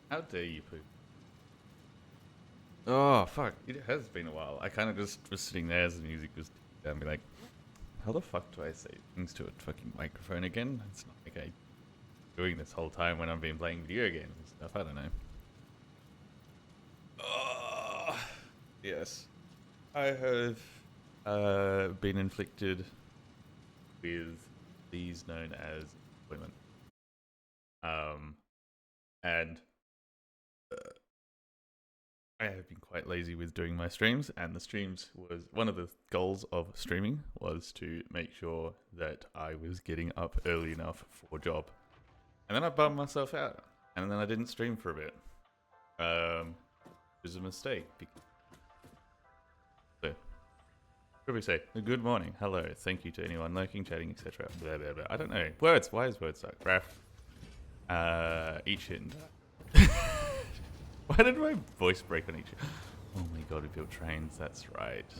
How dare you, Pooh? Oh, fuck. It has been a while. I kind of just was sitting there as the music was down and be like, how the fuck do I say things to a fucking microphone again? It's not like I'm doing this whole time when I've been playing video games and stuff. I don't know. Oh, yes. I have been inflicted with these known as women. And I have been quite lazy with doing my streams, and the streams was one of the goals of streaming was to make sure that I was getting up early enough for a job. And then I bummed myself out, and then I didn't stream for a bit. It was a mistake. So, what do we say? Good morning, hello, thank you to anyone lurking, chatting, etc. Blah, blah, blah. I don't know. Words, why is words suck? Raph. Each hit and die. Why did my voice break on each? Oh my god, we built trains, that's right.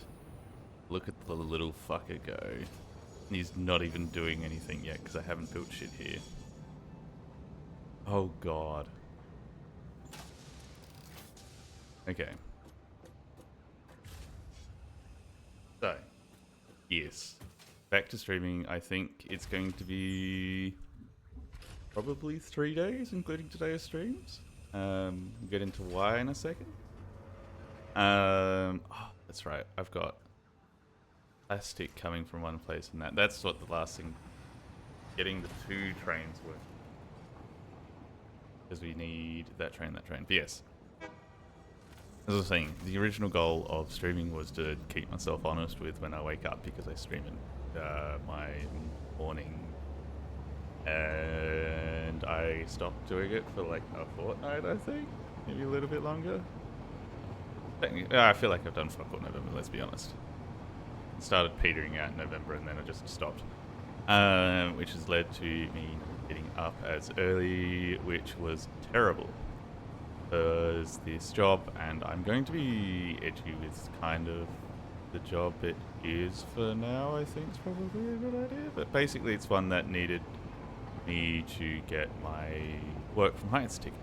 Look at the little fucker go. He's not even doing anything yet because I haven't built shit here. Oh god. Okay. So, yes. Back to streaming. I think it's going to be probably 3 days, including today's streams. Get into why in a second. Oh, that's right. I've got plastic coming from one place and that's what the last thing. Getting the 2 trains working. Because we need that train. But yes. As I was saying, the original goal of streaming was to keep myself honest with when I wake up because I stream in my morning. And I stopped doing it for like a fortnight, I think. Maybe a little bit longer. I feel like I've done fuck all November, let's be honest. It started petering out in November and then I just stopped. Which has led to me getting up as early, which was terrible. Because this job, and I'm going to be edgy with kind of the job it is for now, I think it's probably a good idea. But basically it's one that needed me to get my work from Heights ticket.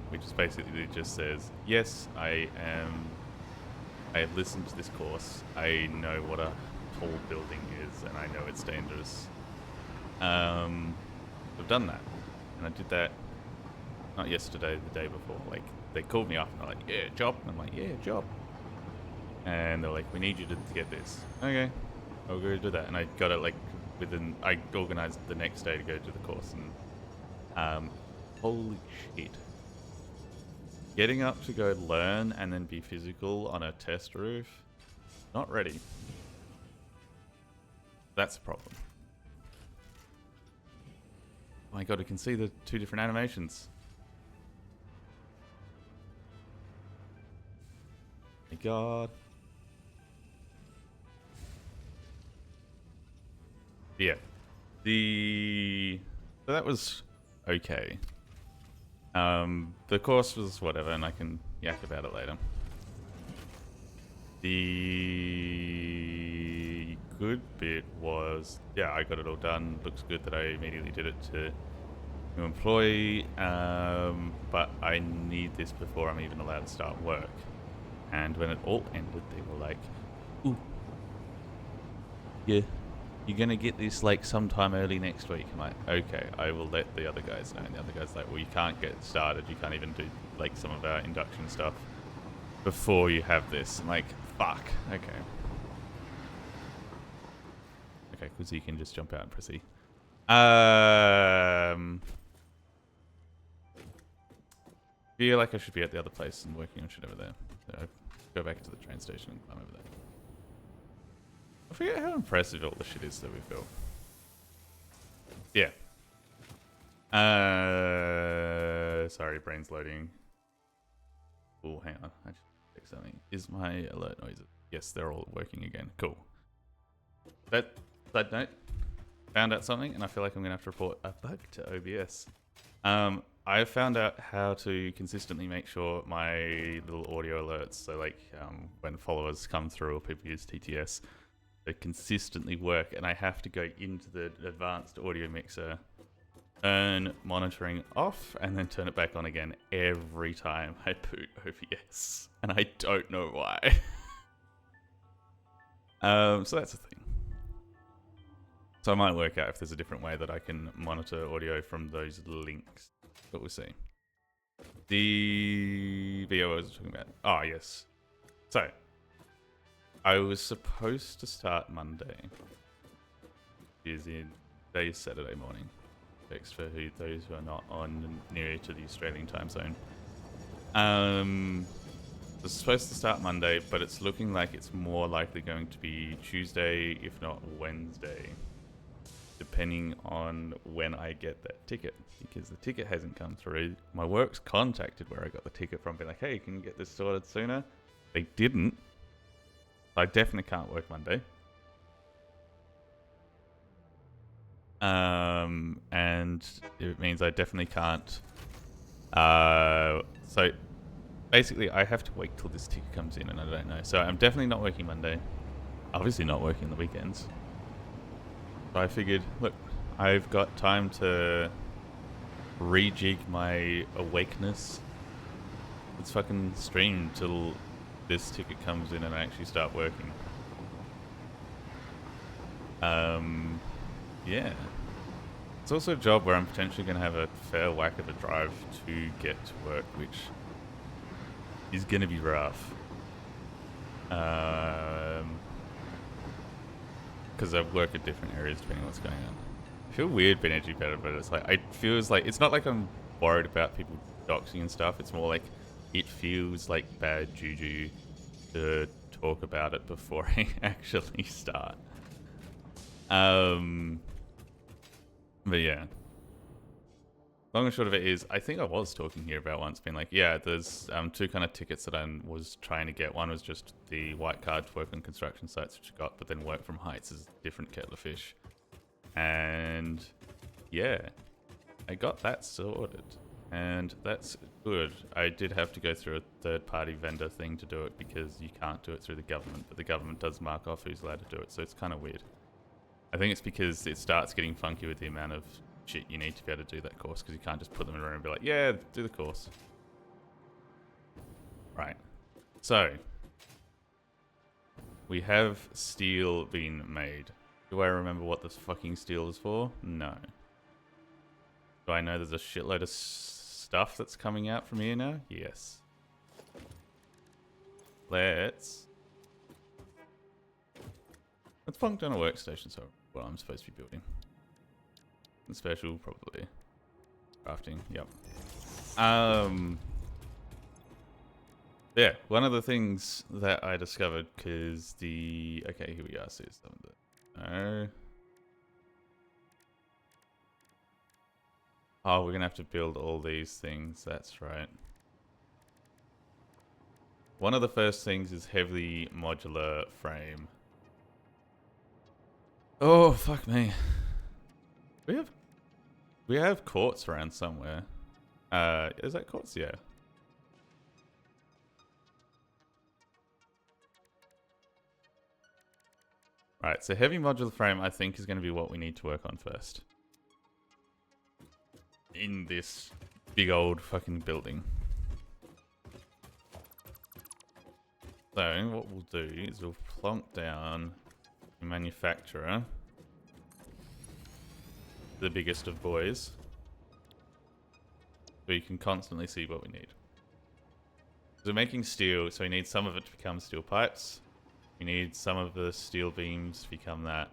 Which is basically just says, yes, I have listened to this course. I know what a tall building is, and I know it's dangerous. I've done that, and I did that not yesterday, the day before. Like they called me up and they're like, "Yeah, job." And I'm like, "Yeah, job." And they're like, "We need you to get this." Okay, I'll go do that, and I got it like within. I organized the next day to go do the course, and holy shit. Getting up to go learn and then be physical on a test roof, not ready. That's a problem. Oh my god, we can see the 2 different animations. My god. Yeah. So that was okay. The course was whatever, and I can yak about it later. The good bit was, yeah, I got it all done. Looks good that I immediately did it to new employee, but I need this before I'm even allowed to start work. And when it all ended, they were like, "Ooh, yeah, you're gonna get this like sometime early next week." I'm like, okay, I will let the other guys know. And the other guy's like, well, you can't get started. You can't even do like some of our induction stuff before you have this. I'm like, fuck. Okay. Okay, because you can just jump out and proceed. Feel like I should be at the other place and working on shit over there. So I go back to the train station and climb over there. I forget how impressive all the shit is that we've built. Yeah. Sorry, brain's loading. Oh, hang on. I should check something. Is my alert noises? Yes, they're all working again. Cool. That side note, found out something, and I feel like I'm gonna have to report a bug to OBS. I found out how to consistently make sure my little audio alerts, so like when followers come through or people use TTS, they consistently work, and I have to go into the advanced audio mixer turn monitoring off and then turn it back on again every time I boot OBS. And I don't know why. So that's the thing. So I might work out if there's a different way that I can monitor audio from those links. But we'll see. The video I was talking about. Oh, yes. So, I was supposed to start Monday. Is in today's Saturday morning. Fixed for those who are not on near to the Australian time zone. It was supposed to start Monday, but it's looking like it's more likely going to be Tuesday, if not Wednesday. Depending on when I get that ticket, because the ticket hasn't come through. My work's contacted where I got the ticket from, being like, hey, can you get this sorted sooner? They didn't. I definitely can't work Monday. And it means I definitely can't. So basically, I have to wait till this ticket comes in, and I don't know. So I'm definitely not working Monday. Obviously not working the weekends. So I figured, look, I've got time to rejig my awakeness. Let's fucking stream till this ticket comes in and I actually start working. Yeah. It's also a job where I'm potentially going to have a fair whack of a drive to get to work, which is going to be rough. Because I work at different areas depending on what's going on. I feel weird being educated, but it's like, it feels like, it's not like I'm worried about people doxing and stuff. It's more like, it feels like bad juju to talk about it before I actually start. But yeah. Long and short of it is, I think I was talking here about once being like, yeah, there's two kind of tickets that I was trying to get. One was just the white card to work on construction sites, which I got, but then work from heights is a different kettle of fish. And yeah, I got that sorted. And that's good. I did have to go through a third-party vendor thing to do it because you can't do it through the government, but the government does mark off who's allowed to do it, so it's kind of weird. I think it's because it starts getting funky with the amount of shit you need to be able to do that course, because you can't just put them in a room and be like, yeah, do the course. Right. So, we have steel being made. Do I remember what this fucking steel is for? No. Do I know there's a shitload of stuff that's coming out from here now? Yes. Let's plunk down a workstation, so what I'm supposed to be building. And special, probably. Crafting, yep. Yeah, one of the things that I discovered, because the... Okay, here we are, see some of it. No. Oh, we're going to have to build all these things, that's right. One of the first things is heavily modular frame. Oh, fuck me. We have quartz around somewhere. Is that quartz? Yeah. Right, so heavy modular frame I think is going to be what we need to work on first. In this big old fucking building. So what we'll do is we'll plonk down a manufacturer. The biggest of boys. So you can constantly see what we need. So we're making steel, so we need some of it to become steel pipes. We need some of the steel beams to become that.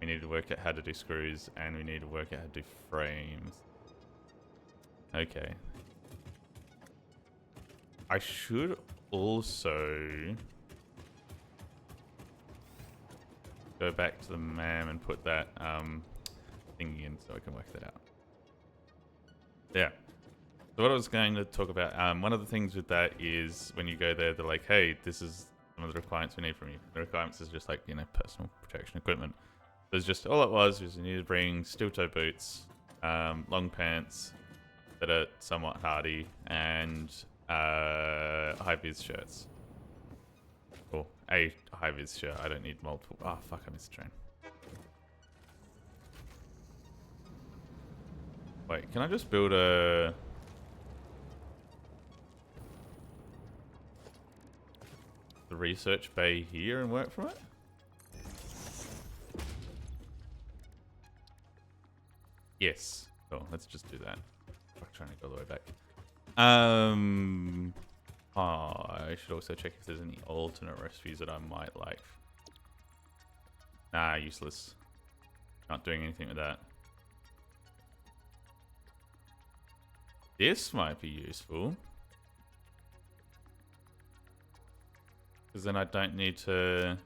We need to work out how to do screws, and we need to work out how to do frames. Okay. I should also go back to the MAM and put that thingy in so I can work that out. Yeah. So what I was going to talk about, one of the things with that is when you go there, they're like, hey, this is some of the requirements we need from you. The requirements is just like, you know, personal protection equipment. There's just, all it was you need to bring steel toe boots, long pants that are somewhat hardy, and high-vis shirts. Or a high-vis shirt, I don't need multiple. Oh, fuck, I missed the train. Wait, can I just build a... the research bay here and work from it? Yes. Oh, let's just do that. Fuck, trying to go all the way back. Oh, I should also check if there's any alternate recipes that I might like. Nah, useless. Not doing anything with that. This might be useful. Because then I don't need to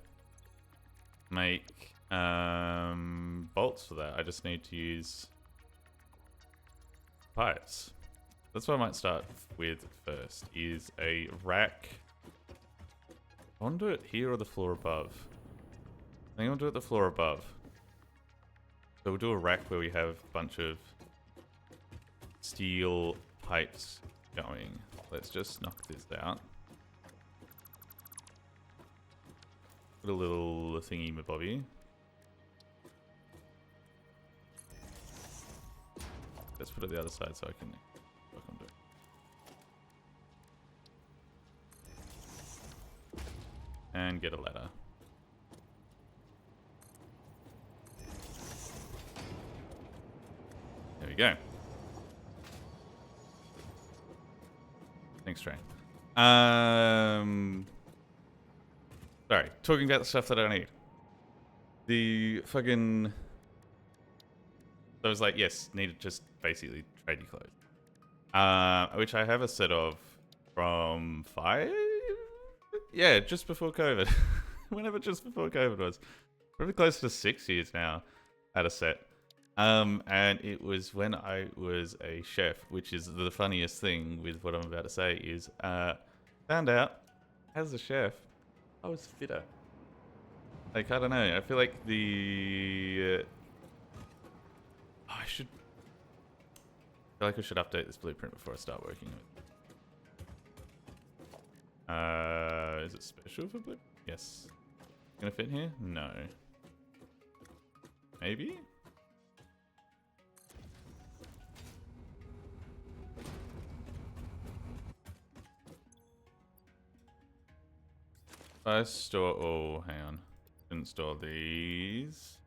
make bolts for that. I just need to use pipes. That's what I might start with first, is a rack. I want to do it here or the floor above. I think I'll do it the floor above. So we'll do a rack where we have a bunch of steel pipes going. Let's just knock this out. Put a little thingy mabobby. Let's put it the other side so I can work on it. And get a ladder. There we go. Thanks, Trey. Sorry, talking about the stuff that I need. The fucking... So I was like, yes, needed just basically tradie clothes. Which I have a set of from 5? Yeah, just before COVID. Whenever just before COVID was. Probably close to 6 years now. Had a set. And it was when I was a chef, which is the funniest thing with what I'm about to say is, found out, as a chef, I was fitter. Like, I don't know, I feel like the... I feel like I should update this blueprint before I start working with it. Is it special for blueprint? Yes. Gonna fit here? No. Maybe? I store... Oh, hang on. Didn't store these.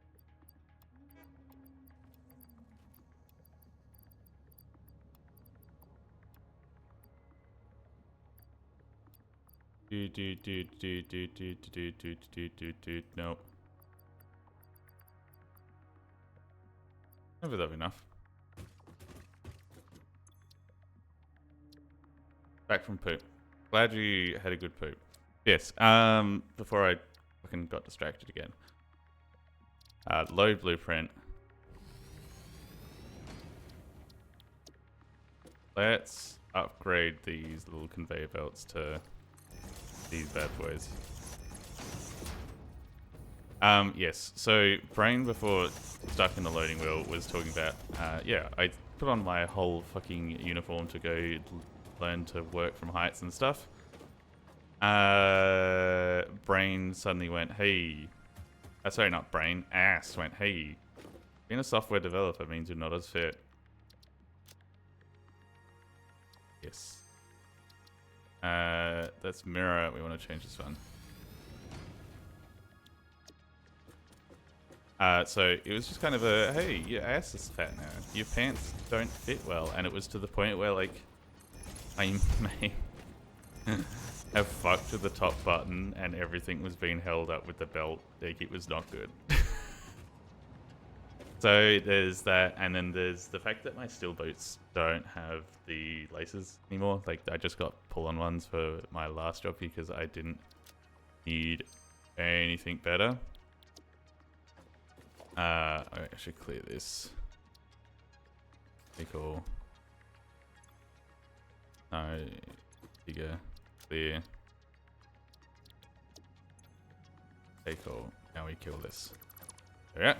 Nope. Maybe that'll be enough. Back from poop. Glad you had a good poop. Yes, before I fucking got distracted again. Load blueprint. Let's upgrade these little conveyor belts to these bad boys. Yes, so Brain before stuck in the loading wheel was talking about, yeah, I put on my whole fucking uniform to go learn to work from heights and stuff. Brain suddenly went, hey, sorry, not Brain, Ass went, hey, being a software developer means you're not as fit. Yes. That's mirror, we want to change this one. So it was just kind of a, hey, your ass is fat now. Your pants don't fit well. And it was to the point where, like, I may have fucked with the top button and everything was being held up with the belt. Like, it was not good. So there's that, and then there's the fact that my steel boots don't have the laces anymore. Like, I just got pull-on ones for my last job because I didn't need anything better. I should clear this. Pretty cool. No, bigger, clear. Okay, cool. Now we kill this. Alright.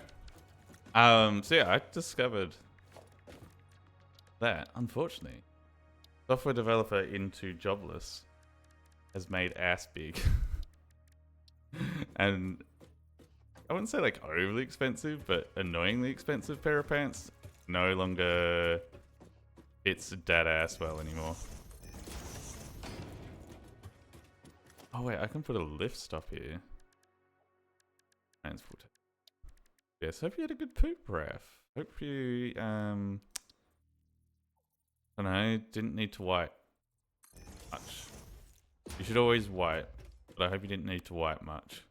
So yeah, I discovered that, unfortunately, software developer into jobless has made ass big. And I wouldn't say like overly expensive, but annoyingly expensive pair of pants no longer fits dad ass well anymore. Oh wait, I can put a lift stop here. Transport. Yes, hope you had a good poop, Raph. Hope you, I don't know, didn't need to wipe much. You should always wipe, but I hope you didn't need to wipe much.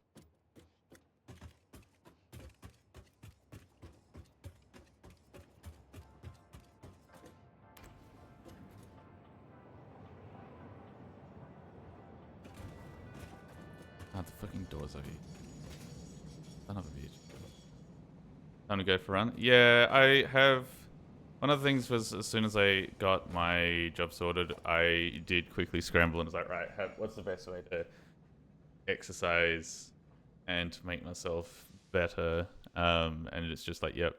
Oh, the fucking door's over here. Son of a bitch. Time to go for a run. Yeah, I have... One of the things was, as soon as I got my job sorted, I did quickly scramble and was like, right, what's the best way to exercise and to make myself better? And it's just like, yep,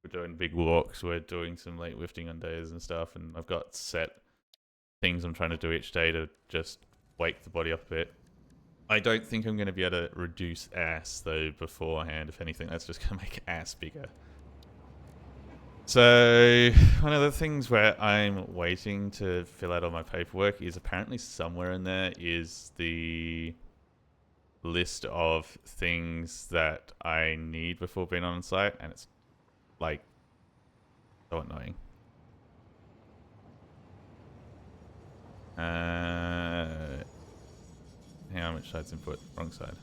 we're doing big walks, we're doing some late lifting on days and stuff, and I've got set things I'm trying to do each day to just wake the body up a bit. I don't think I'm going to be able to reduce ass, though, beforehand. If anything, that's just going to make ass bigger. So, one of the things where I'm waiting to fill out all my paperwork is apparently somewhere in there is the list of things that I need before being on site, and it's, like, so annoying. Hang on, which side's input? Wrong side.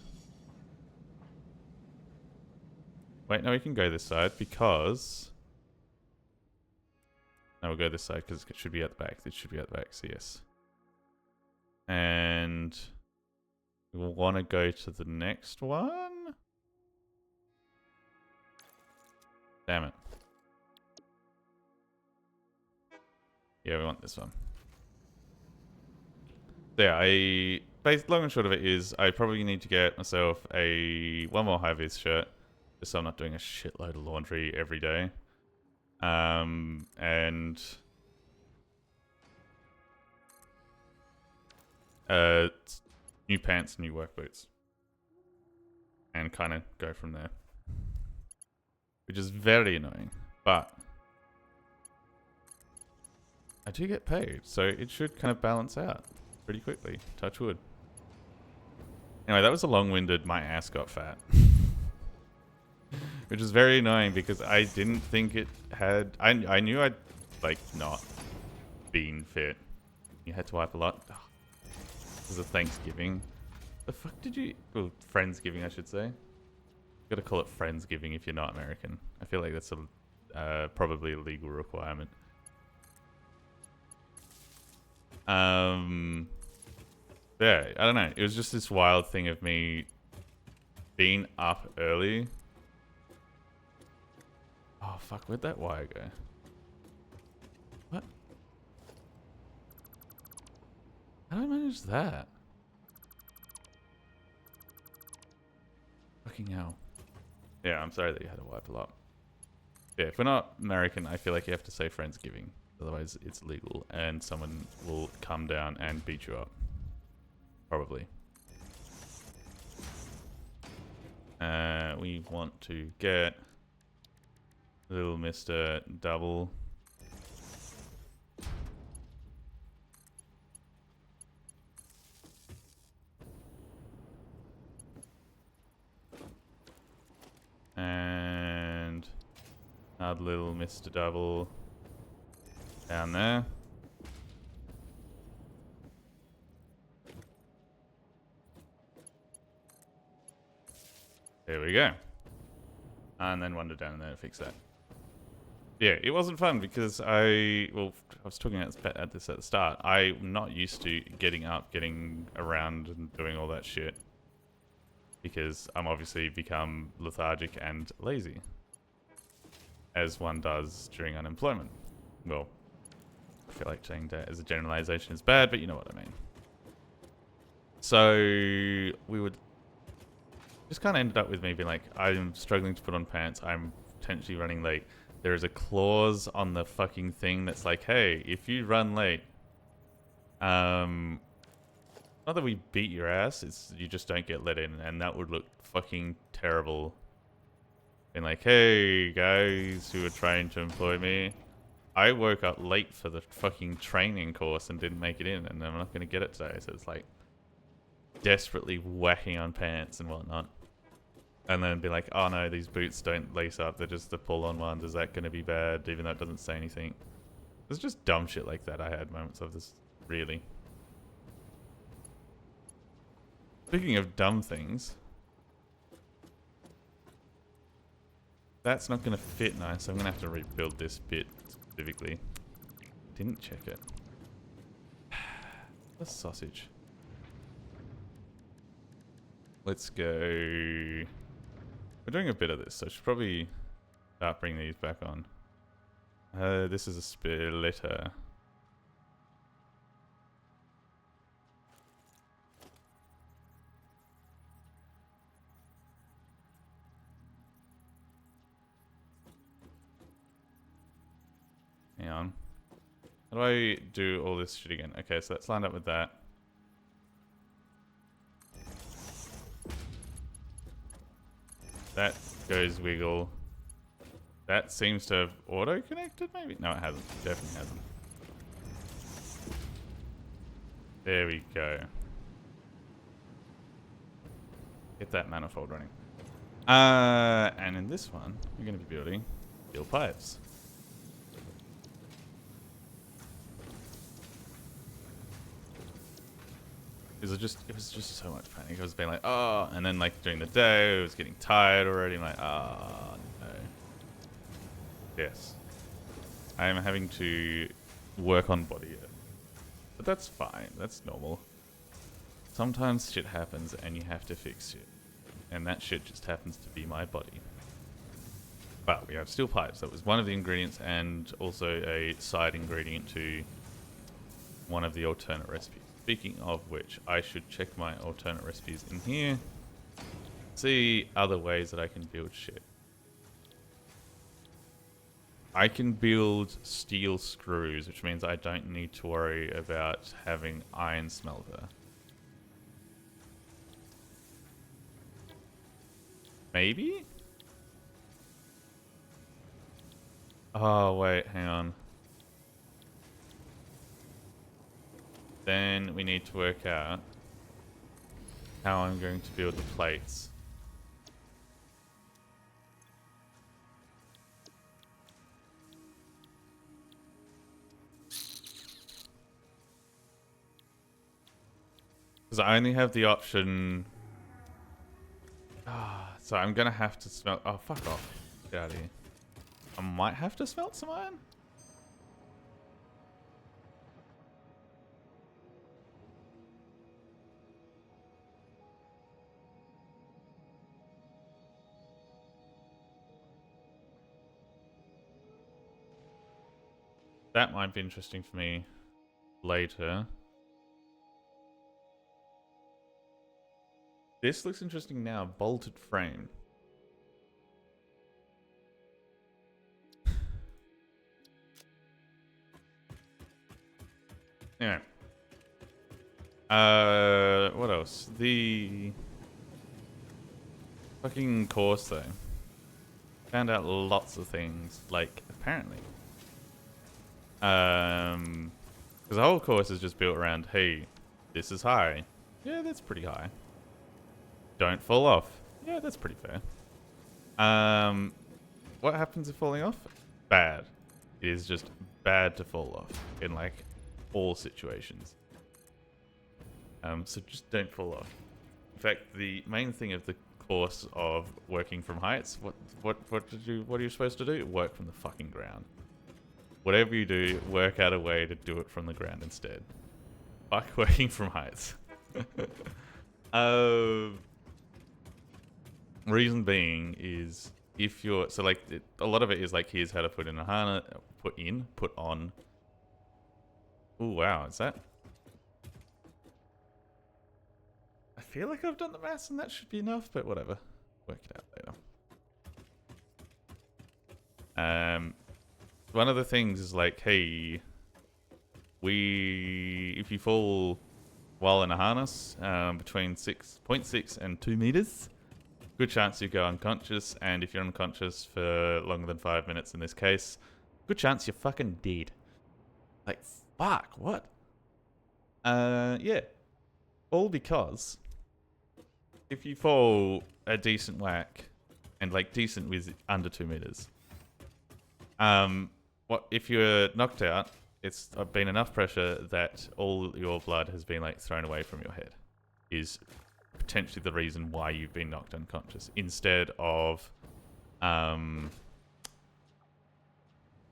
Wait, no, we can go this side because... No, we'll go this side because it should be at the back. This should be at the back, so yes. And... we'll want to go to the next one? Damn it. Yeah, we want this one. Yeah, long and short of it is, I probably need to get myself one more high-vis shirt, just so I'm not doing a shitload of laundry every day. And new pants, new work boots, and kind of go from there, which is very annoying, but I do get paid, so it should kind of balance out pretty quickly. Touch wood. Anyway, that was a long-winded my ass got fat. Which is very annoying because I didn't think it had... I knew I'd, like, not been fit. You had to wipe a lot. Oh, it was a Thanksgiving. The fuck did you... Well, Friendsgiving, I should say. You gotta call it Friendsgiving if you're not American. I feel like that's probably a legal requirement. Yeah, I don't know. It was just this wild thing of me being up early. Oh, fuck. Where'd that wire go? What? How did I manage that? Fucking hell. Yeah, I'm sorry that you had to wipe a lot. Yeah, if we're not American, I feel like you have to say Friendsgiving. Otherwise, it's legal, and someone will come down and beat you up. Probably. We want to get little Mr. Double. And another little Mr. Double down there. There we go. And then wander down there to fix that. Yeah, it wasn't fun because I was talking at this at the start. I'm not used to getting up, getting around and doing all that shit. Because I'm obviously become lethargic and lazy. As one does during unemployment. Well, I feel like saying that as a generalization is bad, but you know what I mean. So we would just kind of ended up with me being like, I'm struggling to put on pants. I'm potentially running late. There is a clause on the fucking thing that's like, hey, if you run late, not that we beat your ass, it's you just don't get let in, and that would look fucking terrible Being like, hey guys who are trying to employ me, I woke up late for the fucking training course and didn't make it in, and I'm not going to get it today. So it's like desperately whacking on pants and whatnot. And then be like, oh no, these boots don't lace up. They're just the pull-on ones. Is that going to be bad? Even though it doesn't say anything. There's just dumb shit like that. I had moments of this, really. Speaking of dumb things, that's not going to fit nice. I'm going to have to rebuild this bit specifically. Didn't check it. The sausage. Let's go. We're doing a bit of this, so I should probably start bringing these back on. This is a splitter. Hang on. How do I do all this shit again? Okay, so that's lined up with that. That goes wiggle. That seems to have auto-connected, maybe? No, it hasn't. Definitely hasn't. There we go. Get that manifold running. And in this one, we're going to be building steel pipes. It was just so much panic. I was being like, oh, and then like during the day, I was getting tired already. I'm like, oh no. Yes, I am having to work on body, but that's fine. That's normal. Sometimes shit happens and you have to fix it, and that shit just happens to be my body. But we have steel pipes. That was one of the ingredients, and also a side ingredient to one of the alternate recipes. Speaking of which, I should check my alternate recipes in here. See other ways that I can build shit. I can build steel screws, which means I don't need to worry about having iron smelter. Maybe? Oh, wait, hang on. Then we need to work out how I'm going to build the plates. Because I only have the option... so I'm going to have to smelt... Oh, fuck off. Get out of here. I might have to smelt some iron? That might be interesting for me later. This looks interesting now. Bolted frame. Anyway. What else? The fucking course though. Found out lots of things. Like, apparently. Because the whole course is just built around, hey, this is high. Yeah, that's pretty high. Don't fall off. Yeah, that's pretty fair. What happens if falling off? Bad. It is just bad to fall off in like all situations. So just don't fall off. In fact, the main thing of the course of working from heights, what are you supposed to do? Work from the fucking ground. Whatever you do, work out a way to do it from the ground instead. Fuck working from heights. Reason being is if you're so like a lot of it is like here's how to put in a harness, put on. Oh wow, is that? I feel like I've done the maths and that should be enough, but whatever. Work it out later. One of the things is like, hey, if you fall while in a harness between 6.6 and 2 meters, good chance you go unconscious, and if you're unconscious for longer than 5 minutes in this case, good chance you're fucking dead. Like, fuck, what? Yeah. All because if you fall a decent whack, and like decent with under 2 meters, what if you're knocked out, it's been enough pressure that all your blood has been like thrown away from your head, is potentially the reason why you've been knocked unconscious, instead of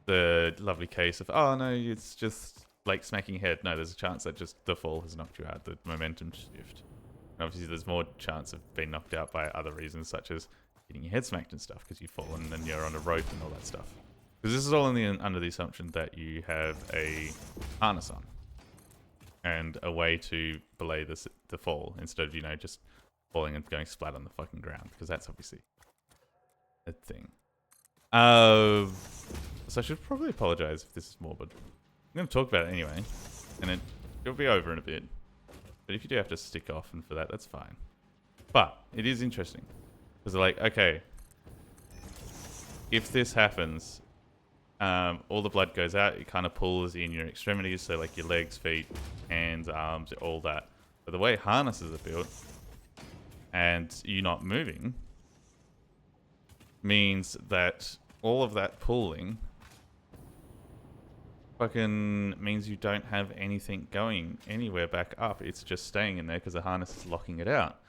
the lovely case of, oh no, it's just like smacking your head. No, there's a chance that just the fall has knocked you out, the momentum shift. And obviously there's more chance of being knocked out by other reasons, such as getting your head smacked and stuff, because you've fallen and you're on a rope and all that stuff. Because this is all under the assumption that you have a harness on and a way to belay the fall, instead of, you know, just falling and going splat on the fucking ground, because that's obviously a thing. So I should probably apologize if this is morbid. I'm going to talk about it anyway, and it'll be over in a bit. But if you do have to stick off and for that, that's fine. But it is interesting, because they're like, okay, if this happens, all the blood goes out, it kind of pulls in your extremities, so like your legs, feet, hands, arms, all that. But the way harnesses are built, and you not moving, means that all of that pulling fucking means you don't have anything going anywhere back up. It's just staying in there because the harness is locking it out.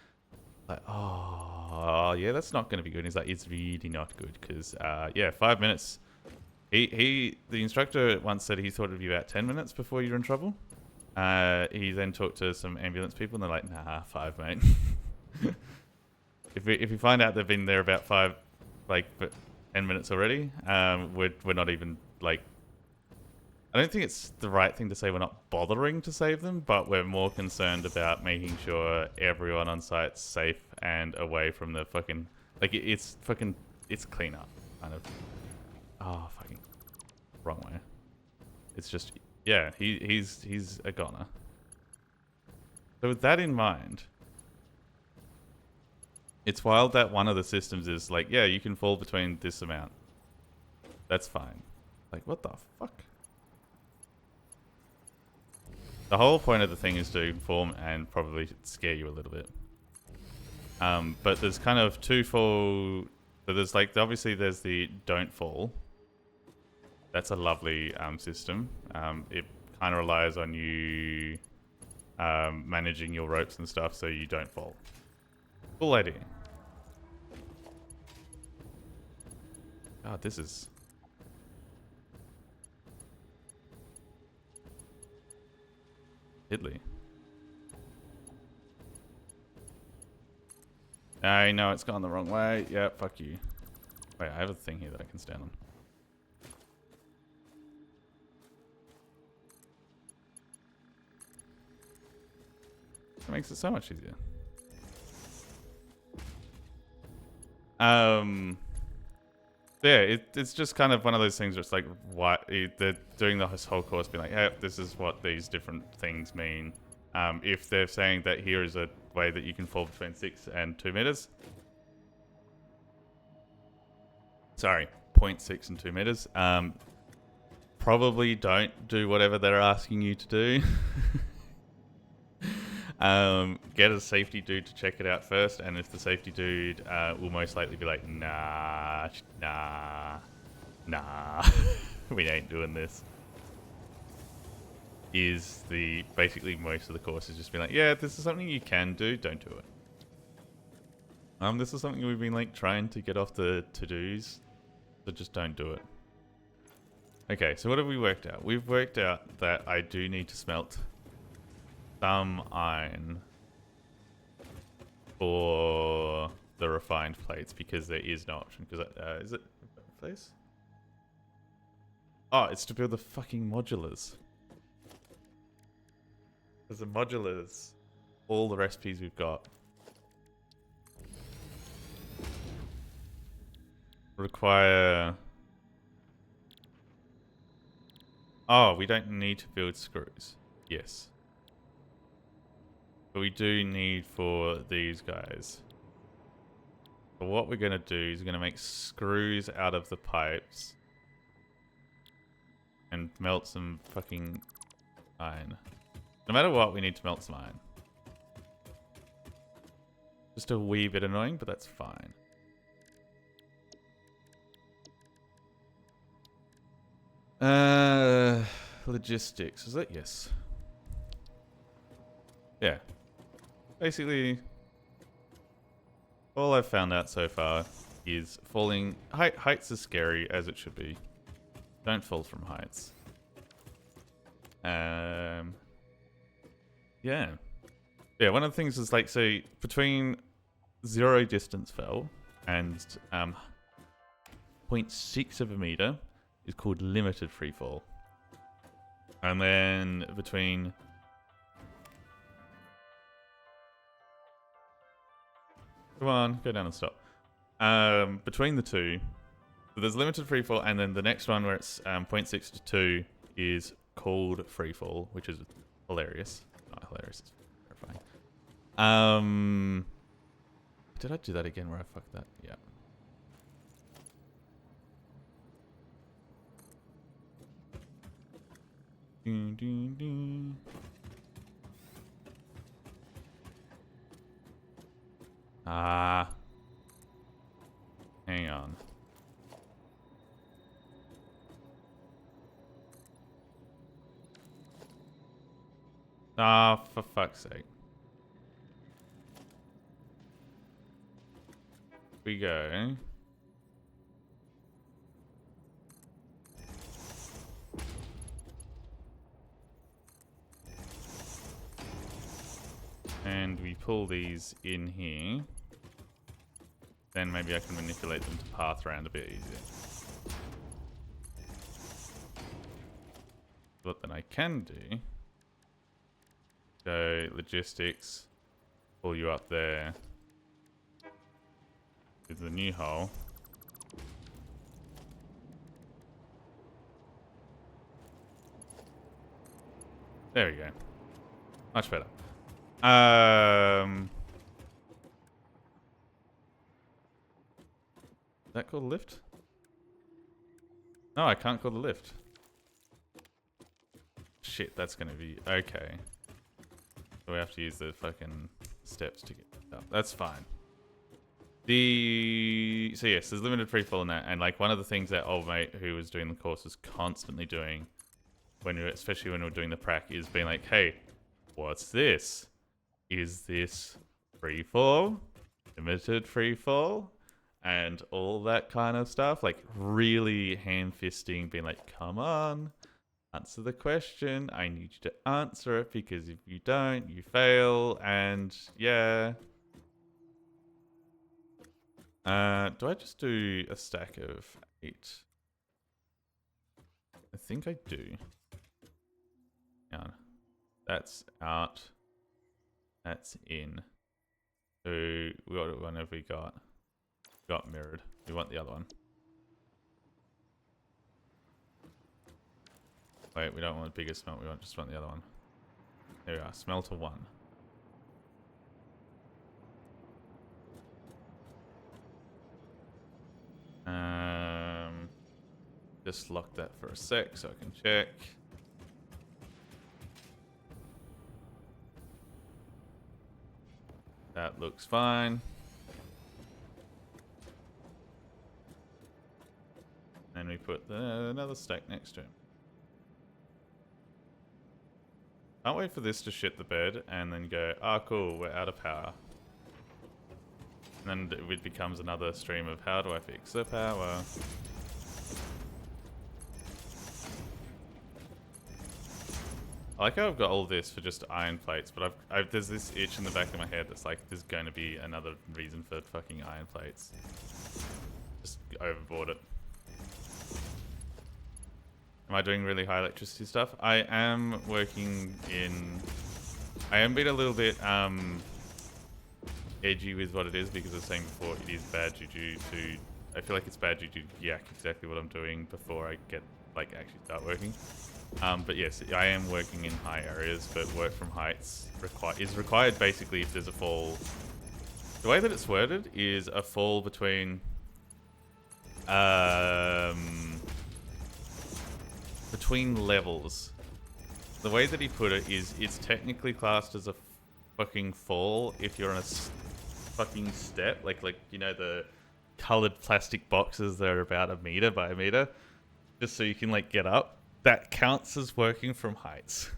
Like, oh yeah, that's not going to be good. And he's like, it's really not good, because yeah, 5 minutes. The instructor once said he thought it'd be about 10 minutes before you're in trouble. He then talked to some ambulance people, and they're like, nah, 5, mate. If we find out they've been there about 10 minutes already, we're not even like. I don't think it's the right thing to say we're not bothering to save them, but we're more concerned about making sure everyone on site's safe and away from the fucking, like, it's cleanup kind of. Oh, fucking wrong way. It's just, yeah, he's a goner. So with that in mind, it's wild that one of the systems is like, yeah, you can fall between this amount. That's fine. Like, what the fuck? The whole point of the thing is to inform and probably scare you a little bit. But there's kind of twofold. So there's like, obviously there's the don't fall. That's a lovely system. It kind of relies on you managing your ropes and stuff so you don't fall. Cool idea. God, this is... Italy. I know it's gone the wrong way. Yeah, fuck you. Wait, I have a thing here that I can stand on. It makes it so much easier. Yeah, it's just kind of one of those things where it's like, what they're doing this whole course being like, hey, this is what these different things mean. If they're saying that here is a way that you can fall between 6 and 2 meters. Sorry, 0.6 and 2 meters. Probably don't do whatever they're asking you to do. Get a safety dude to check it out first, and if the safety dude will most likely be like, nah, we ain't doing this. Is the basically most of the course is just being like, yeah, this is something you can do, don't do it. This is something we've been like trying to get off the to-dos, so just don't do it. Okay, so what have we worked out? We've worked out that I do need to smelt some iron for the refined plates, because there is no option. Because is it place? Oh, it's to build the fucking modulars. Because the modulars, all the recipes we've got require. Oh, we don't need to build screws. Yes. But we do need for these guys. But what we're going to do is we're going to make screws out of the pipes. And melt some fucking iron. No matter what, we need to melt some iron. Just a wee bit annoying, but that's fine. Logistics. Is that? Yes. Yeah. Basically, all I've found out so far is falling... Heights are scary, as it should be. Don't fall from heights. Yeah. Yeah, one of the things is like, so between 0 distance fell and 0.6 of a meter is called limited free fall. And then between... Come on, go down and stop. Between the two, so there's limited free fall, and then the next one where it's 0.6 to 2 is called free fall, which is hilarious. Not hilarious, it's terrifying. Did I do that again where I fucked that? Yeah. Dun, dun, dun. Hang on. For fuck's sake. We go. And we pull these in here. Then maybe I can manipulate them to path around a bit easier. What then I can do, go logistics, pull you up there with the new hole. There we go. Much better. Is that called a lift? No, I can't call the lift. Shit, that's gonna be... Okay. So we have to use the fucking steps to get up. That's fine. So yes, there's limited free fall in that, and like one of the things that old mate who was doing the course was constantly doing, especially when we were doing the prac, is being like, hey, what's this? Is this free fall? Limited free fall? And all that kind of stuff, like really ham-fisting, being like, come on, answer the question. I need you to answer it, because if you don't, you fail. And yeah. Do I just do a stack of 8? I think I do. Yeah. That's out. That's in. So what one have we got? Got mirrored. We want the other one. Wait, we don't want the biggest smelt. We just want the other one. There we are. Smelter 1. Just lock that for a sec so I can check. That looks fine. And we put another stack next to him. Can't wait for this to shit the bed and then go, cool, we're out of power. And then it becomes another stream of how do I fix the power? I like how I've got all this for just iron plates, but there's this itch in the back of my head that's like, there's going to be another reason for fucking iron plates. Just overboard it. Am I doing really high electricity stuff? I am working in... I am being a little bit edgy with what it is, because I was saying before, it is bad juju to... I feel like it's bad juju to yak exactly what I'm doing before I get, like, actually start working. But yes, I am working in high areas, but work from heights is required basically if there's a fall The way that it's worded is a fall between between levels. The way that he put it is it's technically classed as a fucking fall if you're on a fucking step, like you know the colored plastic boxes that are about a meter by a meter, just so you can like get up. That counts as working from heights.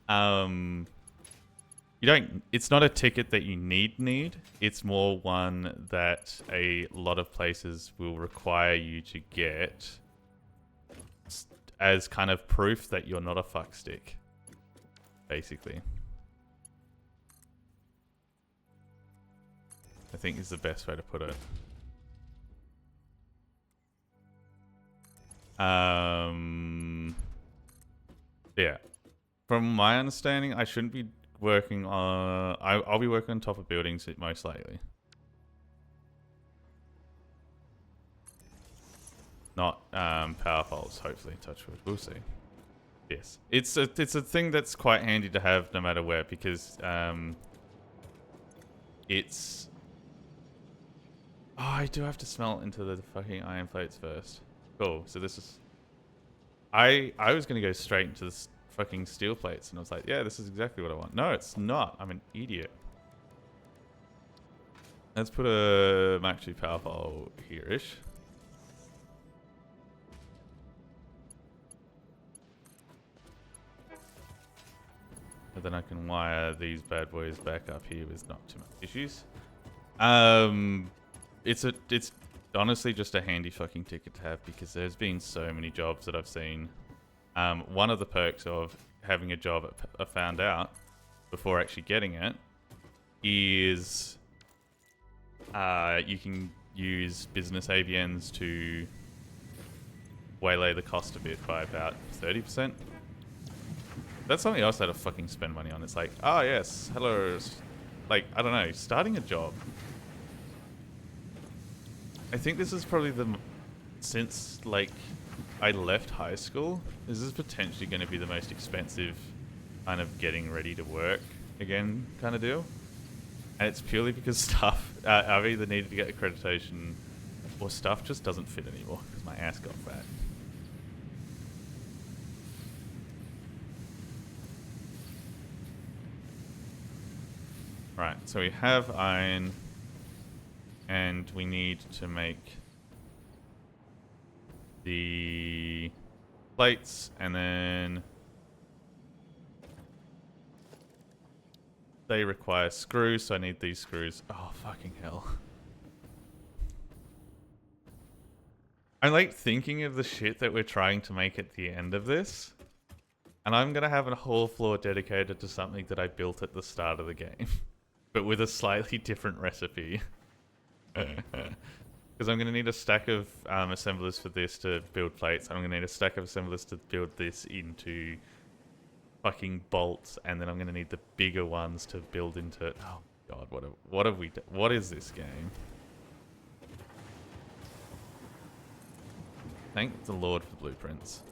You don't. It's not a ticket that you need. It's more one that a lot of places will require you to get as kind of proof that you're not a fuckstick, basically. I think is the best way to put it. Yeah. From my understanding, I shouldn't be working on... I'll be working on top of buildings most likely. Not power poles, hopefully. Touch wood. We'll see. Yes. It's a thing that's quite handy to have no matter where, because it's... Oh, I do have to smelt into the fucking iron plates first. Cool. So this is... I was going to go straight into the fucking steel plates, and I was like, yeah, this is exactly what I want. No, it's not. I'm an idiot. Let's put a Mach 2 power pole here-ish. And then I can wire these bad boys back up here with not too much issues. It's honestly just a handy fucking ticket to have, because there's been so many jobs that I've seen. One of the perks of having a job I found out before actually getting it is you can use business ABNs to waylay the cost a bit by about 30%. That's something else that I fucking spend money on. It's like, oh yes, hello. Like, I don't know, starting a job. I think this is probably since like I left high school, this is potentially going to be the most expensive kind of getting ready to work again kind of deal. And it's purely because stuff, I've either needed to get accreditation or stuff just doesn't fit anymore because my ass got fat. Right, so we have iron, and we need to make the plates, and then they require screws, so I need these screws. Oh, fucking hell. I'm like thinking of the shit that we're trying to make at the end of this, and I'm going to have a whole floor dedicated to something that I built at the start of the game. But with a slightly different recipe. Because I'm going to need a stack of assemblers for this to build plates. I'm going to need a stack of assemblers to build this into fucking bolts. And then I'm going to need the bigger ones to build into... Oh, God, what have we done? What is this game? Thank the Lord for blueprints.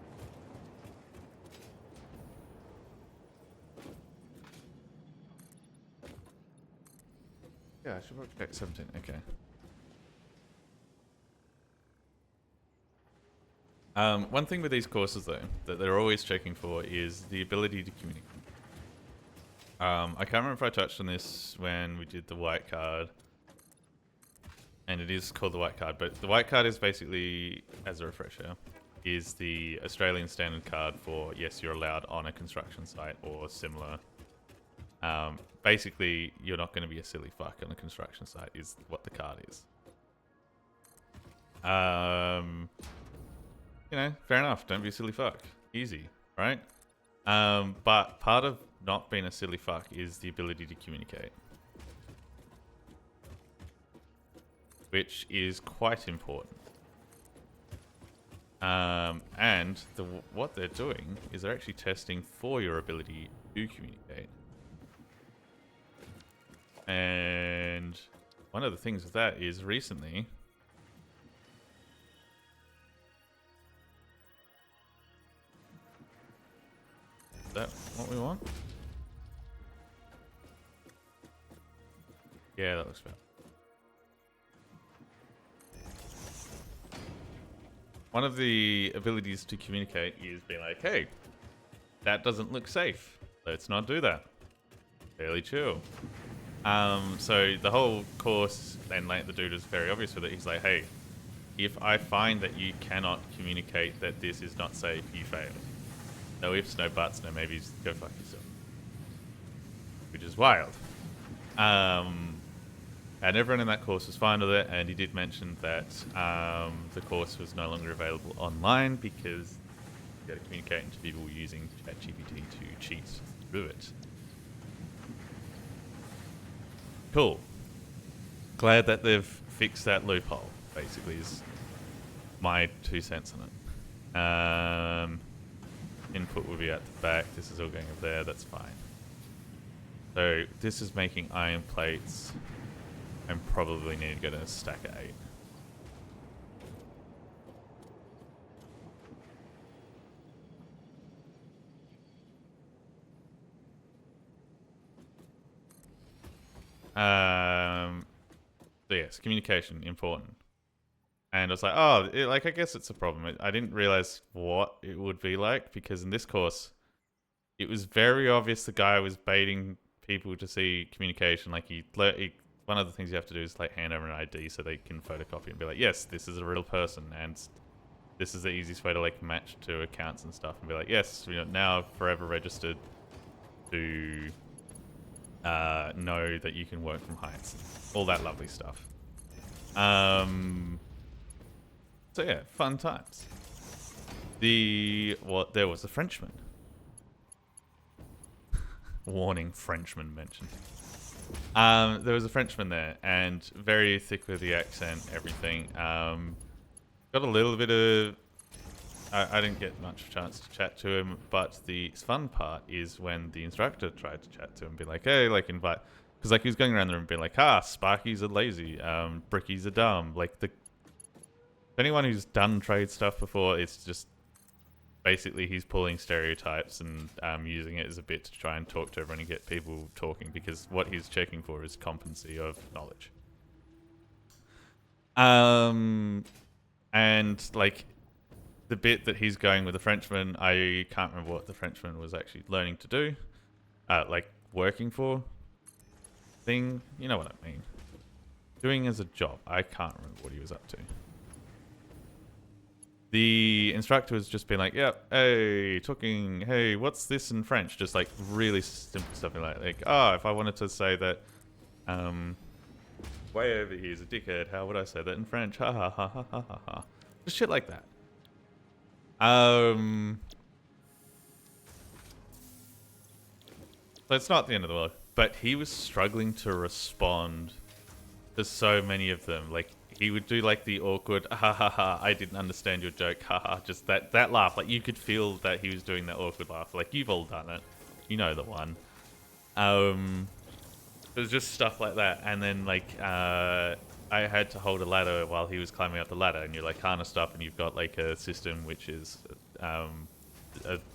Yeah, I should probably check 17. Okay. One thing with these courses, though, that they're always checking for is the ability to communicate. I can't remember if I touched on this when we did the white card. And it is called the white card, but the white card is basically, as a refresher, is the Australian standard card for, yes, you're allowed on a construction site or similar. Basically, you're not going to be a silly fuck on a construction site is what the card is. You know, fair enough. Don't be a silly fuck. Easy, right? But part of not being a silly fuck is the ability to communicate. Which is quite important. And what they're doing is they're actually testing for your ability to communicate. And one of the things with that is recently... Is that what we want? Yeah, that looks better. one of the abilities to communicate is being like, hey, that doesn't look safe. Let's not do that. Fairly chill. So the whole course, and like the dude is very obvious with it. He's like, hey, if I find that you cannot communicate that this is not safe, you fail. No ifs, no buts, no maybes, go fuck yourself. Which is wild. And everyone in that course was fine with it, and he did mention that the course was no longer available online because you got to communicate to people using ChatGPT to cheat through it. Cool. Glad that they've fixed that loophole, basically, is my 2 cents on it. Input will be at the back. This is all going up there. That's fine. So this is making iron plates. I probably need to get a stack of 8. So yes, communication, important. And I was like, oh, I guess it's a problem. I didn't realize what it would be like, because in this course, it was very obvious the guy was baiting people to see communication. Like one of the things you have to do is like hand over an ID so they can photocopy and be like, yes, this is a real person, and this is the easiest way to like match to accounts and stuff, and be like, yes, now forever registered to know that you can work from heights, all that lovely stuff. So yeah, fun times. There was a Frenchman. Warning, Frenchman mentioned. There was a Frenchman there, and very thick with the accent, everything. Got a little bit of... I didn't get much chance to chat to him, but the fun part is when the instructor tried to chat to him, be like, hey, like invite... Because like he was going around the room being like, Sparkies are lazy, Brickies are dumb. Like anyone who's done trade stuff before, it's just... Basically, he's pulling stereotypes and using it as a bit to try and talk to everyone and get people talking, because what he's checking for is competency of knowledge. And like the bit that he's going with the Frenchman, I can't remember what the Frenchman was actually learning to do, like working for thing. You know what I mean? Doing as a job. I can't remember what he was up to. The instructor was just being like, yep, hey, talking, hey, what's this in French? Just like really simple stuff like, if I wanted to say that way over here is a dickhead, how would I say that in French? Ha ha ha ha ha ha ha. Just shit like that. So it's not the end of the world, but he was struggling to respond to so many of them. Like, he would do like the awkward, ha ha ha, I didn't understand your joke, ha ha, just that laugh. Like, you could feel that he was doing that awkward laugh. Like, you've all done it. You know the one. There's just stuff like that. And then, like, I had to hold a ladder while he was climbing up the ladder, and you're like harnessed up, and you've got like a system which is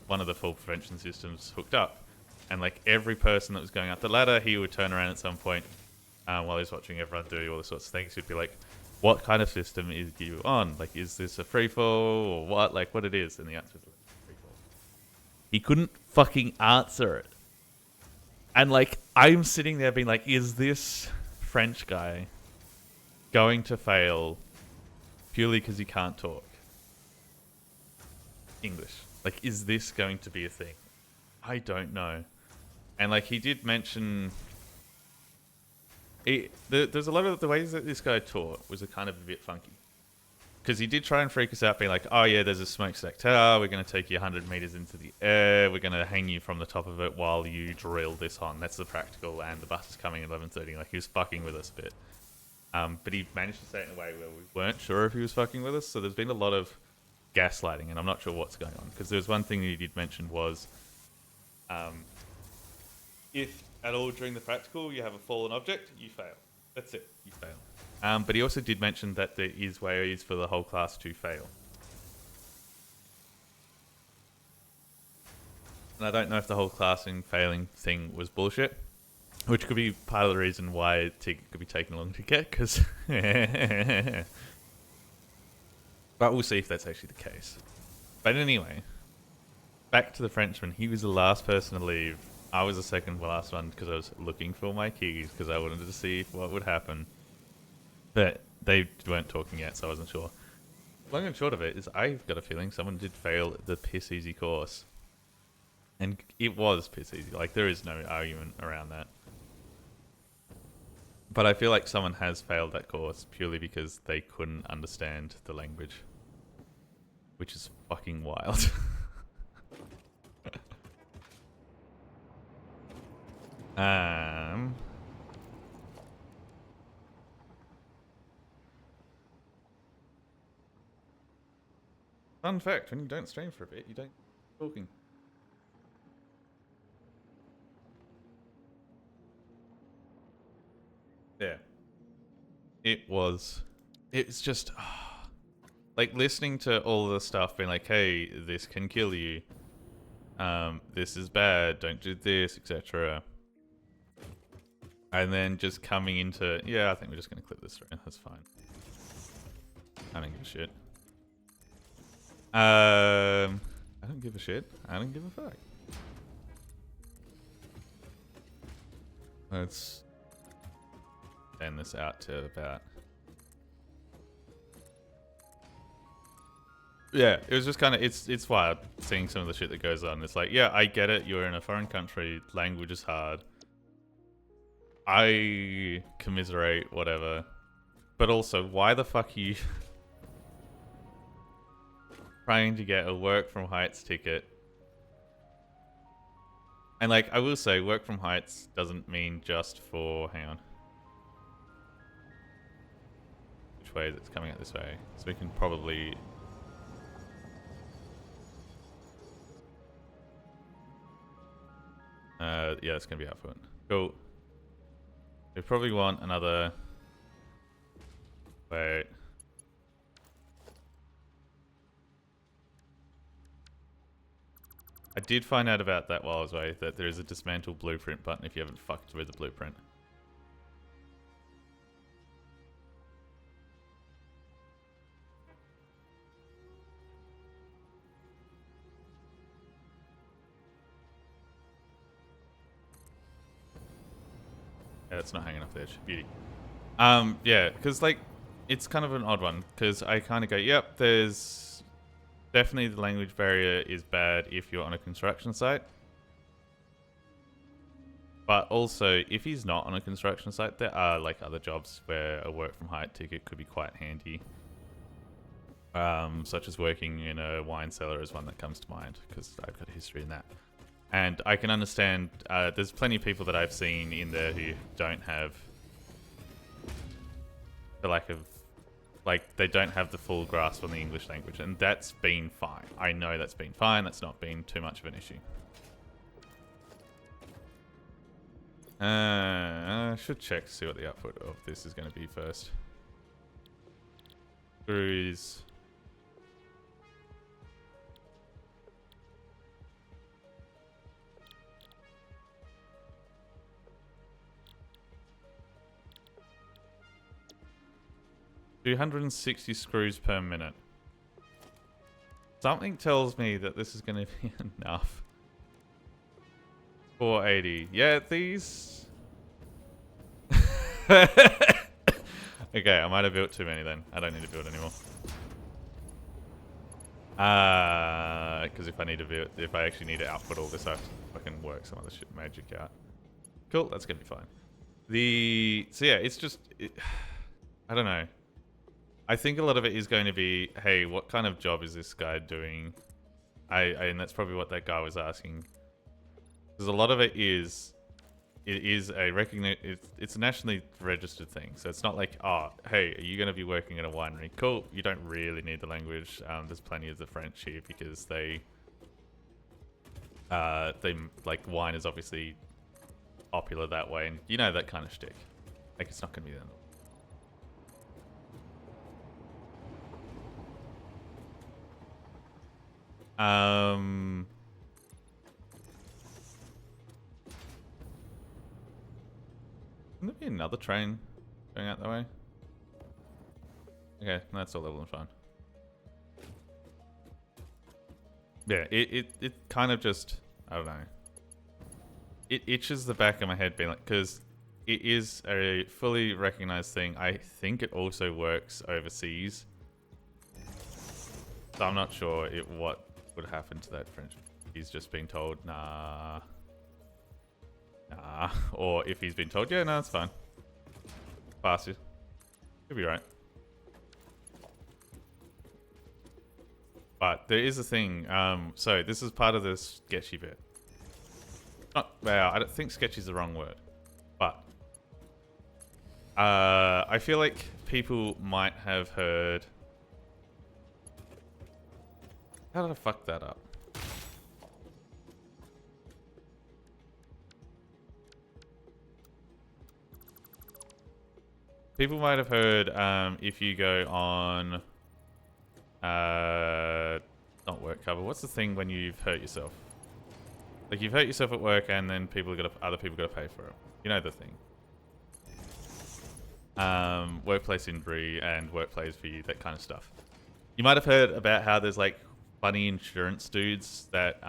one of the fall prevention systems hooked up. And like every person that was going up the ladder, he would turn around at some point while he was watching everyone do all the sorts of things. He'd be like, what kind of system is you on? Like, is this a free fall or what? Like, what it is? And the answer was free fall. He couldn't fucking answer it. And like, I'm sitting there being like, is this French guy going to fail purely because he can't talk English? Like, is this going to be a thing? I don't know. And like, he did mention... there's a lot of the ways that this guy taught was a kind of a bit funky, because he did try and freak us out, being like, oh yeah, there's a smokestack tower, we're going to take you 100 meters into the air, we're going to hang you from the top of it while you drill this on. That's the practical, and the bus is coming at 11:30. Like, he was fucking with us a bit, but he managed to say it in a way where we weren't sure if he was fucking with us. So there's been a lot of gaslighting, and I'm not sure what's going on, because there was one thing that he did mention was if at all during the practical you have a fallen object, you fail. That's it, you fail. But he also did mention that there is ways for the whole class to fail. And I don't know if the whole classing failing thing was bullshit, which could be part of the reason why it could be taking long to get, because... But But we'll see if that's actually the case. But anyway, back to the Frenchman. He was the last person to leave. I was the second last one because I was looking for my keys because I wanted to see what would happen. But they weren't talking yet, so I wasn't sure. Long and short of it is I've got a feeling someone did fail the piss easy course. And it was piss easy. Like, there is no argument around that. But I feel like someone has failed that course purely because they couldn't understand the language. Which is fucking wild. Fun fact, when you don't stream for a bit, you don't talking. Yeah. It's just like listening to all the stuff being like, hey, this can kill you. This is bad, don't do this, etc. And then just coming into, yeah, I think we're just gonna clip this through. That's fine. I don't give a shit. I don't give a shit. I don't give a fuck. Let's send this out to about. Yeah, it was just kind of, it's wild seeing some of the shit that goes on. It's like, yeah, I get it. You're in a foreign country. Language is hard. I commiserate, whatever. But also, why the fuck are you trying to get a work from Heights ticket? And like, I will say, work from Heights doesn't mean just for, hang on. Which way is it coming out this way? So we can probably... yeah, it's going to be output. Cool. We probably want another... Wait. I did find out about that while I was away, that there is a dismantle blueprint button if you haven't fucked with the blueprint. Yeah, it's not hanging off the edge. Beauty. Yeah, because like, it's kind of an odd one, because I kind of go, yep, there's definitely the language barrier is bad if you're on a construction site. But also, if he's not on a construction site, there are like other jobs where a work from height ticket could be quite handy. Such as working in a wine cellar is one that comes to mind, because I've got a history in that. And I can understand, there's plenty of people that I've seen in there who don't have the lack of, like, they don't have the full grasp on the English language, and that's been fine. I know that's been fine, that's not been too much of an issue. I should check to see what the output of this is going to be first. Screws. $260 screws per minute. Something tells me that this is going to be enough. 480. Yeah, these... Okay, I might have built too many then. I don't need to build anymore. Because if I need to build, if I actually need to output all this, I have to fucking work some other shit magic out. Cool, that's gonna be fine. So yeah, it's just, I don't know. I think a lot of it is going to be, hey, what kind of job is this guy doing? And that's probably what that guy was asking. Because a lot of it is it's a nationally registered thing. So it's not like, oh, hey, are you going to be working in a winery? Cool, you don't really need the language. There's plenty of the French here because they like, wine is obviously popular that way, and you know that kind of shtick. Like, it's not going to be that. Can there be another train going out that way? Okay, that's all level and fine. Yeah, it kind of just, I don't know. It itches the back of my head being like, because it is a fully recognized thing. I think it also works overseas. So I'm not sure what would happen to that French. He's just being told, nah. Nah. Or if he's been told, yeah, no, it's fine. Pass you. You'll be right. But there is a thing. So this is part of the sketchy bit. Well, I don't think sketchy is the wrong word. But I feel like people might have heard... How did I fuck that up? People might have heard if you go on... not work cover. What's the thing when you've hurt yourself? Like you've hurt yourself at work and then other people got to pay for it. You know the thing. Workplace injury and workplace for you, that kind of stuff. You might have heard about how there's like funny insurance dudes that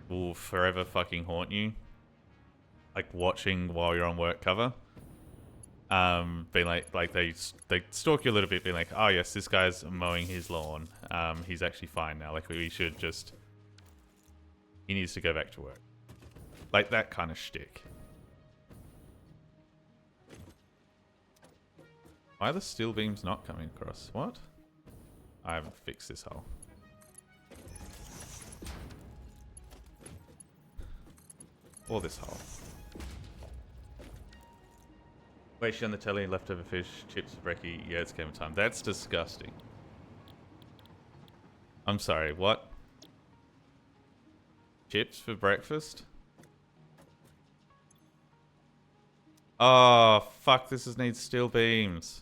will forever fucking haunt you. Like watching while you're on work cover. Being like they stalk you a little bit, being like, oh yes, this guy's mowing his lawn. He's actually fine now. Like we should just, he needs to go back to work. Like that kind of shtick. Why are the steel beams not coming across? What? I haven't fixed this hole. Or this hole. Wait, she on the telly, leftover fish, chips, brekkie. Yeah, it's game time. That's disgusting. I'm sorry, what? Chips for breakfast? Oh, fuck, this needs steel beams.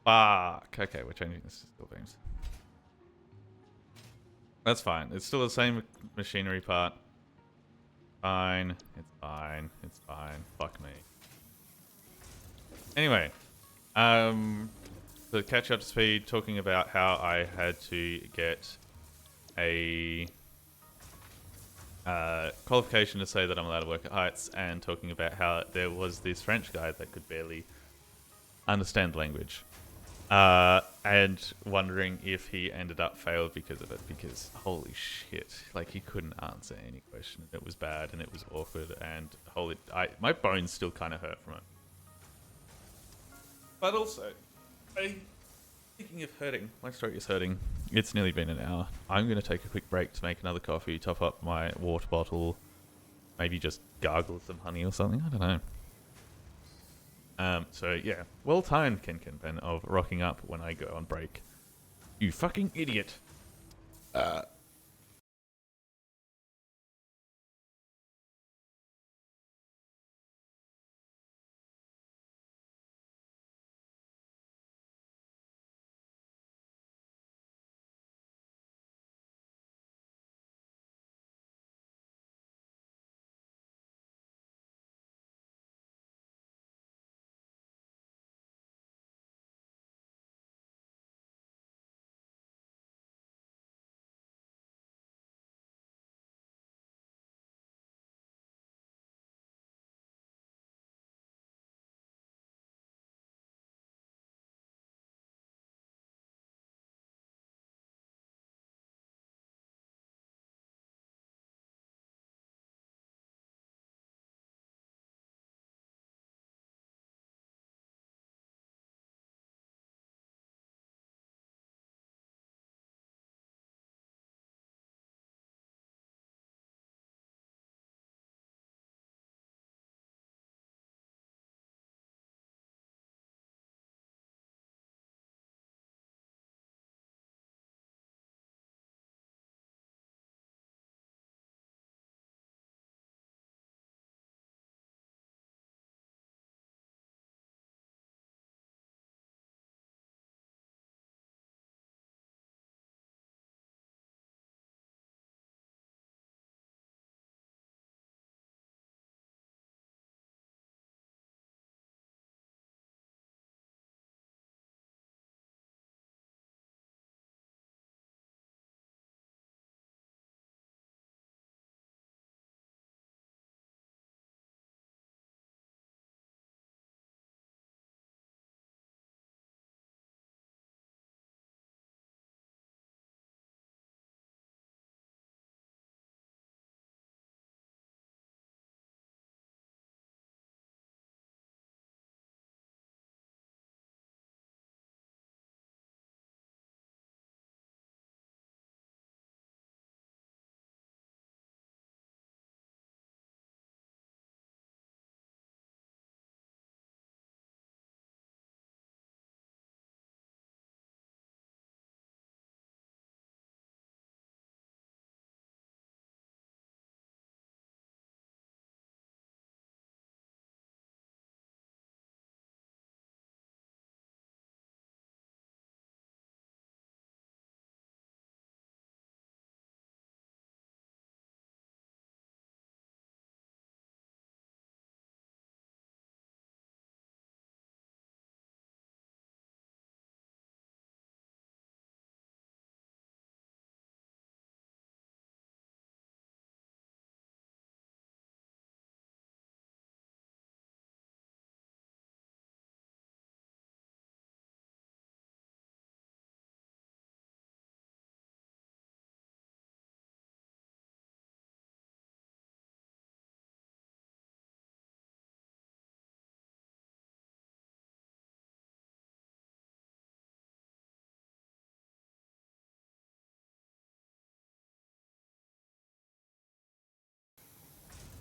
Fuck. Okay, we're changing this to steel beams. That's fine. It's still the same machinery part. Fine. It's fine. It's fine. Fuck me. Anyway, to catch up to speed, talking about how I had to get a qualification to say that I'm allowed to work at heights, and talking about how there was this French guy that could barely understand language. And wondering if he ended up failed because of it, because holy shit, like he couldn't answer any question. It was bad and it was awkward, and my bones still kind of hurt from it. But also, speaking of hurting, my throat is hurting. It's nearly been an hour. I'm going to take a quick break to make another coffee, top up my water bottle, maybe just gargle some honey or something. I don't know. So yeah, well timed, Ken Ben, of rocking up when I go on break. You fucking idiot.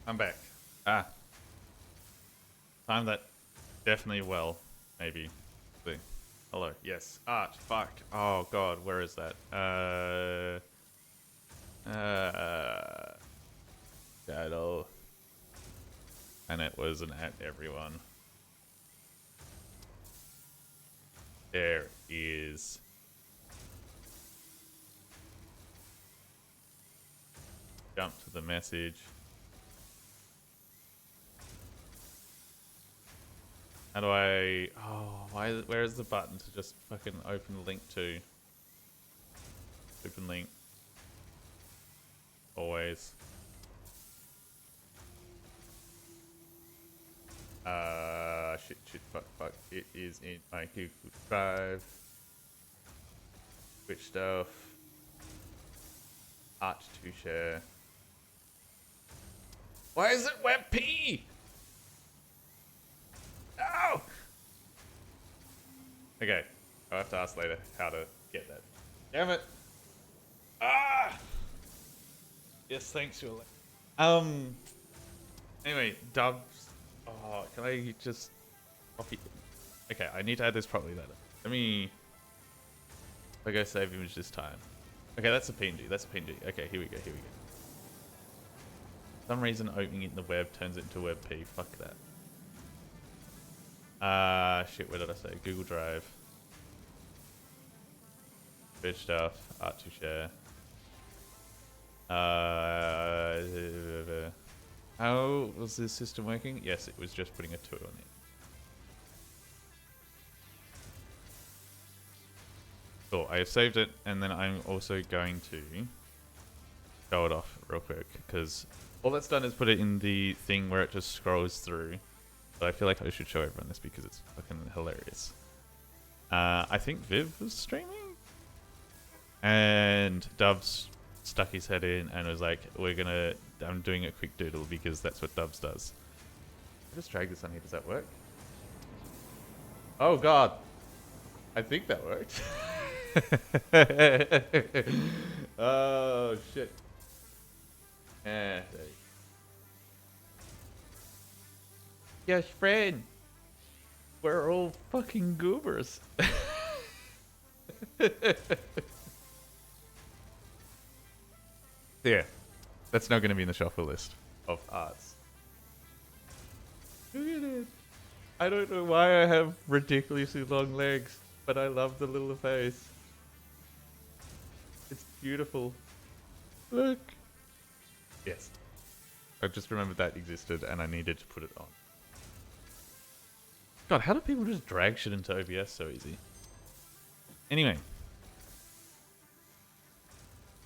I'm back. Ah. Timed that definitely well, maybe. See. Hello. Yes. Art. Fuck. Oh god, where is that? Title. And it was an at everyone. There is. Jump to the message. How do I... Oh, where is the button to just fucking open the link to? Open link. Always. Shit, fuck. It is in my Google Drive. Which stuff? Art to share. Why is it WebP? No! Okay, I'll have to ask later how to get that. Damn it! Ah! Yes, thanks, Julie. Anyway, dubs. Oh, can I just copy? Okay, I need to add this properly later. Let me. I go save image this time. Okay, that's a PNG. That's a PNG. Okay, here we go. For some reason, opening it in the web turns it into WebP. Fuck that. Shit, where did I say? Google Drive. Good stuff. Art to share. How was this system working? Yes, it was just putting a 2 on it. Cool, I have saved it, and then I'm also going to show it off real quick, because all that's done is put it in the thing where it just scrolls through. But I feel like I should show everyone this because it's fucking hilarious. I think Viv was streaming, and Dubs stuck his head in and was like, I'm doing a quick doodle because that's what Dubs does. I just drag this on here, does that work? Oh god. I think that worked. Oh shit. Yeah, there you go. Yes, friend. We're all fucking goobers. Yeah, that's now going to be in the shuffle list of arts. Look at it. I don't know why I have ridiculously long legs, but I love the little face. It's beautiful. Look. Yes. I just remembered that existed and I needed to put it on. God, how do people just drag shit into OBS so easy? Anyway.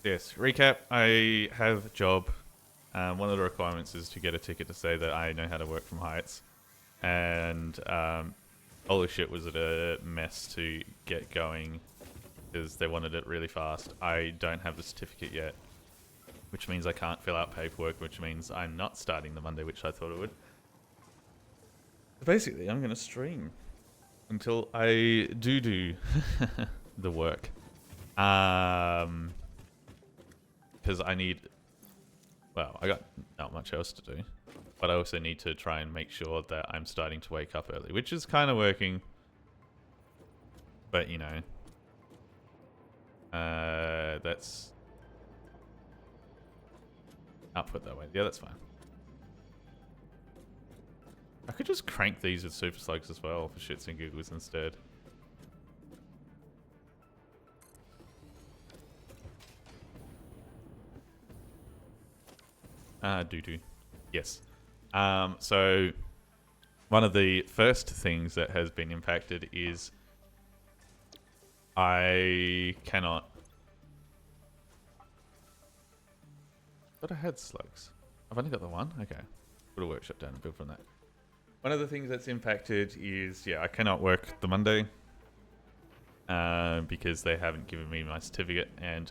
Yes, recap. I have a job. One of the requirements is to get a ticket to say that I know how to work from heights. And holy shit, was it a mess to get going because they wanted it really fast. I don't have the certificate yet, which means I can't fill out paperwork, which means I'm not starting the Monday, which I thought it would. Basically, I'm going to stream until I do the work. Because I need... Well, I got not much else to do. But I also need to try and make sure that I'm starting to wake up early, which is kind of working. But, you know... that's... output that way. Yeah, that's fine. I could just crank these with super slugs as well for shits and giggles instead. Doo-doo. Yes. So one of the first things that has been impacted is I cannot... But I had slugs. I've only got the one? Okay. Put a workshop down and build from that. One of the things that's impacted is, yeah, I cannot work the Monday because they haven't given me my certificate, and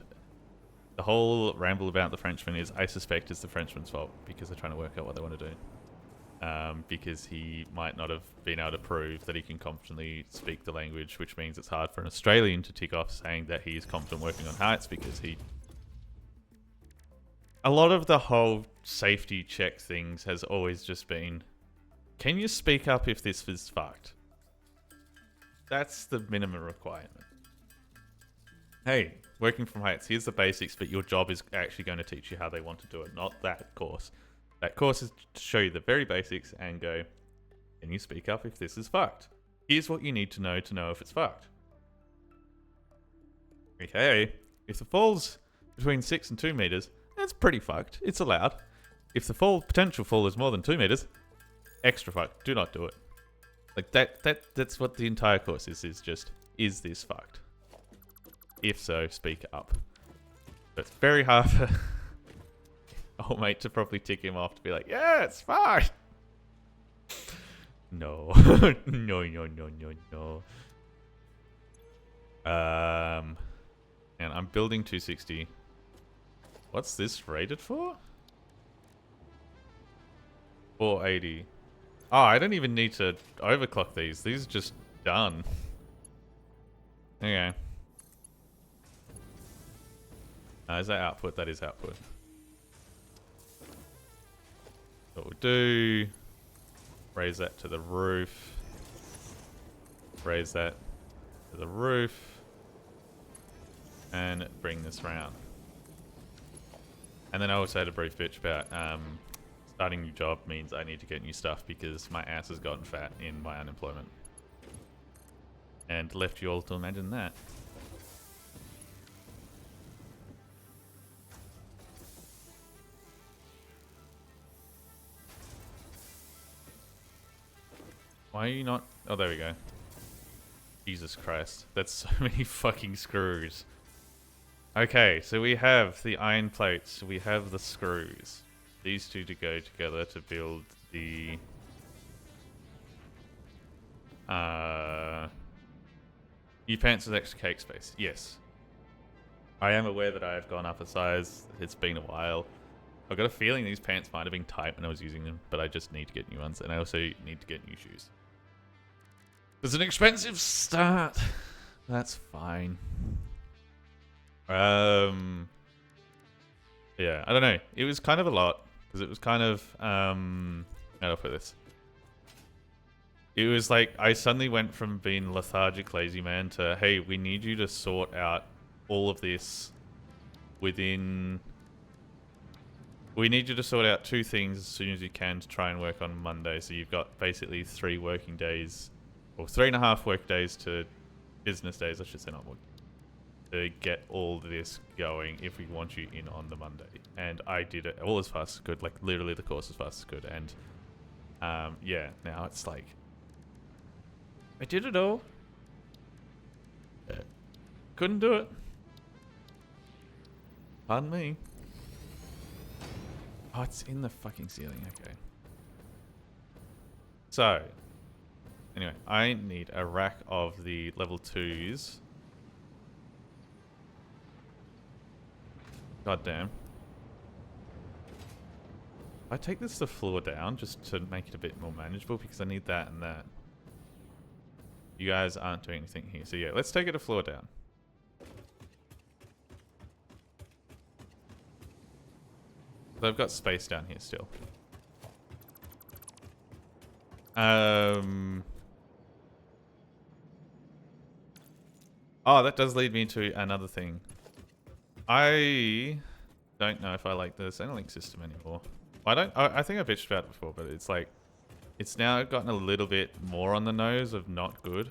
the whole ramble about the Frenchman is I suspect it's the Frenchman's fault because they're trying to work out what they want to do. Because he might not have been able to prove that he can confidently speak the language, which means it's hard for an Australian to tick off saying that he is confident working on heights because he... a lot of the whole safety check things has always just been, can you speak up if this is fucked? That's the minimum requirement. Hey, working from heights, here's the basics, but your job is actually going to teach you how they want to do it, not that course. That course is to show you the very basics and go, can you speak up if this is fucked? Here's what you need to know if it's fucked. Okay, if the fall's between 6 and 2 meters, that's pretty fucked. It's allowed. If the potential fall is more than 2 meters, extra fucked. Do not do it. Like that's what the entire course is just, is this fucked? If so, speak up. But it's very hard for old mate to probably tick him off to be like, yeah, it's fine. No. No. And I'm building 260. What's this rated for? 480. Oh, I don't even need to overclock these. These are just done. Okay. Is that output? That is output. What we'll do, raise that to the roof. Raise that to the roof. And bring this round. And then I also had a brief bitch about starting a new job means I need to get new stuff because my ass has gotten fat in my unemployment. And left you all to imagine that. Why are you not... Oh, there we go. Jesus Christ. That's so many fucking screws. Okay, so we have the iron plates. We have the screws. These two to go together to build the... new pants with extra cake space. Yes. I am aware that I have gone up a size. It's been a while. I've got a feeling these pants might have been tight when I was using them, but I just need to get new ones. And I also need to get new shoes. It's an expensive start. That's fine. Yeah, I don't know. It was kind of a lot because it was kind of how do I put this? It was like I suddenly went from being lethargic lazy man to, hey, we need you to sort out all of this within... We need you to sort out 2 things as soon as you can to try and work on Monday. So you've got basically 3 working days, or 3.5 work days to business days, I should say, not work, to get all this going if we want you in on the Monday. And I did it all as fast as could, like literally the course as fast as could. And yeah, now it's like, I did it all. Couldn't do it. Pardon me. Oh, it's in the fucking ceiling. Okay. So, anyway, I need a rack of the level 2s. God damn. I take this the floor down just to make it a bit more manageable because I need that and that. You guys aren't doing anything here. So yeah, let's take it a floor down. I've got space down here still. Oh, that does lead me to another thing. I don't know if I like the Centrelink system anymore. I think I bitched about it before, but it's like, it's now gotten a little bit more on the nose of not good.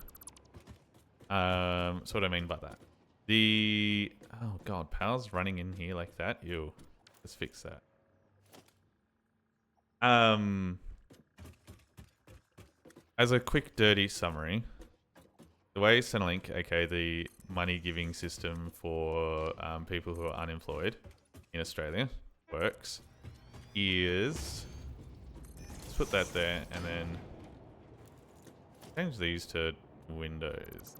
So what I mean by that. Oh god, power's running in here like that? Ew. Let's fix that. As a quick dirty summary, the way Centrelink, aka the money giving system for people who are unemployed in Australia, works is, let's put that there and then change these to Windows.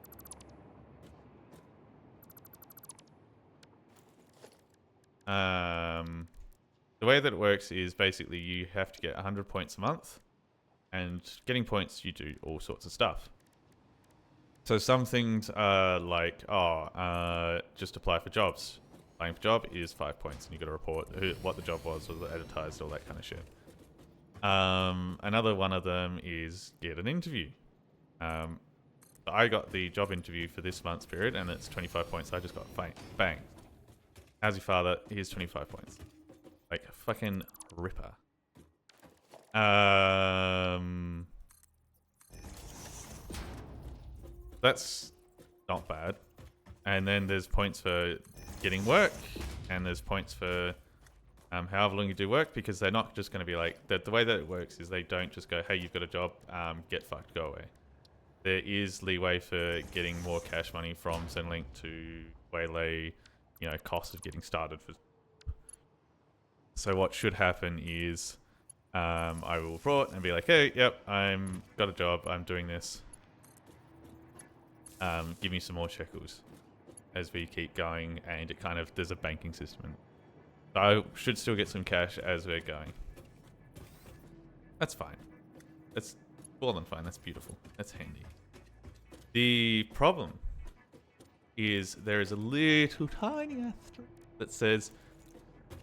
The way that it works is basically you have to get 100 points a month, and getting points you do all sorts of stuff. So some things are like, just apply for jobs. Applying for job is 5 points, and you got to report what the job was advertised, all that kind of shit. Another one of them is get an interview. I got the job interview for this month's period, and it's 25 points. I just got bang. How's your father? Here's 25 points. Like a fucking ripper. That's not bad. And then there's points for getting work, and there's points for however long you do work, because they're not just going to be like... The way that it works is they don't just go, hey, you've got a job, get fucked, go away. There is leeway for getting more cash money from Centrelink to waylay, cost of getting started. So what should happen is I will report and be like, hey, yep, I'm got a job, I'm doing this. Give me some more shekels as we keep going, and it kind of, there's a banking system. So I should still get some cash as we're going. That's fine. That's more than fine. That's beautiful. That's handy. The problem is there is a little tiny asterisk that says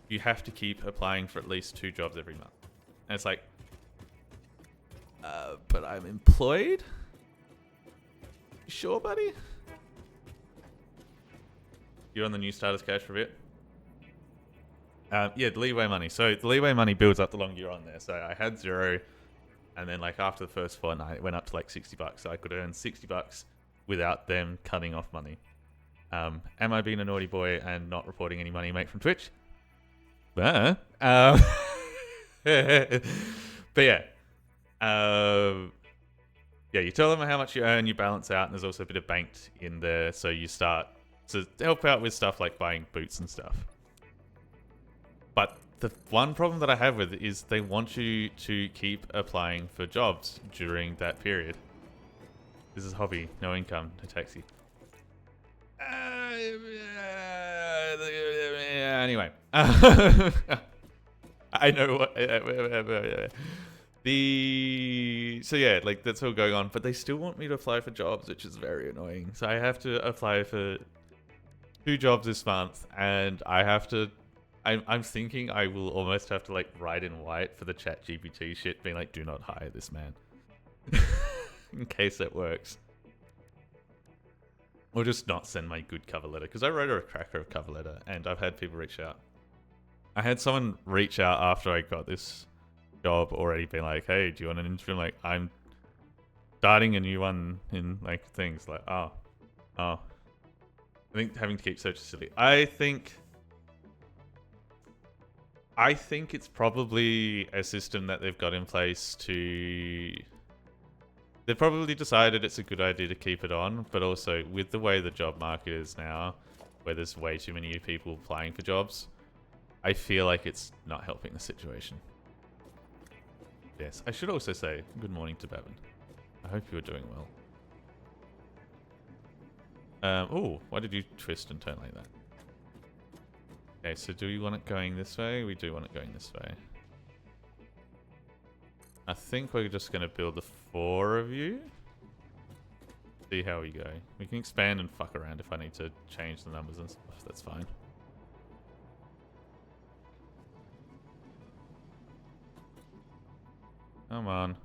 you have to keep applying for at least 2 jobs every month. And it's like, but I'm employed? You sure, buddy? You're on the new starters cash for a bit? Yeah, the leeway money. So the leeway money builds up the longer you're on there. So I had 0, and then like after the first fortnight, it went up to like $60. So I could earn $60 without them cutting off money. Am I being a naughty boy and not reporting any money made from Twitch? But yeah. Yeah, you tell them how much you earn, you balance out, and there's also a bit of banked in there, so you start to help out with stuff like buying boots and stuff. But the one problem that I have with it is they want you to keep applying for jobs during that period. This is hobby, no income, no taxi. Anyway. I know what... So yeah, like that's all going on, but they still want me to apply for jobs, which is very annoying. So I have to apply for 2 jobs this month, and I have to... I'm thinking I will almost have to like write in white for the ChatGPT shit, being like, do not hire this man. In case it works. Or just not send my good cover letter, because I wrote a cracker of cover letter, and I've had people reach out. I had someone reach out after I got this job already, being like, hey, do you want an interview? I'm like, I'm starting a new one in like things. Like, oh. I think having to keep search is silly. I think it's probably a system that they've got in place to... They've probably decided it's a good idea to keep it on, but also with the way the job market is now, where there's way too many people applying for jobs, I feel like it's not helping the situation. Yes, I should also say good morning to Bevan. I hope you are doing well. Oh, why did you twist and turn like that? Okay, so do we want it going this way? We do want it going this way. I think we're just going to build the 4 of you. See how we go. We can expand and fuck around if I need to change the numbers and stuff. That's fine. Come on.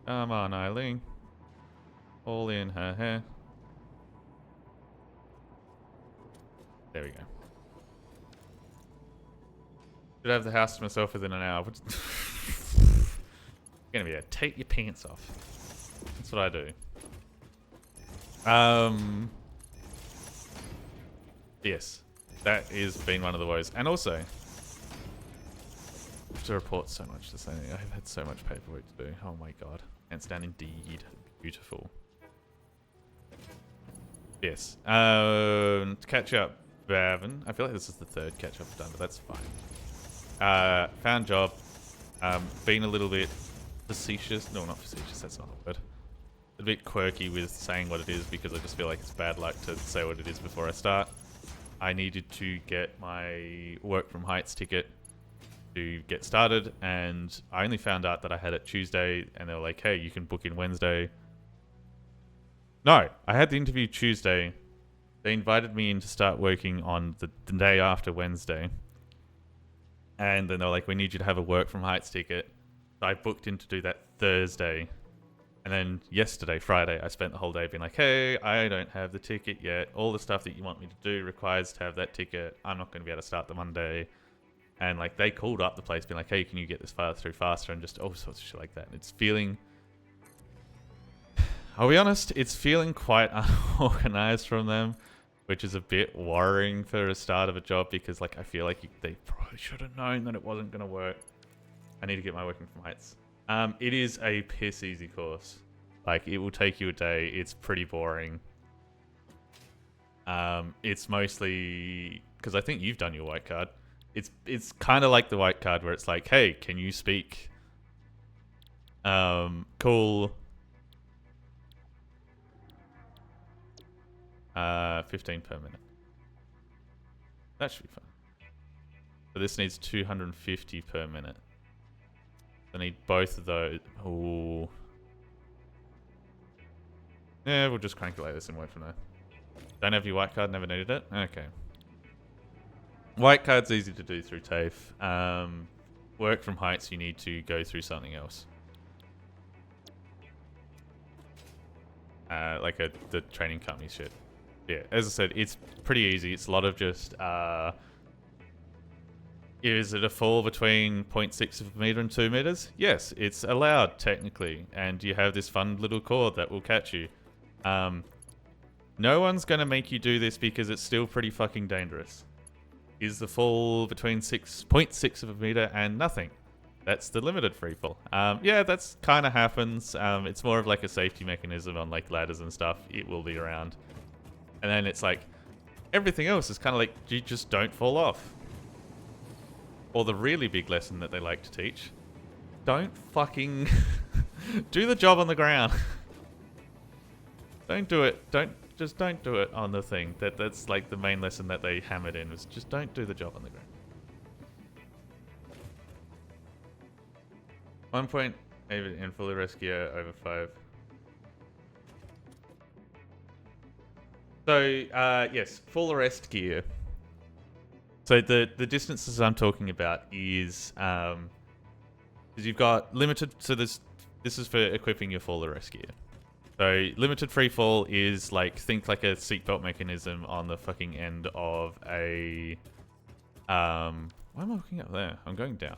Come on, Eileen. All in her hair. There we go. Should have the house to myself within an hour. Gonna be a take your pants off. That's what I do. Yes, that has been one of the woes. And also, I have to report so much this thing. I've had so much paperwork to do. Oh my god. Hands down indeed. Beautiful. Yes. To catch up, Bavin. I feel like this is the 3rd catch up I've done, but that's fine. Found job. Been a little bit facetious. No, not facetious. That's not the word. A bit quirky with saying what it is, because I just feel like it's bad luck to say what it is before I start. I needed to get my work from Heights ticket to get started, and I only found out that I had it Tuesday, and they were like, hey, you can book in Wednesday. No, I had the interview Tuesday, They invited me in to start working on the day after Wednesday. And then they're like, we need you to have a work from heights ticket. So I booked in to do that Thursday. And then yesterday, Friday, I spent the whole day being like, hey, I don't have the ticket yet. All the stuff that you want me to do requires to have that ticket. I'm not going to be able to start the Monday. And like they called up the place being like, hey, can you get this file through faster? And just all sorts of shit like that. And it's feeling... I'll be honest, it's feeling quite unorganized from them, which is a bit worrying for a start of a job because like I feel like they probably should have known that it wasn't going to work. I need to get my working from heights. It is a piss easy course. Like it will take you a day. It's pretty boring. It's mostly because I think you've done your white card. It's kind of like the white card where it's like, hey, can you speak? Cool. 15 per minute. That should be fun. So this needs 250 per minute. I need both of those. Ooh. Yeah, we'll just crank it like this and wait for now. Don't have your white card, never needed it? Okay. White card's easy to do through TAFE. Work from heights, you need to go through something else. Like the training company shit. Yeah, as I said, it's pretty easy. It's a lot of just... is it a fall between 0.6 of a meter and 2 meters? Yes, it's allowed, technically. And you have this fun little cord that will catch you. No one's going to make you do this because it's still pretty fucking dangerous. Is the fall between 0.6 of a meter and nothing? That's the limited free fall. Yeah, that's kind of happens. It's more of like a safety mechanism on like ladders and stuff. It will be around. And then it's like, everything else is kind of like, you just don't fall off. Or the really big lesson that they like to teach, don't fucking do the job on the ground. Don't do it. Just don't do it on the thing. That's like the main lesson that they hammered in was just don't do the job on the ground. 1 point in fully rescue over 5. So yes, full arrest gear. So the distances I'm talking about is because you've got limited. So this is for equipping your full arrest gear. So limited free fall is like think like a seatbelt mechanism on the fucking end of a. Why am I looking up there? I'm going down.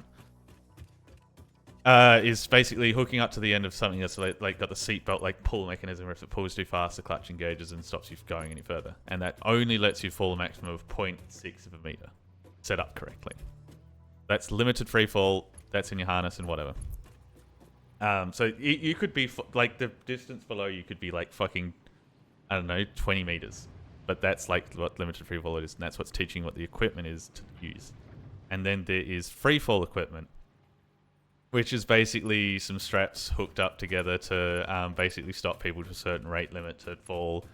Is basically hooking up to the end of something that's like got the seatbelt like pull mechanism where if it pulls too fast, the clutch engages and stops you from going any further. And that only lets you fall a maximum of 0.6 of a meter, set up correctly. That's limited free fall. That's in your harness and whatever. So you could be like the distance below you could be like fucking, I don't know, 20 meters. But that's like what limited free fall is, and that's what's teaching what the equipment is to use. And then there is free fall equipment, which is basically some straps hooked up together to basically stop people to a certain rate limit to fall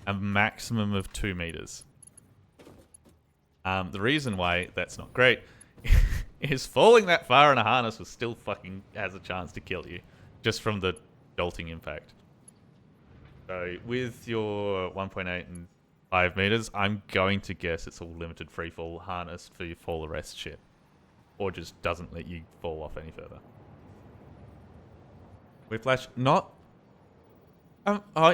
a maximum of 2 meters. The reason why that's not great is falling that far in a harness will still fucking has a chance to kill you just from the jolting impact. So with your 1.8 and 5 meters, I'm going to guess it's all limited free fall harness for your fall arrest shit. Or just doesn't let you fall off any further. Whiplash, not...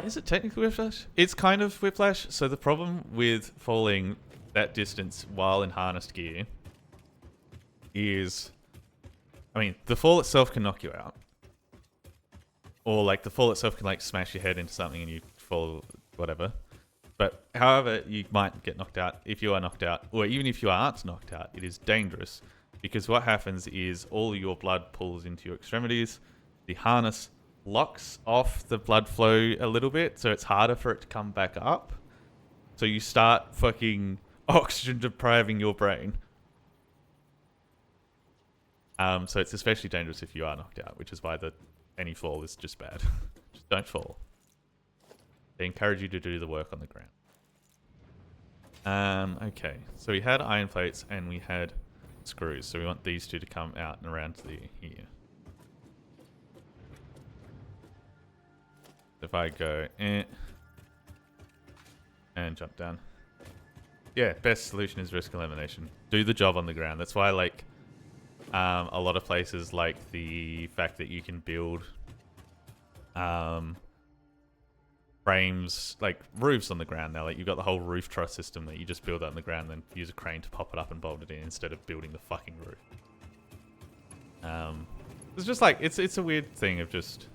is it technically whiplash? It's kind of whiplash. So the problem with falling that distance while in harnessed gear is... I mean, the fall itself can knock you out. Or, like, the fall itself can, like, smash your head into something and you fall, whatever. But, however, you might get knocked out if you are knocked out. Or even if you aren't knocked out, it is dangerous. Because what happens is all your blood pulls into your extremities. The harness locks off the blood flow a little bit, so it's harder for it to come back up. So you start fucking oxygen depriving your brain. So it's especially dangerous if you are knocked out, which is why any fall is just bad. Just don't fall. They encourage you to do the work on the ground. Okay, so we had iron plates and we had screws, so we want these two to come out and around to here. If I go and And jump down. Yeah, best solution is risk elimination. Do the job on the ground. That's why, like, a lot of places like the fact that you can build frames, like roofs on the ground now. Like, you've got the whole roof truss system that you just build out on the ground and then use a crane to pop it up and bolt it in instead of building the fucking roof. It's just like, it's a weird thing of just,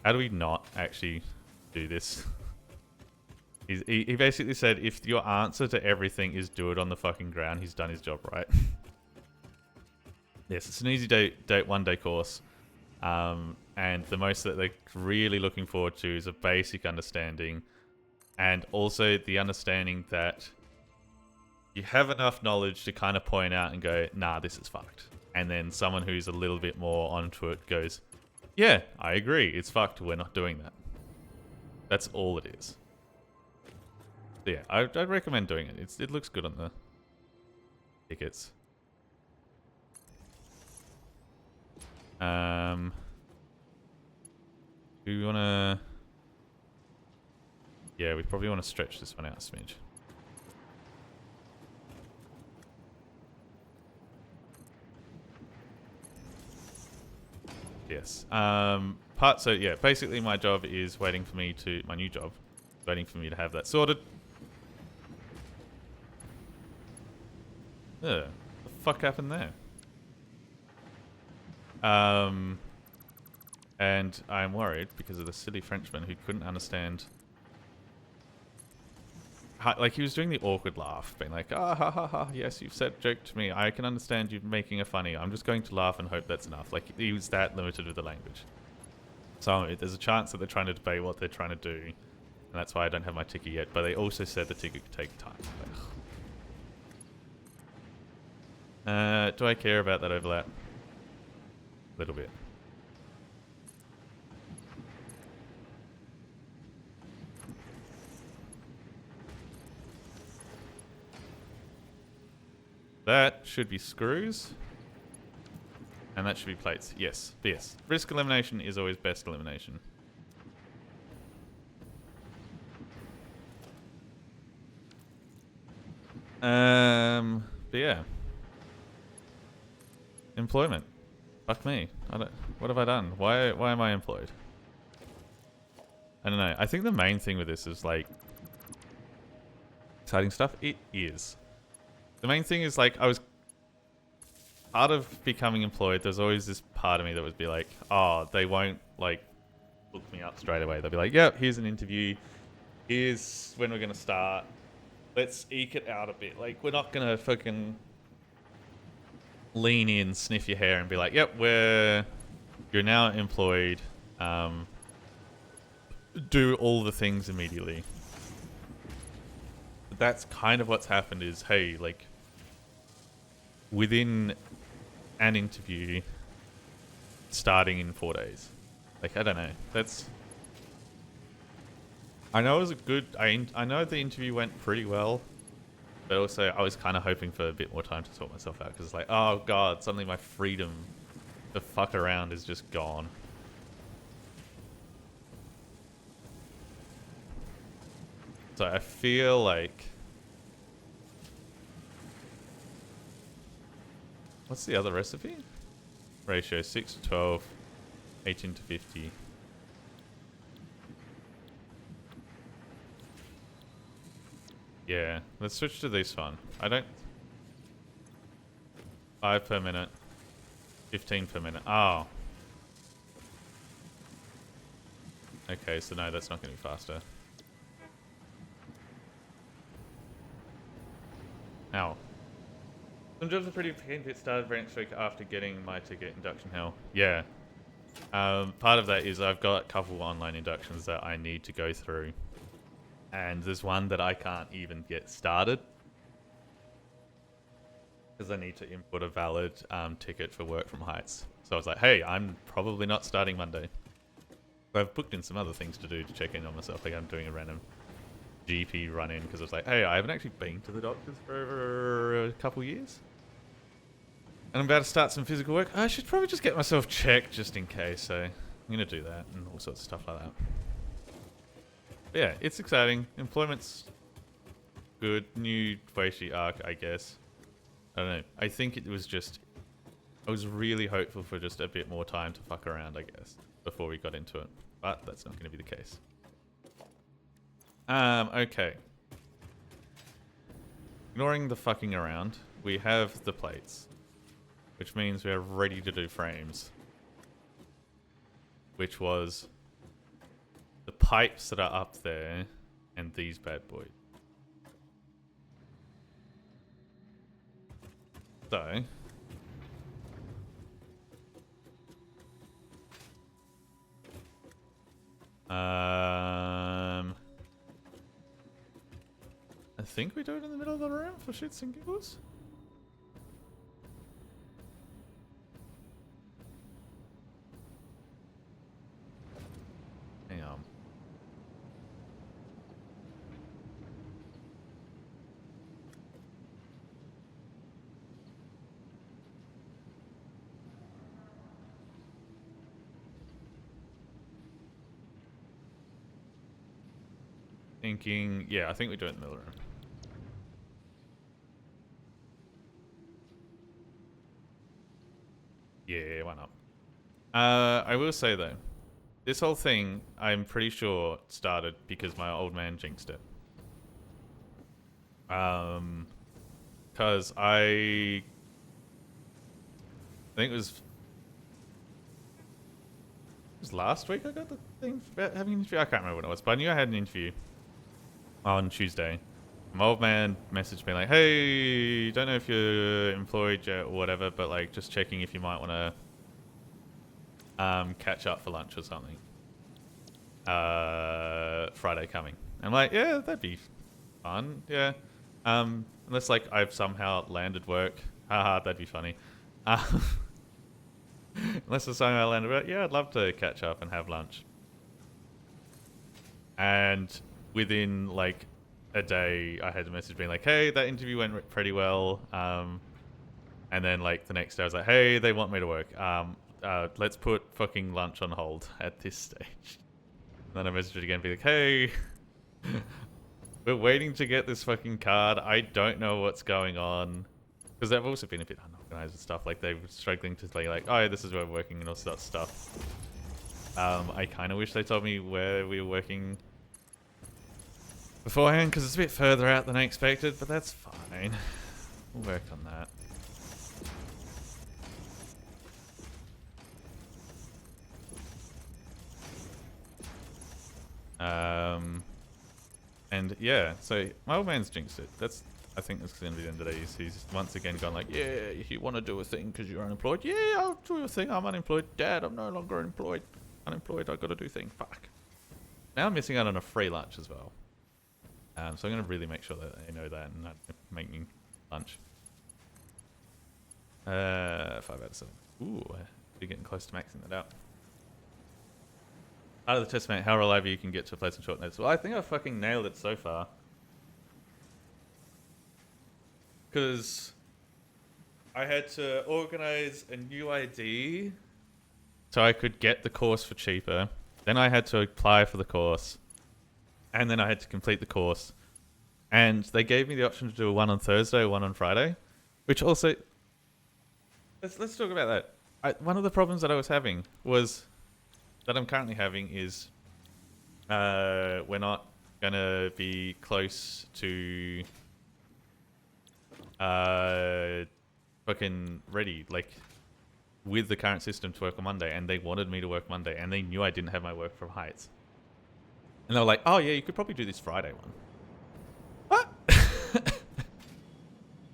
how do we not actually do this? He basically said, if your answer to everything is do it on the fucking ground, he's done his job right. Yes, it's an easy one-day course. And the most that they're really looking forward to is a basic understanding. And also the understanding that you have enough knowledge to kind of point out and go, nah, this is fucked. And then someone who's a little bit more onto it goes, yeah, I agree, it's fucked, we're not doing that. That's all it is. So yeah, I'd recommend doing it. It looks good on the tickets. Do we want to... Yeah, we probably want to stretch this one out a smidge. Yes. So yeah, basically my job is waiting for me to... My new job, waiting for me to have that sorted. What the fuck happened there? And I'm worried because of the silly Frenchman who couldn't understand. Like, he was doing the awkward laugh, being like, ah, ha, ha, ha, yes, you've said joke to me. I can understand you making a funny. I'm just going to laugh and hope that's enough. Like, he was that limited with the language. So there's a chance that they're trying to debate what they're trying to do. And that's why I don't have my ticket yet. But they also said the ticket could take time. Do I care about that overlap? A little bit. That should be screws. And that should be plates. Yes. Yes. Risk elimination is always best elimination. But yeah. Employment. Fuck me. What have I done? Why am I employed? I don't know. I think the main thing with this is, like, exciting stuff. It is. The main thing is, like, I was part of becoming employed. There's always this part of me that would be like, oh, they won't, like, look me up straight away. They'll be like, yep, here's an interview. Here's when we're going to start. Let's eke it out a bit. Like, we're not going to fucking lean in, sniff your hair and be like, yep, you're now employed. Do all the things immediately. But that's kind of what's happened is, hey, like, within an interview starting in 4 days. Like, I don't know. That's... I know it was a good... I know the interview went pretty well. But also, I was kind of hoping for a bit more time to sort myself out. Because it's like, oh, God, suddenly my freedom to fuck around is just gone. So I feel like... What's the other recipe? Ratio 6 to 12, 18 to 50. Yeah, let's switch to this one. I don't... 5 per minute. 15 per minute. Oh. Okay, so no, that's not going to be faster. Ow. Some jobs are pretty keen to get started very next week after getting my ticket induction hell. Yeah. Part of that is I've got a couple online inductions that I need to go through. And there's one that I can't even get started. Because I need to input a valid ticket for work from Heights. So I was like, hey, I'm probably not starting Monday. So I've booked in some other things to do to check in on myself. Like I'm doing a random GP run-in because I was like, hey, I haven't actually been to the doctors for over a couple years. And I'm about to start some physical work. I should probably just get myself checked just in case. So I'm going to do that and all sorts of stuff like that. But yeah, it's exciting. Employment's good. New Weishi arc, I guess. I don't know. I think it was just... I was really hopeful for just a bit more time to fuck around, I guess, before we got into it. But that's not going to be the case. Okay. Ignoring the fucking around, we have the plates. Which means we're ready to do frames. Which was the pipes that are up there and these bad boys. So... I think we do it in the middle of the room for shits and giggles. Hang on. Thinking, yeah, I think we do it in the middle room. Yeah, why not? I will say though, this whole thing, I'm pretty sure started because my old man jinxed it. Cause I think it was last week I got the thing about having an interview. I can't remember what it was, but I knew I had an interview on Tuesday. My old man messaged me like, hey, don't know if you're employed yet or whatever, but like just checking if you might want to catch up for lunch or something. Friday coming. I'm like, yeah, that'd be fun. Yeah. Unless like I've somehow landed work. Haha, that'd be funny. Unless there's something I landed work. Yeah, I'd love to catch up and have lunch. And within like a day, I had a message being like, hey, that interview went pretty well. And then like the next day I was like, hey, they want me to work. Let's put fucking lunch on hold at this stage. And then I messaged it again, be like, hey, we're waiting to get this fucking card. I don't know what's going on. Because they've also been a bit unorganized and stuff. Like they were struggling to say like, oh, yeah, this is where we're working and all that stuff. I kind of wish they told me where we were working beforehand, because it's a bit further out than I expected, but that's fine. We'll work on that. And yeah, so my old man's jinxed it. I think that's going to be the end of the day. He's once again gone like, yeah, if you want to do a thing because you're unemployed, yeah, I'll do a thing. I'm unemployed. Dad, I'm no longer unemployed. I've got to do things. Fuck. Now I'm missing out on a free lunch as well. So I'm going to really make sure that they know that and not make me lunch. 5 out of 7. Ooh, we're getting close to maxing that out. Out of the test, mate, how reliable you can get to a place in short notice. Well, I think I fucking nailed it so far. Because I had to organize a new ID so I could get the course for cheaper. Then I had to apply for the course. And then I had to complete the course. And they gave me the option to do one on Thursday, one on Friday. Which also... Let's talk about that. One of the problems that I was having was... that I'm currently having is... we're not going to be close to... fucking ready. Like... with the current system to work on Monday. And they wanted me to work Monday. And they knew I didn't have my work from Heights. And they were like, oh yeah, you could probably do this Friday one. What?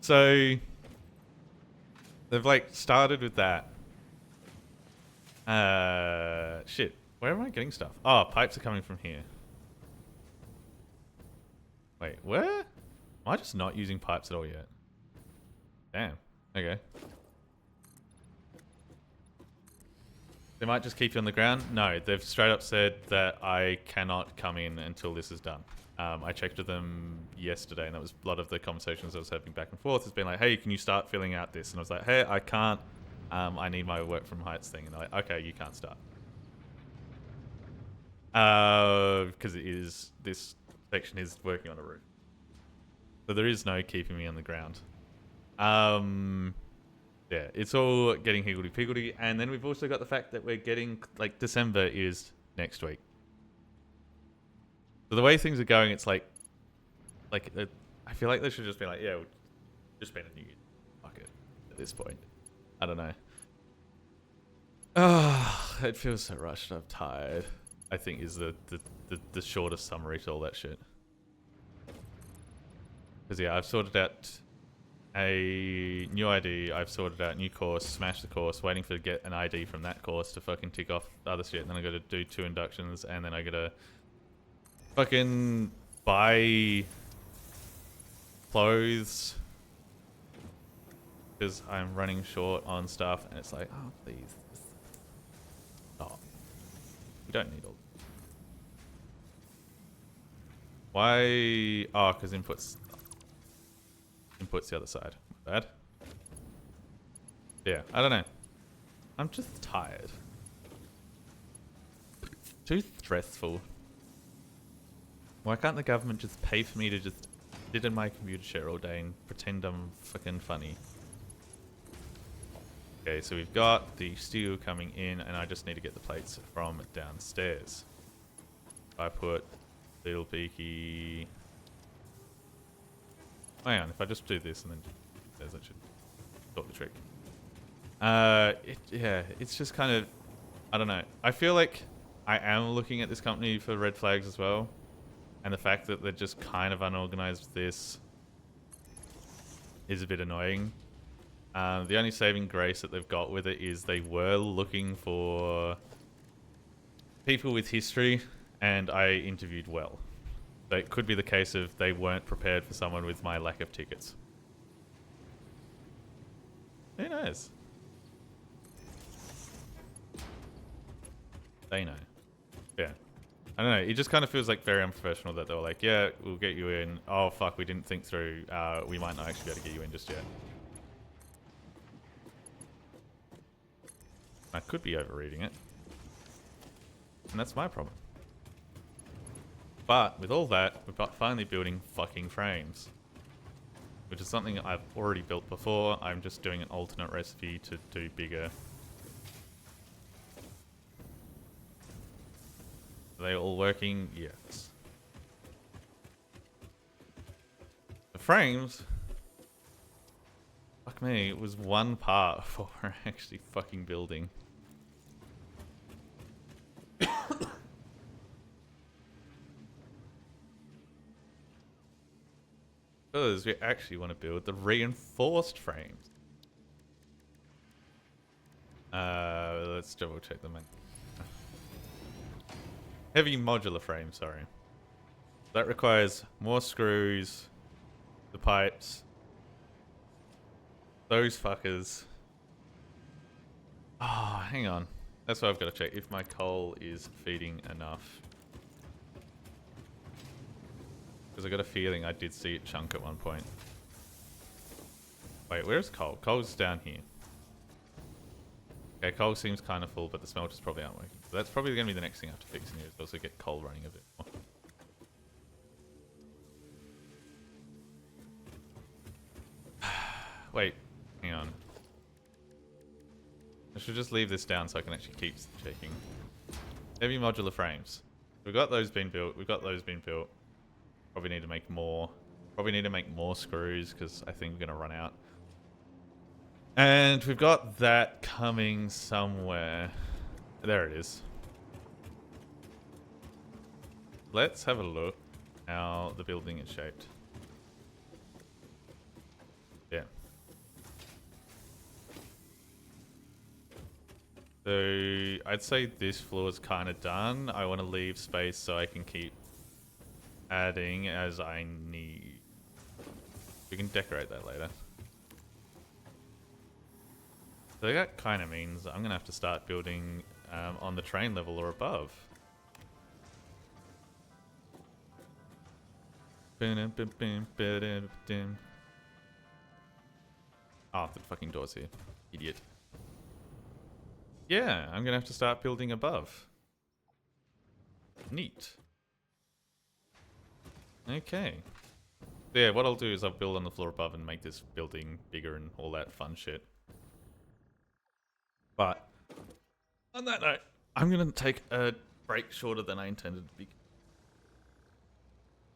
So, they've like started with that. Shit. Where am I getting stuff? Oh, pipes are coming from here. Wait, where? Am I just not using pipes at all yet? Damn. Okay. They might just keep you on the ground. No, they've straight up said that I cannot come in until this is done. I checked with them yesterday, and that was a lot of the conversations I was having back and forth. It's been like, hey, can you start filling out this? And I was like, hey, I can't. I need my work from Heights thing. And they're like, okay, you can't start. Because this section is working on a roof. So there is no keeping me on the ground. Yeah, it's all getting higgledy-piggledy. And then we've also got the fact that we're getting, like, December is next week. So the way things are going, it's like I feel like they should just be like, yeah, we'll just spend a new year. Fuck it. At this point. I don't know. It feels so rushed. I'm tired. I think is the shortest summary to all that shit. Because yeah, I've sorted out a new ID, I've sorted out new course, smashed the course, waiting for to get an ID from that course to fucking tick off other shit, and then I gotta do 2 inductions, and then I gotta fucking buy clothes because I'm running short on stuff, and it's like, oh please, stop. You don't need all. Why? Oh, because inputs the other side. Bad. Yeah, I don't know. I'm just tired. Too stressful. Why can't the government just pay for me to just sit in my computer chair all day and pretend I'm fucking funny? Okay, so we've got the steel coming in, and I just need to get the plates from downstairs. I put little beaky. Hang on, if I just do this and then there's that should sort the trick. Yeah, it's just kind of, I don't know. I feel like I am looking at this company for red flags as well, and the fact that they're just kind of unorganized with this is a bit annoying. The only saving grace that they've got with it is they were looking for people with history, and I interviewed well. So it could be the case of they weren't prepared for someone with my lack of tickets. Who knows? They know. Yeah. I don't know. It just kind of feels like very unprofessional that they were like, yeah, we'll get you in. Oh, fuck, we didn't think through. We might not actually be able to get you in just yet. I could be overreading it. And that's my problem. But with all that, we're finally building fucking frames. Which is something I've already built before. I'm just doing an alternate recipe to do bigger. Are they all working? Yes. The frames... Fuck me, it was one part of what we're actually fucking building. Because we actually want to build the reinforced frames. Let's double check them in. Heavy modular frame, sorry. That requires more screws, the pipes, those fuckers. Oh, hang on. That's what I've got to check, if my coal is feeding enough. Because I got a feeling I did see it chunk at one point. Wait, where's coal? Coal's down here. Okay, coal seems kind of full, but the smelters probably aren't working. So that's probably going to be the next thing I have to fix in here, is also get coal running a bit more. Wait, hang on. I should just leave this down so I can actually keep checking. Heavy modular frames. We've got those being built. We've got those being built. Probably need to make more. Probably need to make more screws because I think we're going to run out. And we've got that coming somewhere. There it is. Let's have a look how the building is shaped. Yeah. So I'd say this floor is kind of done. I want to leave space so I can keep adding as I need. We can decorate that later. So that kind of means I'm going to have to start building on the train level or above. Oh, the fucking door's here. Idiot. Yeah, I'm going to have to start building above. Neat. Okay. Yeah, what I'll do is I'll build on the floor above and make this building bigger and all that fun shit. But on that note, I'm gonna take a break shorter than I intended to be.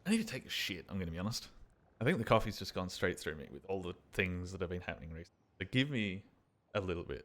I need to take a shit, I'm gonna be honest. I think the coffee's just gone straight through me with all the things that have been happening recently. So give me a little bit.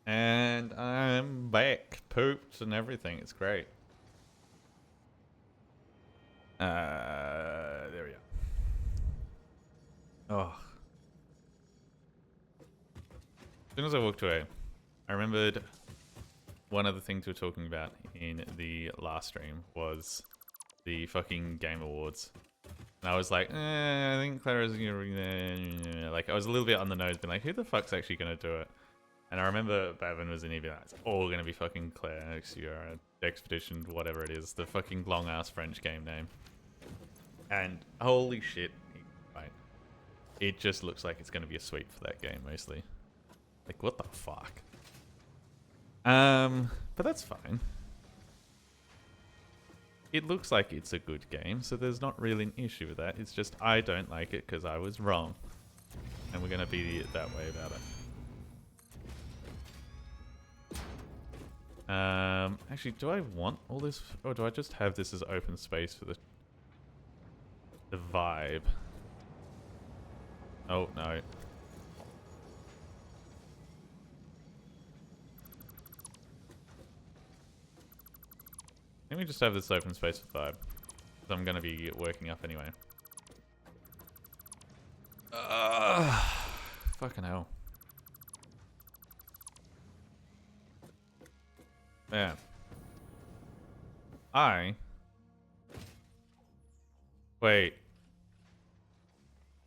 And I'm back, pooped and everything. It's great. There we go. Oh. As soon as I walked away, I remembered one of the things we were talking about in the last stream was the fucking Game Awards. And I was like, I think Clara's gonna... Like, I was a little bit on the nose, being like, who the fuck's actually gonna do it? And I remember Bavin was in here being like, it's all gonna be fucking Claire, Sierra, Expedition, whatever it is. The fucking long-ass French game name. And holy shit, right. It just looks like it's gonna be a sweep for that game, mostly. Like, what the fuck? But that's fine. It looks like it's a good game, so there's not really an issue with that. It's just I don't like it because I was wrong. And we're going to be that way about it. Actually, do I want all this? Or do I just have this as open space for the vibe? Oh, no. Let me just have this open space for vibe. Because I'm going to be working up anyway. Fucking hell. Yeah. Wait.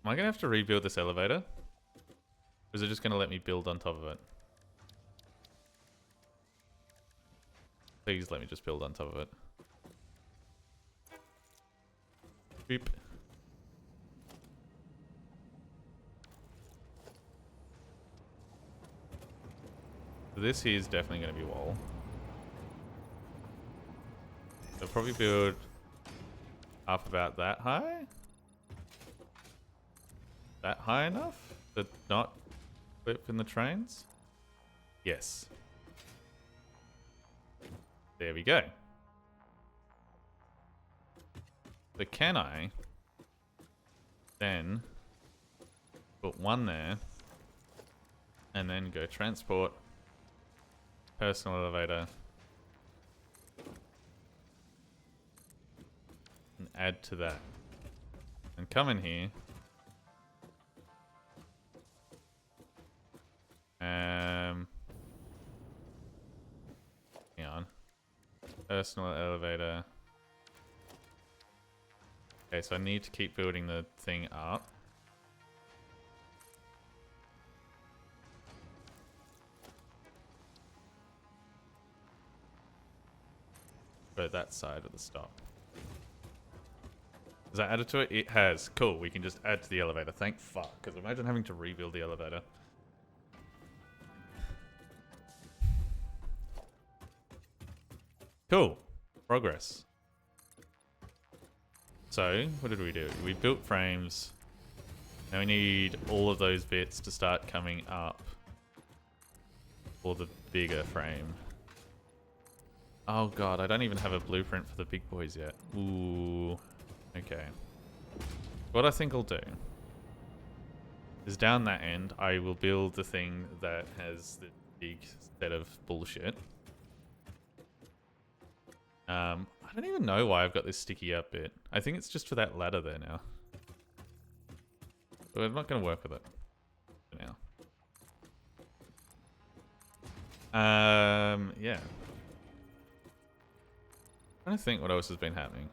Am I going to have to rebuild this elevator? Or is it just going to let me build on top of it? Please let me just build on top of it. Boop. So this here is definitely going to be wall. So probably build up about that high? That high enough to not flip in the trains? Yes. There we go. So can I then put one there and then go transport, personal elevator, and add to that. And come in here. Hang on. Personal elevator. Okay, so I need to keep building the thing up. Go that side of the stop. Has that added to it? It has. Cool, we can just add to the elevator. Thank fuck. Because imagine having to rebuild the elevator. Cool. Progress. So, what did we do? We built frames. Now we need all of those bits to start coming up for the bigger frame. Oh god, I don't even have a blueprint for the big boys yet. Ooh. Okay. What I think I'll do is down that end, I will build the thing that has the big set of bullshit. I don't even know why I've got this sticky up bit. I think it's just for that ladder there now. But I'm not going to work with it for now. Yeah. I'm trying to think what else has been happening.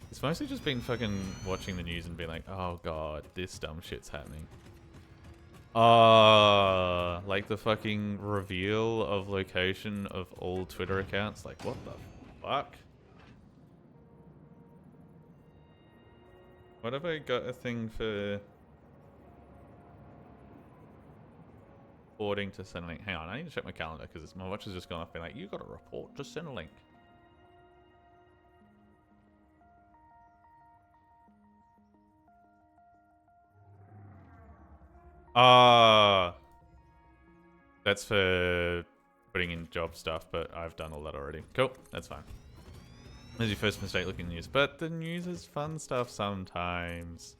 It's mostly just been fucking watching the news and being like, oh god, this dumb shit's happening. Like the fucking reveal of location of all Twitter accounts. Like, what the fuck? What have I got a thing for reporting to Centrelink? Hang on, I need to check my calendar because my watch has just gone off being like, you got to report to Centrelink. That's for putting in job stuff, but I've done all that already. Cool, that's fine. That's your first mistake looking at the news. But the news is fun stuff sometimes.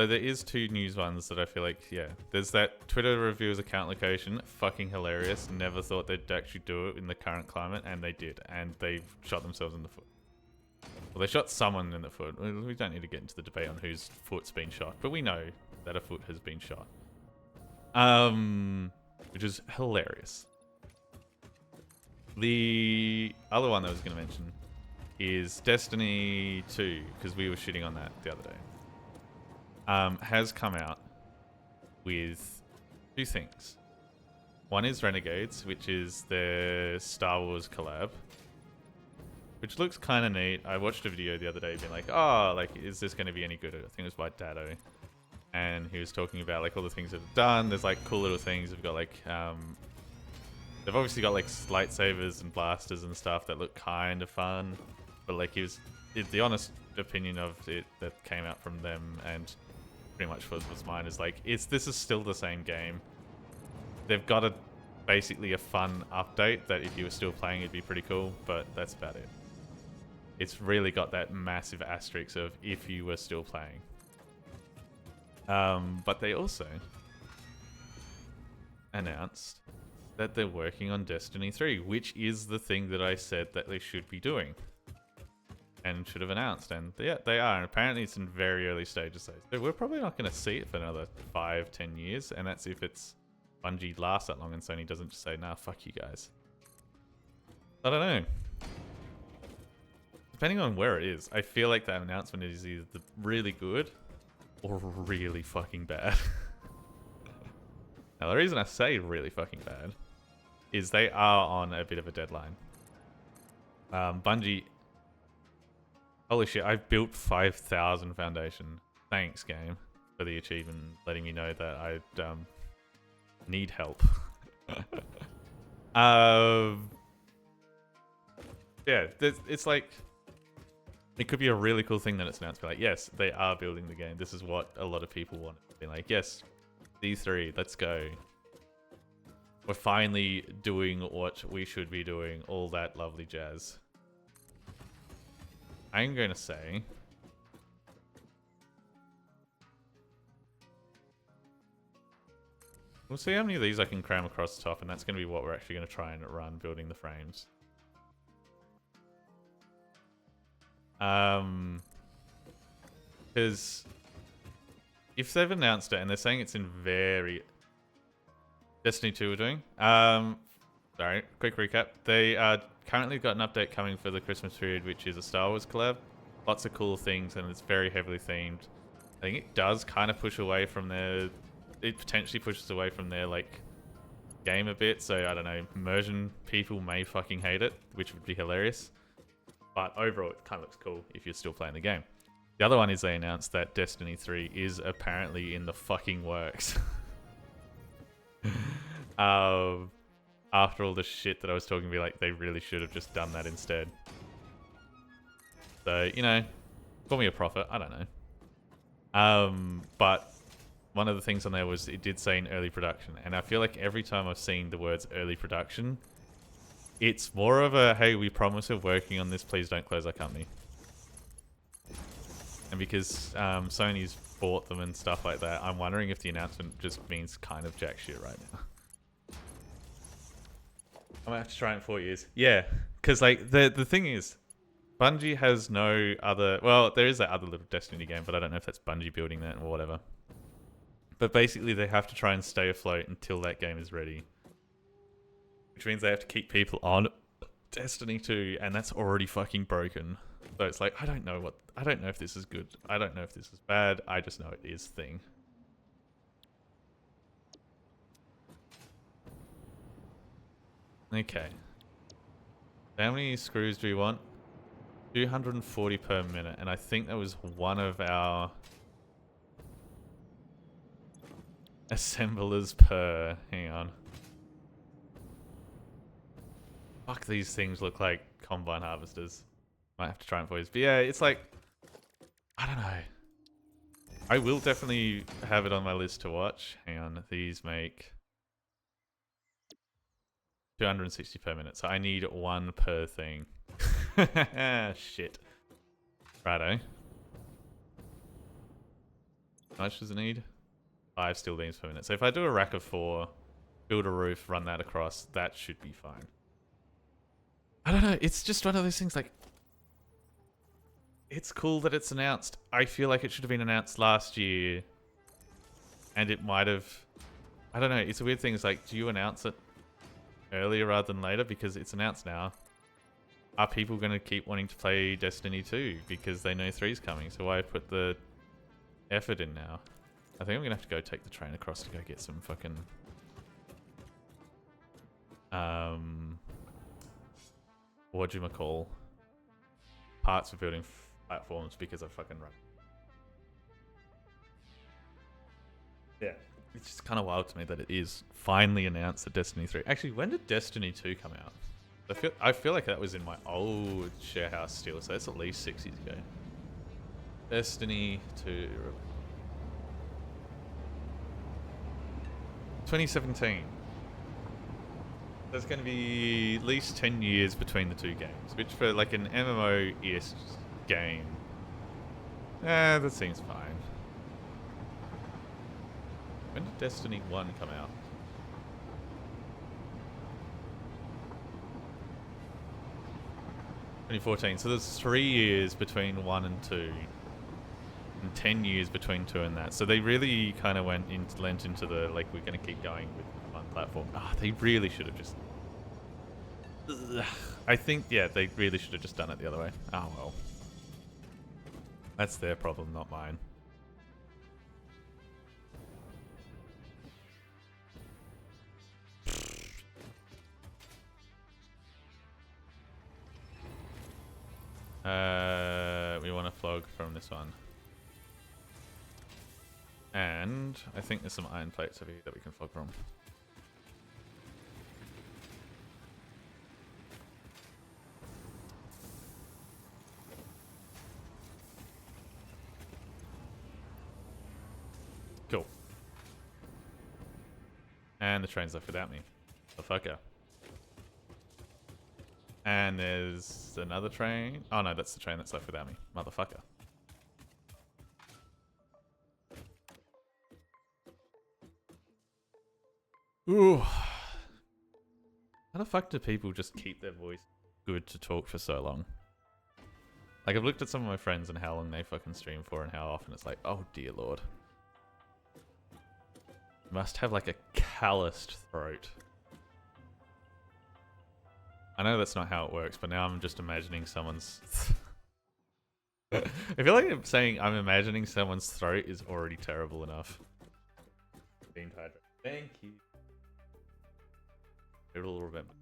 So there is 2 news ones that I feel like, yeah. There's that Twitter reviewers account location, fucking hilarious. Never thought they'd actually do it in the current climate, and they did. And they shot themselves in the foot. Well, they shot someone in the foot. We don't need to get into the debate on whose foot's been shot, but we know that a foot has been shot. Which is hilarious. The other one that I was going to mention is Destiny 2, because we were shitting on that the other day. Has come out with 2 things. One is Renegades, which is their Star Wars collab, which looks kind of neat. I watched a video the other day being like, oh, like, is this going to be any good? I think it was by Dado. And he was talking about like all the things that have done. There's like cool little things. We've got like, they've obviously got like lightsabers and blasters and stuff that look kind of fun. But like the honest opinion of it that came out from them and pretty much was mine is like, this is still the same game. They've got basically a fun update that if you were still playing it'd be pretty cool, but that's about it. It's really got that massive asterisk of if you were still playing. But they also announced that they're working on Destiny 3, which is the thing that I said that they should be doing and should have announced. And yeah, they are. And apparently it's in very early stages. So we're probably not going to see it for another 5-10 years. And that's if it's Bungie lasts that long and Sony doesn't just say, nah, fuck you guys. I don't know. Depending on where it is, I feel like that announcement is either really good or really fucking bad. Now, the reason I say really fucking bad is they are on a bit of a deadline. Bungie... Holy shit, I've built 5,000 foundation. Thanks, game, for the achievement, letting me know that I need help. Yeah, it's like... It could be a really cool thing that it's announced. Be like, yes, they are building the game. This is what a lot of people want. Be like, yes, D3, let's go. We're finally doing what we should be doing. All that lovely jazz. I'm going to say... We'll see how many of these I can cram across the top, and that's going to be what we're actually going to try and run, building the frames. Because if they've announced it and they're saying it's in very... Destiny 2 we're doing. Sorry, quick recap. They currently got an update coming for the Christmas period, which is a Star Wars collab. Lots of cool things, and it's very heavily themed. I think it does kind of push away from their... It potentially pushes away from their, like, game a bit. So, I don't know, immersion people may fucking hate it, which would be hilarious. But overall, it kind of looks cool if you're still playing the game. The other one is they announced that Destiny 3 is apparently in the fucking works. After all the shit that I was talking about, like, they really should have just done that instead. So, you know, call me a prophet. I don't know. But one of the things on there was it did say in early production. And I feel like every time I've seen the words early production, it's more of a, hey, we promise we're working on this, please don't close our company. And because Sony's bought them and stuff like that, I'm wondering if the announcement just means kind of jack shit right now. I might have to try it in 4 years. Yeah, because like the thing is, Bungie has no other... Well, there is that other little Destiny game, but I don't know if that's Bungie building that or whatever. But basically, they have to try and stay afloat until that game is ready. Which means they have to keep people on Destiny 2, and that's already fucking broken. So it's like, I don't know if this is good. I don't know if this is bad. I just know it is thing. Okay. How many screws do we want? 240 per minute, and I think that was one of our assemblers per... Hang on. Fuck, these things look like combine harvesters. Might have to try and boys. But yeah, it's like... I don't know. I will definitely have it on my list to watch. Hang on. These make 260 per minute. So I need one per thing. Shit. Righto. How much does it need? 5 steel beams per minute. So if I do a rack of 4, build a roof, run that across, that should be fine. I don't know. It's just one of those things like... It's cool that it's announced. I feel like it should have been announced last year. And it might have... I don't know. It's a weird thing. It's like, do you announce it earlier rather than later? Because it's announced now. Are people going to keep wanting to play Destiny 2 because they know 3's coming? So why put the effort in now? I think I'm going to have to go take the train across to go get some fucking... whatchamacall? Parts for building platforms because I fucking run. Yeah. It's just kind of wild to me that it is finally announced that Destiny 3... Actually, when did Destiny 2 come out? I feel like that was in my old share house still, so that's at least 6 years ago. Destiny 2... 2017. There's going to be at least 10 years between the two games, which for like an MMO-ish game, that seems fine. When did Destiny 1 come out? 2014. So there's 3 years between 1 and 2. And 10 years between 2 and that. So they really kind of lent into the, like, we're going to keep going with one platform. They really should have just... I think, yeah, they really should have just done it the other way. Oh, well. That's their problem, not mine. We want a flog from this one. And I think there's some iron plates over here that we can flog from. Cool. And the train's left without me. The fucker. And there's another train. Oh no, that's the train that's left without me. Motherfucker. Ooh. How the fuck do people just keep their voice good to talk for so long? Like, I've looked at some of my friends and how long they fucking stream for and how often it's like, oh dear lord. You must have like a calloused throat. I know that's not how it works, but now I'm just imagining someone's... I feel like I'm saying I'm imagining someone's throat is already terrible enough. Being hydrated. Thank you. It'll remember.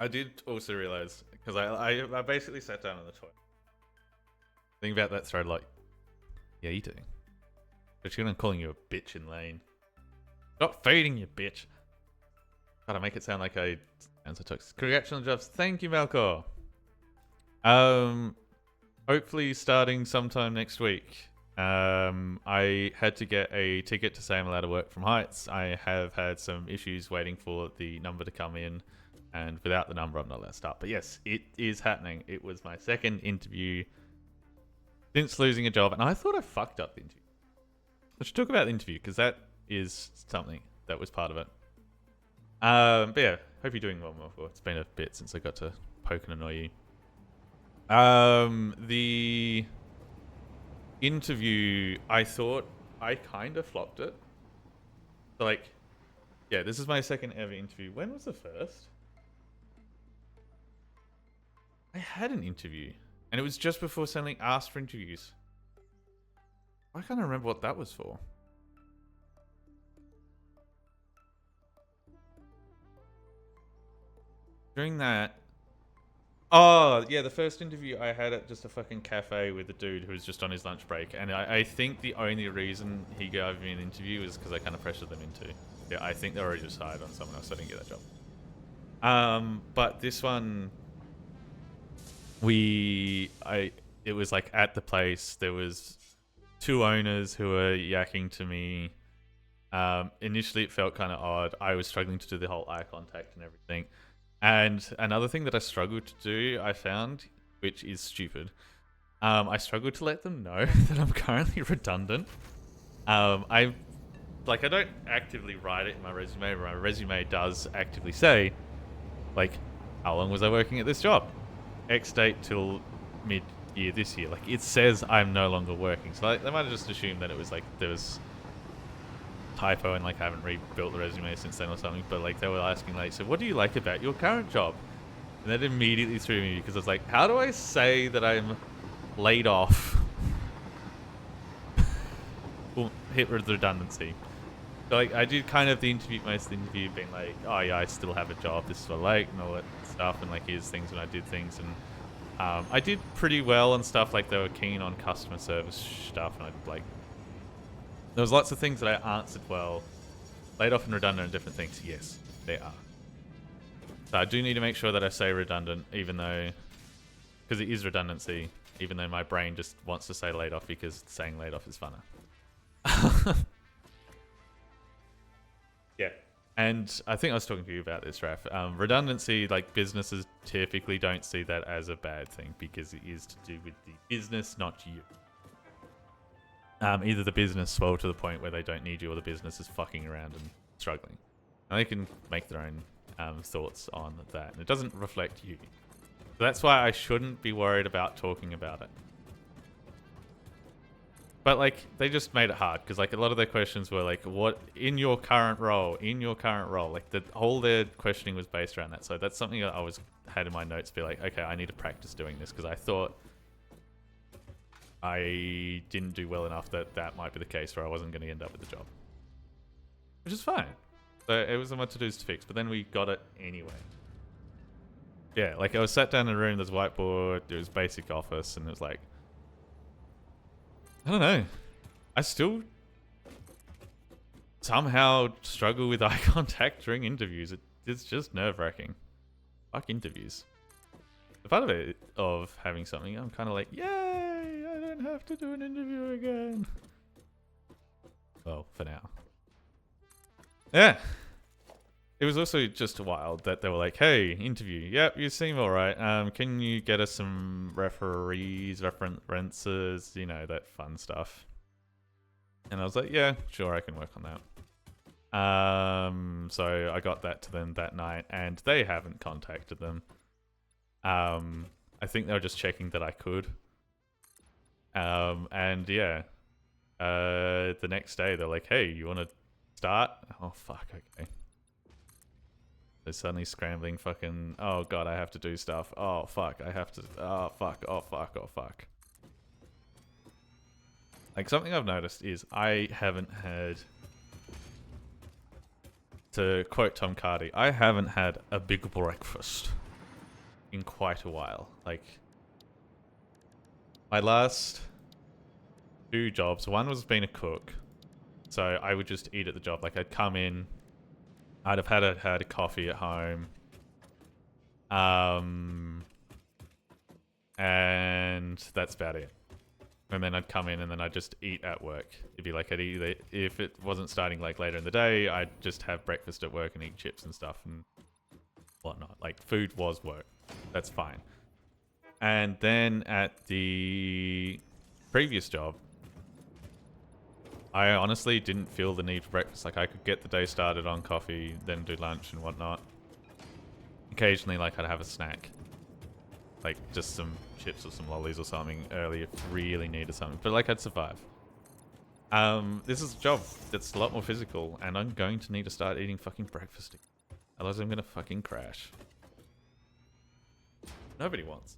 I did also realize, because I basically sat down on the toilet. Think about that throat like, yeah, you do. But you're calling you a bitch in lane. Stop feeding you, bitch. Gotta make it sound like I answer toxic. Congratulations, thank you, Malcor. Hopefully starting sometime next week. I had to get a ticket to say I'm allowed to work from Heights. I have had some issues waiting for the number to come in, and without the number I'm not allowed to start. But yes, it is happening. It was my second interview since losing a job, and I thought I fucked up the interview. I should talk about the interview, because that is something that was part of it. But yeah, hope you're doing well, Morpho. It's been a bit since I got to poke and annoy you. The interview, I thought I kind of flopped it. So like, yeah, this is my second ever interview. When was the first? I had an interview, and it was just before suddenly asked for interviews. I can't remember what that was for. During that... Oh, yeah, the first interview I had at just a fucking cafe with a dude who was just on his lunch break. And I think the only reason he gave me an interview is because I kind of pressured them into. Yeah, I think they already decided on someone else, so I didn't get that job. But this one... It was like at the place, there was 2 owners who were yakking to me. Initially, it felt kind of odd. I was struggling to do the whole eye contact and everything. And another thing that I struggled to do, I found, which is stupid. I struggle to let them know that I'm currently redundant. I don't actively write it in my resume, but my resume does actively say, like, how long was I working at this job? X date till mid-year this year. Like, it says I'm no longer working. So like, they might have just assumed that it was like there was typo and like I haven't rebuilt the resume since then or something. But like they were asking like, so what do you like about your current job? And that immediately threw me because I was like, how do I say that I'm laid off? Well, hit with redundancy. So like I did kind of most of the interview being like, oh yeah, I still have a job, this is what I like and all that stuff, and like here's things when I did things, and I did pretty well and stuff. Like they were keen on customer service stuff, and I like there was lots of things that I answered well. Laid off and redundant and different things, yes, they are. So I do need to make sure that I say redundant, even though, because it is redundancy, even though my brain just wants to say laid off because saying laid off is funner. Yeah. And I think I was talking to you about this, Raf. Redundancy, like businesses typically don't see that as a bad thing because it is to do with the business, not you. Either the business swell to the point where they don't need you or the business is fucking around and struggling. And they can make their own thoughts on that. And it doesn't reflect you. So that's why I shouldn't be worried about talking about it. But like they just made it hard because like a lot of their questions were like, what in your current role, like the whole their questioning was based around that. So that's something that I had in my notes, be like, okay, I need to practice doing this because I thought I didn't do well enough that might be the case where I wasn't going to end up with the job, which is fine. So it was on my to-dos to fix, but then we got it anyway. Yeah, like I was sat down in a room, there's a whiteboard, it was basic office, and it was like, I don't know. I still somehow struggle with eye contact during interviews. It's just nerve-wracking. Fuck interviews. The part of it, of having something, I'm kind of like, yay! I don't have to do an interview again. Well, for now. Yeah. It was also just wild that they were like, hey, interview. Yep, you seem alright. Can you get us some references, you know, that fun stuff. And I was like, yeah, sure, I can work on that. So I got that to them that night, and they haven't contacted them. I think they were just checking that I could. And yeah, the next day they're like, hey, you want to start? Oh, fuck, okay. They're suddenly scrambling fucking, oh god, I have to do stuff. Oh fuck, I have to, oh fuck, oh fuck, oh fuck. Like something I've noticed is I haven't had, to quote Tom Cardy, I haven't had a big breakfast in quite a while. Like my last 2 jobs, one was being a cook. So I would just eat at the job. Like I'd come in, I'd have had a coffee at home. And that's about it. And then I'd come in and then I'd just eat at work. It'd be like I'd either, if it wasn't starting like later in the day, I'd just have breakfast at work and eat chips and stuff and whatnot. Like food was work. That's fine. And then at the previous job, I honestly didn't feel the need for breakfast. Like I could get the day started on coffee, then do lunch and whatnot. Occasionally, like I'd have a snack, like just some chips or some lollies or something early if really needed something. But like I'd survive. This is a job that's a lot more physical, and I'm going to need to start eating fucking breakfast. Otherwise, I'm gonna fucking crash. Nobody wants.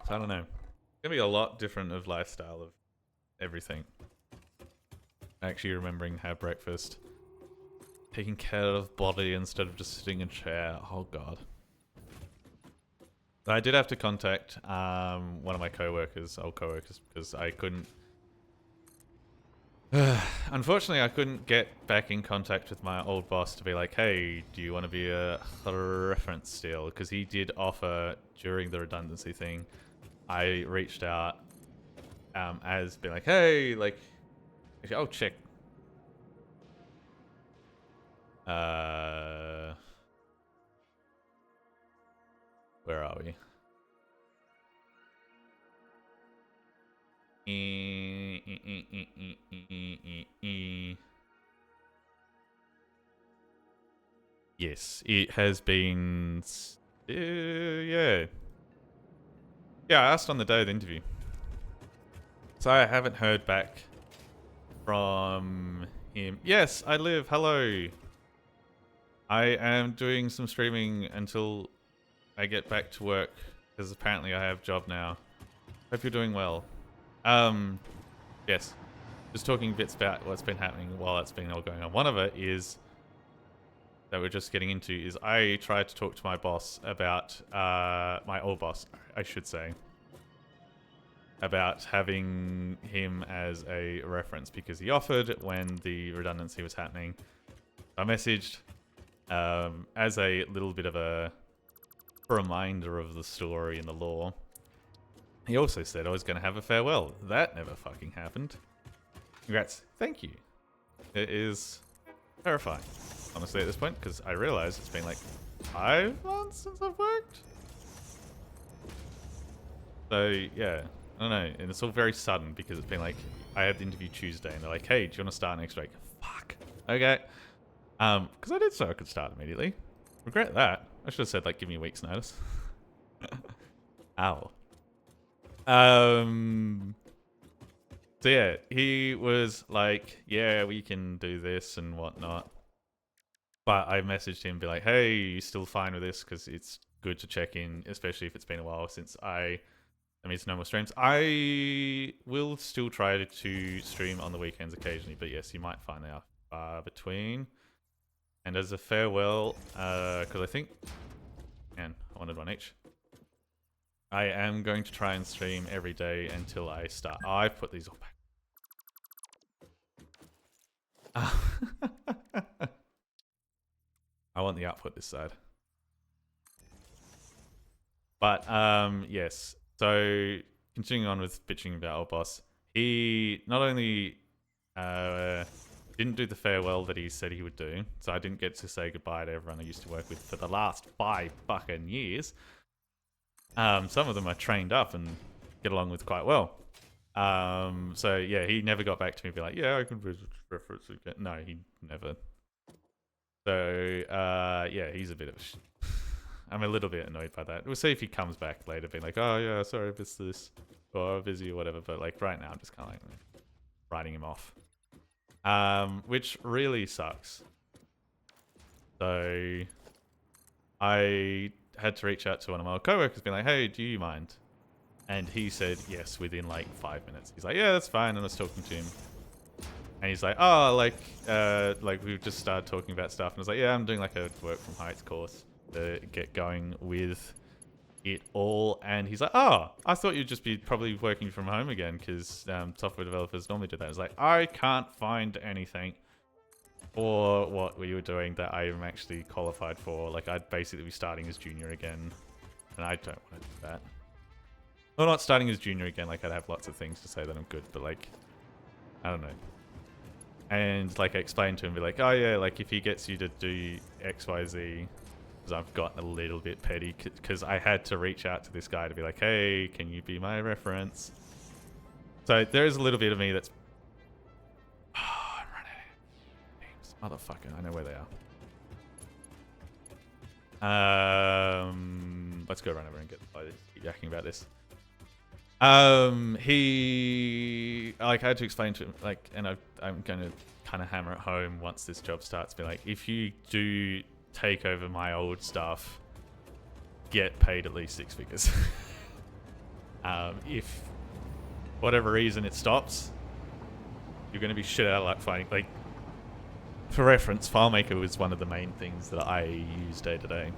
So I don't know. Gonna be a lot different of lifestyle of everything. Actually remembering how breakfast, taking care of body instead of just sitting in a chair. Oh god. I did have to contact one of my old co-workers, because I couldn't. Unfortunately, I couldn't get back in contact with my old boss to be like, hey, do you want to be a reference still? Because he did offer during the redundancy thing. I reached out as being like, hey, like, I'll check. Where are we? Yes, it has been. Yeah. Yeah, I asked on the day of the interview. So I haven't heard back from him. Yes, I live. Hello. I am doing some streaming until I get back to work, because apparently I have a job now. Hope you're doing well. Yes. Just talking bits about what's been happening while it's been all going on. One of it is that we're just getting into is I tried to talk to my boss about my old boss, I should say, about having him as a reference because he offered when the redundancy was happening. I messaged as a little bit of a reminder of the story and the lore. He also said I was going to have a farewell. That never fucking happened. Congrats. Thank you. It is terrifying, honestly, at this point, because I realize it's been like 5 months since I've worked. So, yeah. I don't know. And it's all very sudden because it's been like, I had the interview Tuesday and they're like, hey, do you want to start next week? Fuck. Okay. Because I did so I could start immediately. Regret that. I should have said, like, give me a week's notice. Ow. So yeah, he was like, yeah, we can do this and whatnot. But I messaged him, be like, hey, you still fine with this? Because it's good to check in, especially if it's been a while since I missed no more streams. I will still try to stream on the weekends occasionally, but yes, you might find they are far between. And as a farewell, because I think, man, I wanted one each. I am going to try and stream every day until I start. Oh, I've put these all back. I want the output this side. But, yes. So, continuing on with bitching about our boss, he not only didn't do the farewell that he said he would do, so I didn't get to say goodbye to everyone I used to work with for the last 5 fucking years. Some of them I trained up and get along with quite well. So yeah, he never got back to me and be like, yeah, I can reference again. No, he never. So yeah, he's a bit of a I'm a little bit annoyed by that. We'll see if he comes back later being like, oh yeah, sorry, I missed this, or I'm busy or whatever. But like right now, I'm just kind of like writing him off. Which really sucks. So I had to reach out to one of my coworkers being like, hey, do you mind? And he said yes within like 5 minutes. He's like, yeah, that's fine. And I was talking to him. And he's like, oh, like we've just started talking about stuff. And I was like, yeah, I'm doing like a work from heights course to get going with it all. And he's like, oh, I thought you'd just be probably working from home again because software developers normally do that. I was like, I can't find anything for what we were doing that I am actually qualified for. Like, I'd basically be starting as junior again. And I don't want to do that. Well, not starting as junior again, like I'd have lots of things to say that I'm good, but like, I don't know. And like I explained to him, be like, oh yeah, like if he gets you to do X, Y, Z, because I've gotten a little bit petty, because I had to reach out to this guy to be like, hey, can you be my reference? So there is a little bit of me that's, oh, I'm running out of names. Motherfucker, I know where they are. Let's go run over and get keep yakking about this. He, like, I had to explain to him, like, and I'm going to kind of hammer it home once this job starts, be like, if you do take over my old stuff, get paid at least 6 figures. If whatever reason it stops, you're going to be shit out of luck finding, like, for reference, FileMaker was one of the main things that I use day to day.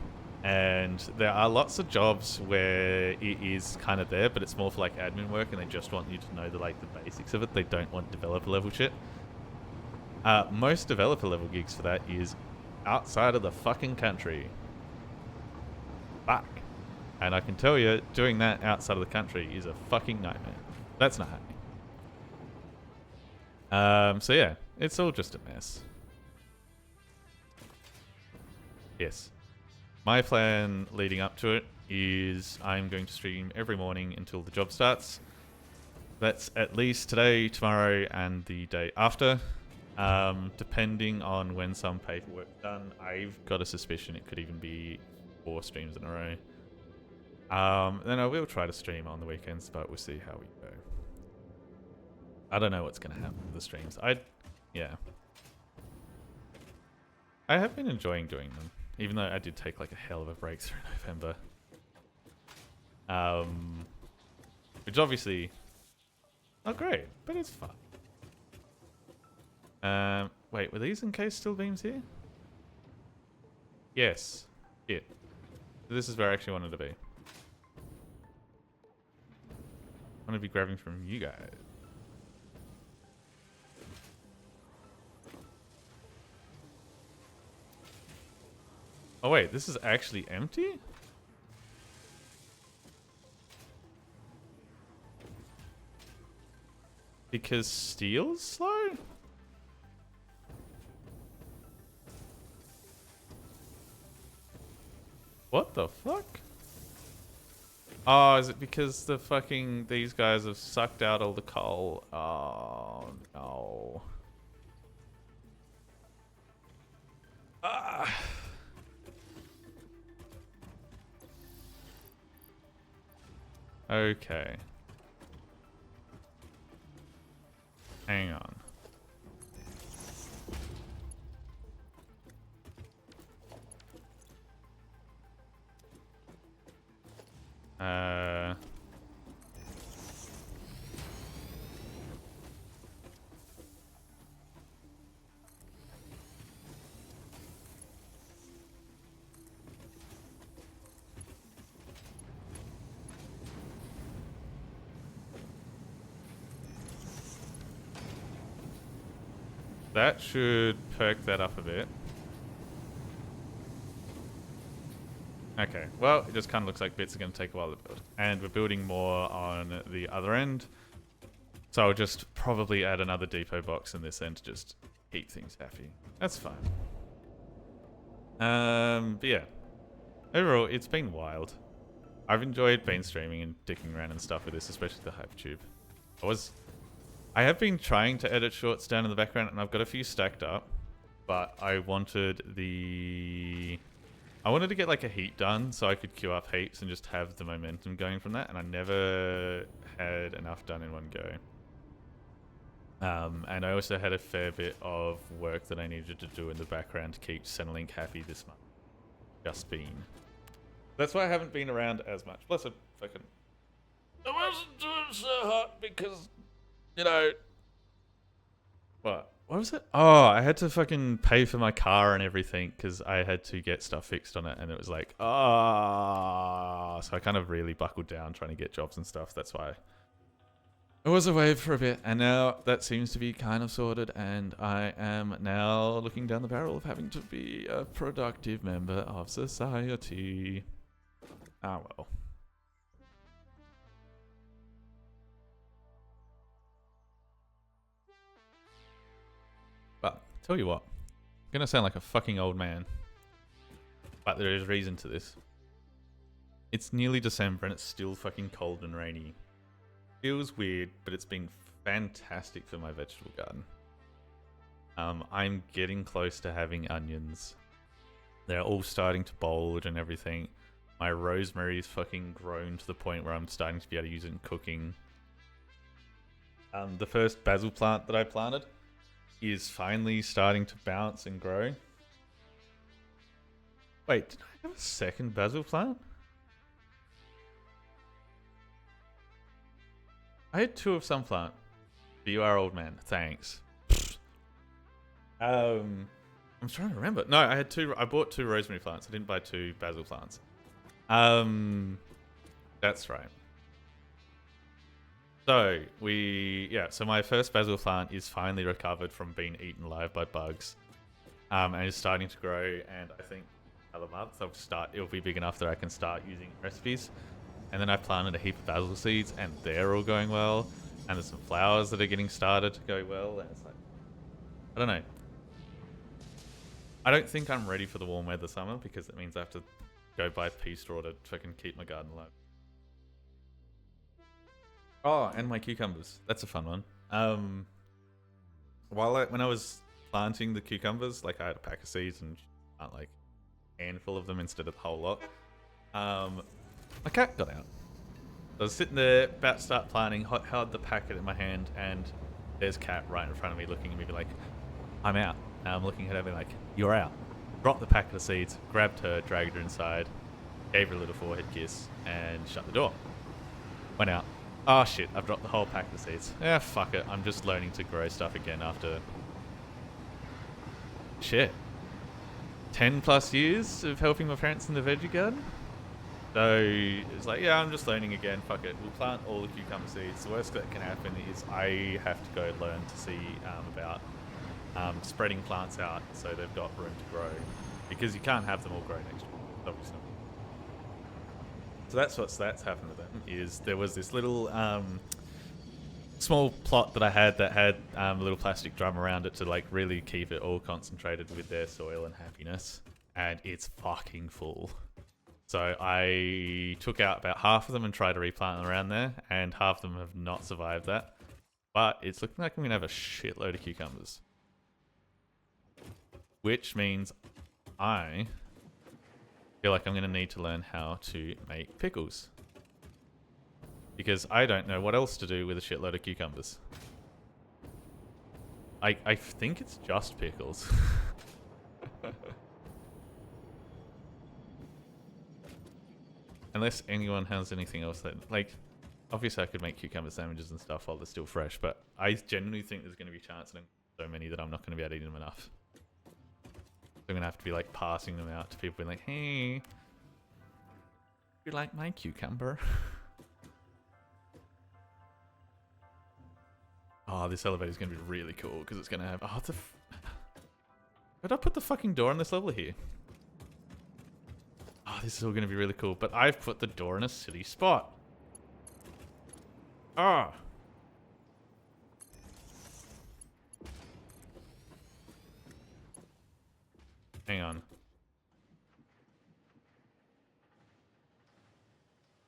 And there are lots of jobs where it is kind of there, but it's more for like admin work, and they just want you to know the basics of it. They don't want developer level shit. Most developer level gigs for that is outside of the fucking country. Fuck. And I can tell you, doing that outside of the country is a fucking nightmare. That's not happening. So yeah, it's all just a mess. Yes. My plan leading up to it is I'm going to stream every morning until the job starts. That's at least today, tomorrow, and the day after. Depending on when some paperwork's done, I've got a suspicion it could even be 4 streams in a row. Then I will try to stream on the weekends, but we'll see how we go. I don't know what's going to happen with the streams. Yeah. I have been enjoying doing them, even though I did take like a hell of a break through November. Which obviously not great, but it's fun. Wait, were these encased steel beams here? Yes. Yeah. This is where I actually wanted to be. I want to be grabbing from you guys. Oh wait, this is actually empty? Because steel's slow? What the fuck? Oh, is it because these guys have sucked out all the coal? Oh, no. Ah. Okay. Hang on. That should perk that up a bit. Okay, well, it just kind of looks like bits are going to take a while to build. And we're building more on the other end. So I'll just probably add another depot box in this end to just keep things happy. That's fine. But yeah. Overall, it's been wild. I've enjoyed being streaming and dicking around and stuff with this, especially the Hypertube. I have been trying to edit shorts down in the background, and I've got a few stacked up, but I wanted to get like a heat done so I could queue up heaps and just have the momentum going from that, and I never had enough done in one go. And I also had a fair bit of work that I needed to do in the background to keep Centrelink happy this month. Just been. That's why I haven't been around as much. Plus, I wasn't doing so hot because, you know. What was it? Oh, I had to fucking pay for my car and everything because I had to get stuff fixed on it, and it was like, so I kind of really buckled down trying to get jobs and stuff. That's why I was away for a bit, and now that seems to be kind of sorted, and I am now looking down the barrel of having to be a productive member of society. Ah, well. But, tell you what, I'm gonna sound like a fucking old man, but there is reason to this. It's nearly December and it's still fucking cold and rainy. Feels weird, but it's been fantastic for my vegetable garden. I'm getting close to having onions. They're all starting to bulge and everything. My rosemary's fucking grown to the point where I'm starting to be able to use it in cooking. The first basil plant that I planted is finally starting to bounce and grow. Wait, did I have a second basil plant? I had 2 of some plant. But you are old man. Thanks. I'm trying to remember. No, I bought 2 rosemary plants. I didn't buy 2 basil plants. That's right. So so my first basil plant is finally recovered from being eaten alive by bugs, and is starting to grow. And I think another month it'll be big enough that I can start using recipes. And then I planted a heap of basil seeds, and they're all going well. And there's some flowers that are getting started to go well. And it's like, I don't know. I don't think I'm ready for the warm weather summer because it means I have to go buy pea straw to fucking keep my garden alive. Oh, and my cucumbers. That's a fun one. When I was planting the cucumbers, like I had a pack of seeds and plant like a handful of them instead of the whole lot. My cat got out. I was sitting there about to start planting, held the packet in my hand, and there's Cat right in front of me looking at me like, I'm out. And I'm looking at her like, you're out. Dropped the packet of seeds, grabbed her, dragged her inside, gave her a little forehead kiss, and shut the door. Went out. Oh shit, I've dropped the whole packet of seeds. Yeah, fuck it. I'm just learning to grow stuff again after... shit. 10 plus years of helping my parents in the veggie garden? So it's like, yeah, I'm just learning again. Fuck it. We'll plant all the cucumber seeds. The worst that can happen is I have to go learn to see about spreading plants out so they've got room to grow. Because you can't have them all grow next year, obviously. So that's happened with them. Is there was this little small plot that I had that had a little plastic drum around it to like really keep it all concentrated with their soil and happiness. And it's fucking full. So I took out about half of them and tried to replant them around there, and half of them have not survived that. But it's looking like I'm going to have a shitload of cucumbers. Which means I feel like I'm going to need to learn how to make pickles. Because I don't know what else to do with a shitload of cucumbers. I think it's just pickles. Unless anyone has anything else that, like, obviously I could make cucumber sandwiches and stuff while they're still fresh, but I genuinely think there's going to be a chance that so many that I'm not going to be able to eat them enough. I'm going to have to be, like, passing them out to people being like, hey, you like my cucumber? Oh, this elevator is going to be really cool because it's going to have, oh, where'd I put the fucking door on this level here? Oh, this is all going to be really cool. But I've put the door in a silly spot. Ah. Hang on. Is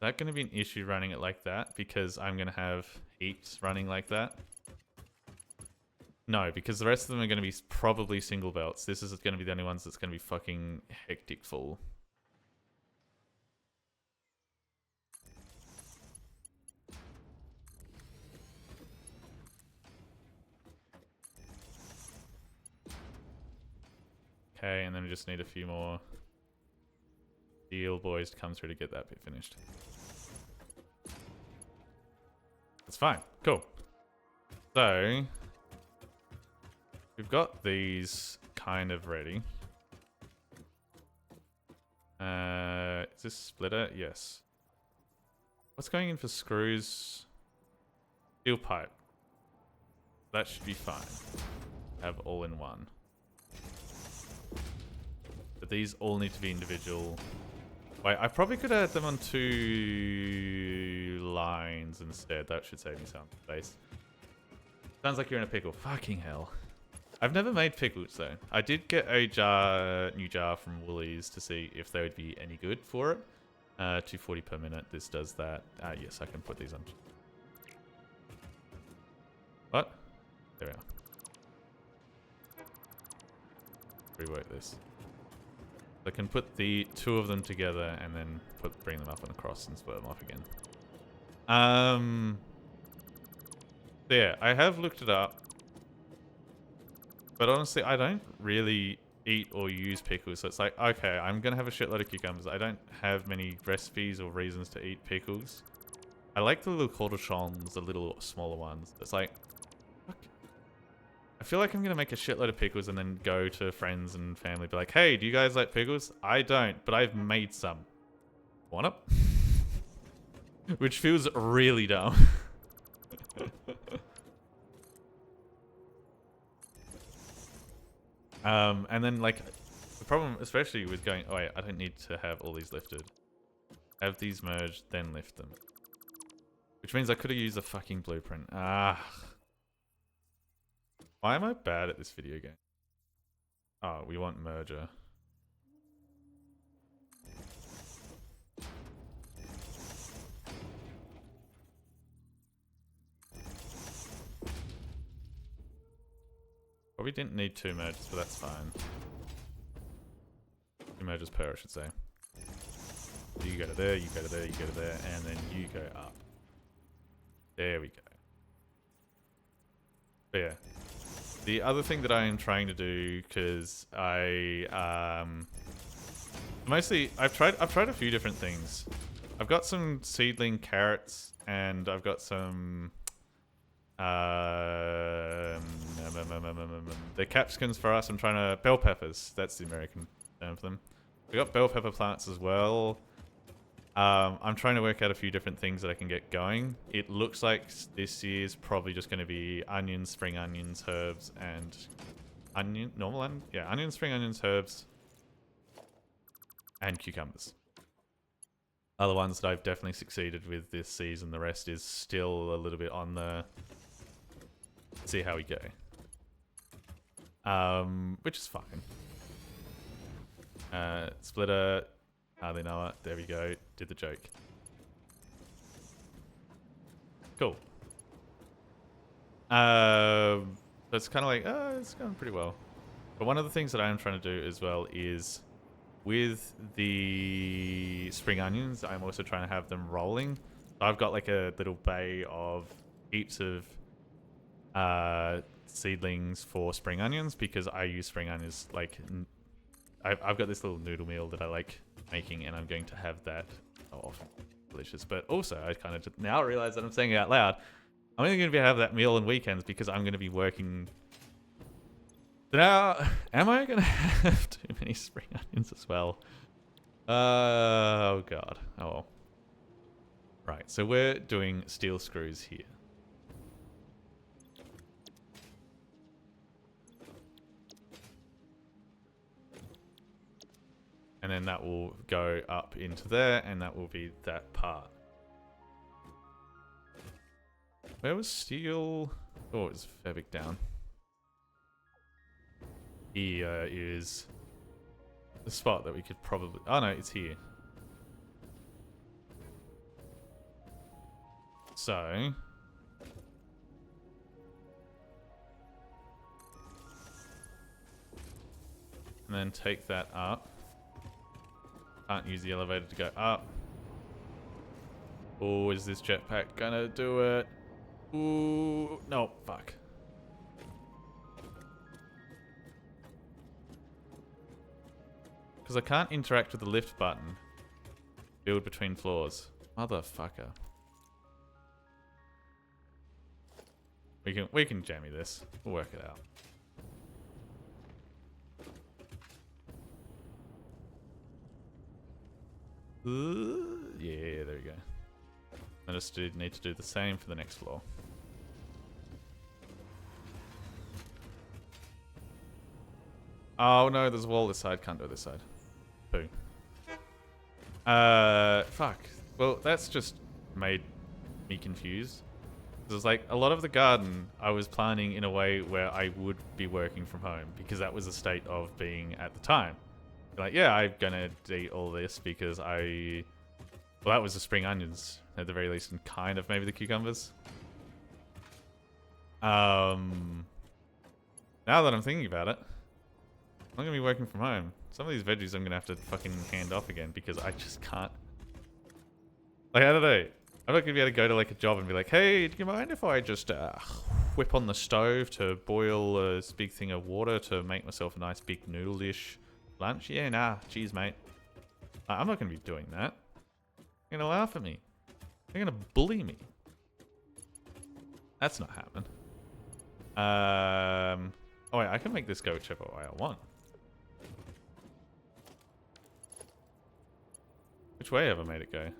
that going to be an issue running it like that? Because I'm going to have heaps running like that? No, because the rest of them are going to be probably single belts. This is going to be the only ones that's going to be fucking hectic full. Okay, and then we just need a few more steel boys to come through to get that bit finished. That's fine. Cool. So, we've got these kind of ready. Is this splitter? Yes. What's going in for screws? Steel pipe. That should be fine. Have all in one. But these all need to be individual. Wait, I probably could add them on 2 lines instead. That should save me some space. Sounds like you're in a pickle. Fucking hell. I've never made pickles though. I did get a new jar from Woolies to see if they would be any good for it. 240 per minute. This does that. Yes, I can put these on. What? There we are. Rework this. I can put the 2 of them together and then bring them up on a cross and split them off again. So yeah, I have looked it up. But honestly, I don't really eat or use pickles. So it's like, okay, I'm going to have a shitload of cucumbers. I don't have many recipes or reasons to eat pickles. I like the little cornichons, the little smaller ones. It's like, fuck. I feel like I'm going to make a shitload of pickles and then go to friends and family, be like, hey, do you guys like pickles? I don't, but I've made some. Want it? Which feels really dumb. And then, like, the problem, especially with going, oh wait, I don't need to have all these lifted. Have these merged, then lift them. Which means I could have used a fucking blueprint. Ah. Why am I bad at this video game? Oh, we want merger. Probably didn't need 2 merges, but that's fine. 2 merges per, I should say. You go to there, you go to there, you go to there, and then you go up. There we go. But yeah. The other thing that I am trying to do, because mostly I've tried a few different things. I've got some seedling carrots, and I've got some they're capsicums for us. I'm trying to bell peppers. That's the American term for them. We got bell pepper plants as well. I'm trying to work out a few different things that I can get going. It looks like this year's probably just going to be onions, spring onions, herbs, and onions, spring onions, herbs, and cucumbers. Other ones that I've definitely succeeded with this season. The rest is still a little bit on the see how we go. Which is fine. Splitter. Hardly know it. There we go. Did the joke. Cool. It's kind of like, it's going pretty well. But one of the things that I am trying to do as well is with the spring onions, I'm also trying to have them rolling. So I've got like a little bay of heaps of seedlings for spring onions because I use spring onions like... I've got this little noodle meal that I like making, and I'm going to have that. Oh, delicious. But also, I kind of just now realize that I'm saying it out loud. I'm only going to have that meal on weekends because I'm going to be working. Now, am I going to have too many spring onions as well? Oh, God. Oh, well. Right, so we're doing steel screws here. And then that will go up into there, and that will be that part. Where was steel? Oh, it's fair bit down. Here is the spot that we could probably... Oh no, it's here. So... And then take that up. Can't use the elevator to go up. Oh, is this jetpack gonna do it? Ooh, no, fuck. Because I can't interact with the lift button. Build between floors. Motherfucker. We can jammy this. We'll work it out. Yeah, there we go. I just need to do the same for the next floor. Oh no, there's a wall this side. Can't do it this side. Boo. Fuck. Well, that's just made me confused. It was like a lot of the garden I was planning in a way where I would be working from home because that was the state of being at the time. Like, yeah, I'm gonna eat all this because well, that was the spring onions at the very least, and kind of maybe the cucumbers. Now that I'm thinking about it, I'm gonna be working from home. Some of these veggies I'm gonna have to fucking hand off again because I just can't. Like, I don't know. I'm not gonna be able to go to like a job and be like, hey, do you mind if I just whip on the stove to boil a big thing of water to make myself a nice big noodle dish? Lunch? Yeah, nah. Cheers, mate. I'm not going to be doing that. They're going to laugh at me. They're going to bully me. That's not happening. Oh, wait. I can make this go whichever way I want. Which way have I made it go? It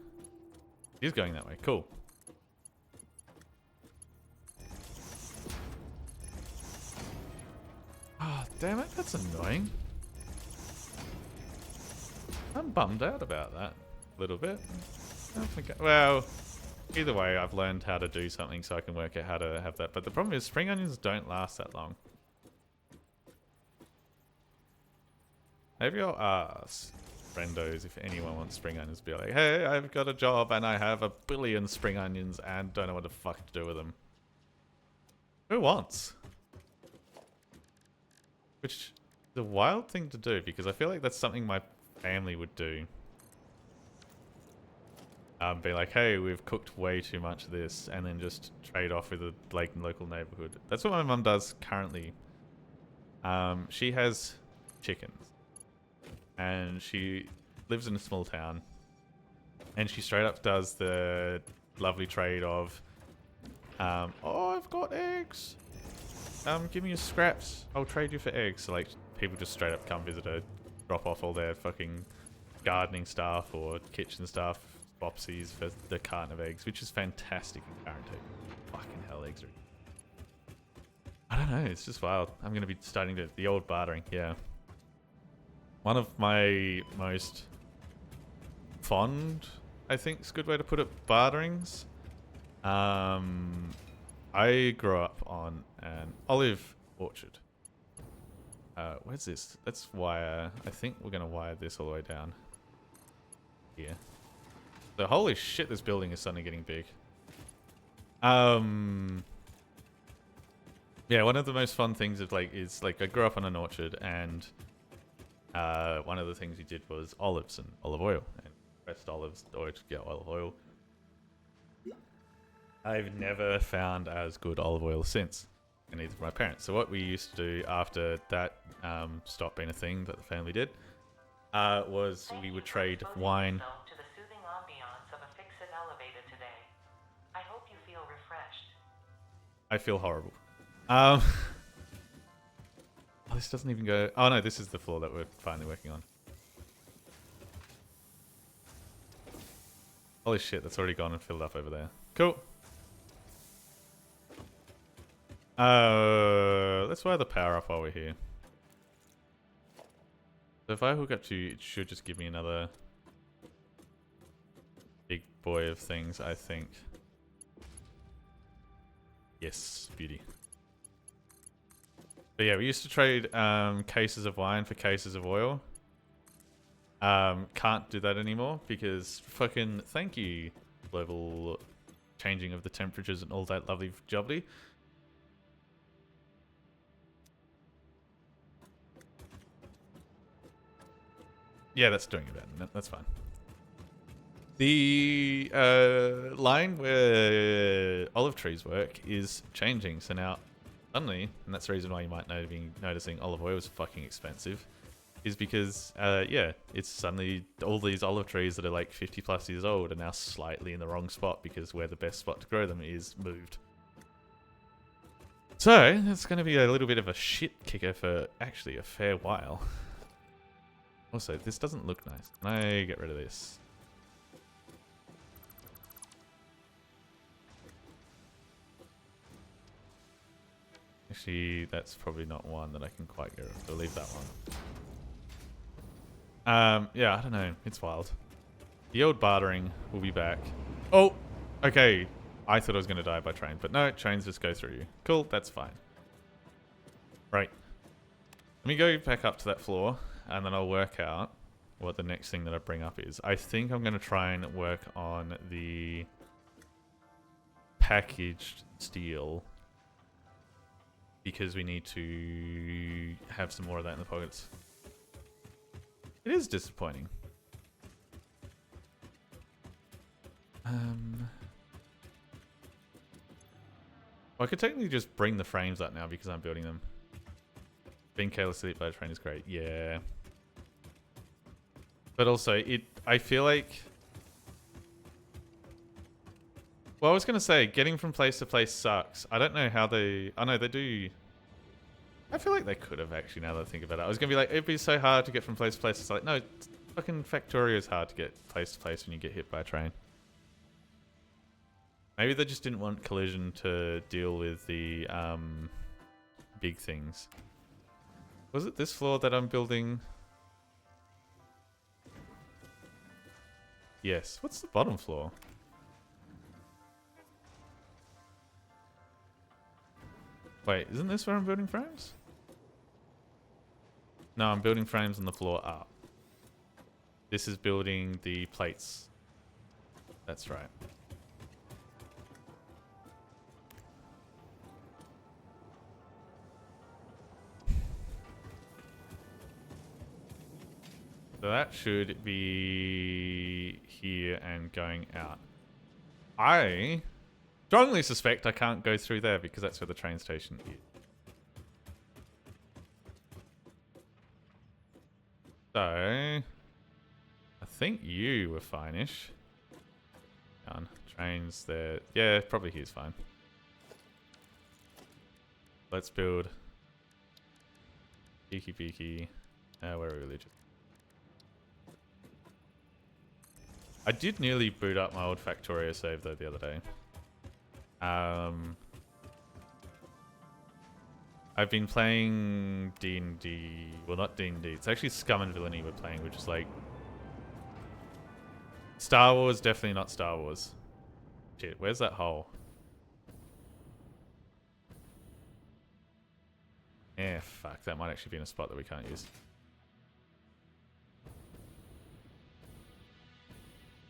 is going that way. Cool. Oh, damn it. That's annoying. I'm bummed out about that a little bit. I don't think well, either way, I've learned how to do something so I can work out how to have that. But the problem is spring onions don't last that long. Have your ass, friendos, if anyone wants spring onions, be like, hey, I've got a job and I have 1 billion spring onions and don't know what the fuck to do with them. Who wants? Which is a wild thing to do because I feel like that's something my family would do. Be like, hey, we've cooked way too much of this, and then just trade off with a like local neighborhood. That's what my mum does currently. She has chickens, and she lives in a small town, and she straight up does the lovely trade of, oh, I've got eggs. Give me your scraps. I'll trade you for eggs. So like, people just straight up come visit her, drop off all their fucking gardening stuff or kitchen stuff, bopsies for the carton of eggs, which is fantastic and guaranteed. Fucking hell, eggs are... I don't know, it's just wild. I'm going to be starting to... The old bartering, yeah. One of my most fond, I think is a good way to put it, barterings. I grew up on an olive orchard. Where's this? Let's wire... I think we're going to wire this all the way down here. So holy shit, this building is suddenly getting big. Yeah, one of the most fun things of is I grew up on an orchard, and one of the things we did was olives and olive oil, and pressed olives or to get olive oil. I've never found as good olive oil since, and neither have my parents. So what we used to do after that stopped being a thing that the family did was we would trade wine. To the soothing ambiance of a fix-it elevator today. I hope you feel refreshed. I feel horrible. Oh, this doesn't even go... Oh no, this is the floor that we're finally working on. Holy shit, that's already gone and filled up over there. Cool. Let's wire the power up while we're here. So if I hook up to you, it should just give me another big boy of things, I think. Yes, beauty. But yeah, we used to trade cases of wine for cases of oil. Can't do that anymore because fucking thank you, global changing of the temperatures and all that lovely jubbly. Yeah, that's doing it better. That's fine. The line where olive trees work is changing, so now suddenly, and that's the reason why you might be noticing olive oil is fucking expensive, is because, yeah, it's suddenly all these olive trees that are like 50 plus years old are now slightly in the wrong spot because where the best spot to grow them is moved. So, that's going to be a little bit of a shit kicker for actually a fair while. Also, this doesn't look nice. Can I get rid of this? Actually, that's probably not one that I can quite get rid of. So leave that one. Yeah, I don't know. It's wild. The old bartering will be back. Oh, okay. I thought I was going to die by train, but no, trains just go through you. Cool, that's fine. Right. Let me go back up to that floor, and then I'll work out what the next thing that I bring up is. I think I'm going to try and work on the packaged steel, because we need to have some more of that in the pockets. It is disappointing. Well, I could technically just bring the frames up now because I'm building them. Being carelessly by the train is great. Yeah. But also, I feel like... Well, I was going to say, getting from place to place sucks. I don't know how they... Oh, no, they do... I feel like they could have, actually, now that I think about it. I was going to be like, it'd be so hard to get from place to place. It's like, no, fucking Factorio is hard to get place to place when you get hit by a train. Maybe they just didn't want collision to deal with the big things. Was it this floor that I'm building? Yes. What's the bottom floor? Wait, isn't this where I'm building frames? No, I'm building frames on the floor up. This is building the plates. That's right. So that should be here and going out. I strongly suspect I can't go through there because that's where the train station is. So, I think you were fine-ish. On trains there. Yeah, probably here's fine. Let's build. Beaky beaky. Where are we religious? I did nearly boot up my old Factorio save though the other day. I've been playing D&D. Well, not D&D. It's actually Scum and Villainy we're playing, which is like Star Wars, definitely not Star Wars. Shit, where's that hole? Yeah, fuck. That might actually be in a spot that we can't use.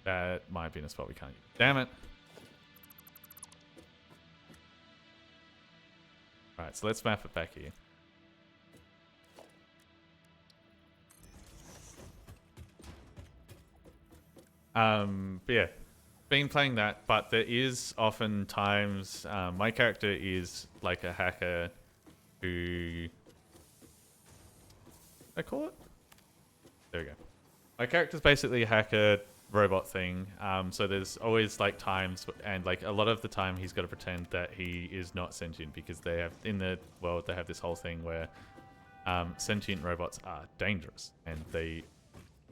That might be in a spot we can't use. Damn it. Right, so let's map it back here. But yeah, been playing that, but there is often times my character is like a hacker who I call it? There we go. My character's basically a hacker robot thing. So there's always like times, and like a lot of the time he's got to pretend that he is not sentient because they have in the world they have this whole thing where sentient robots are dangerous and they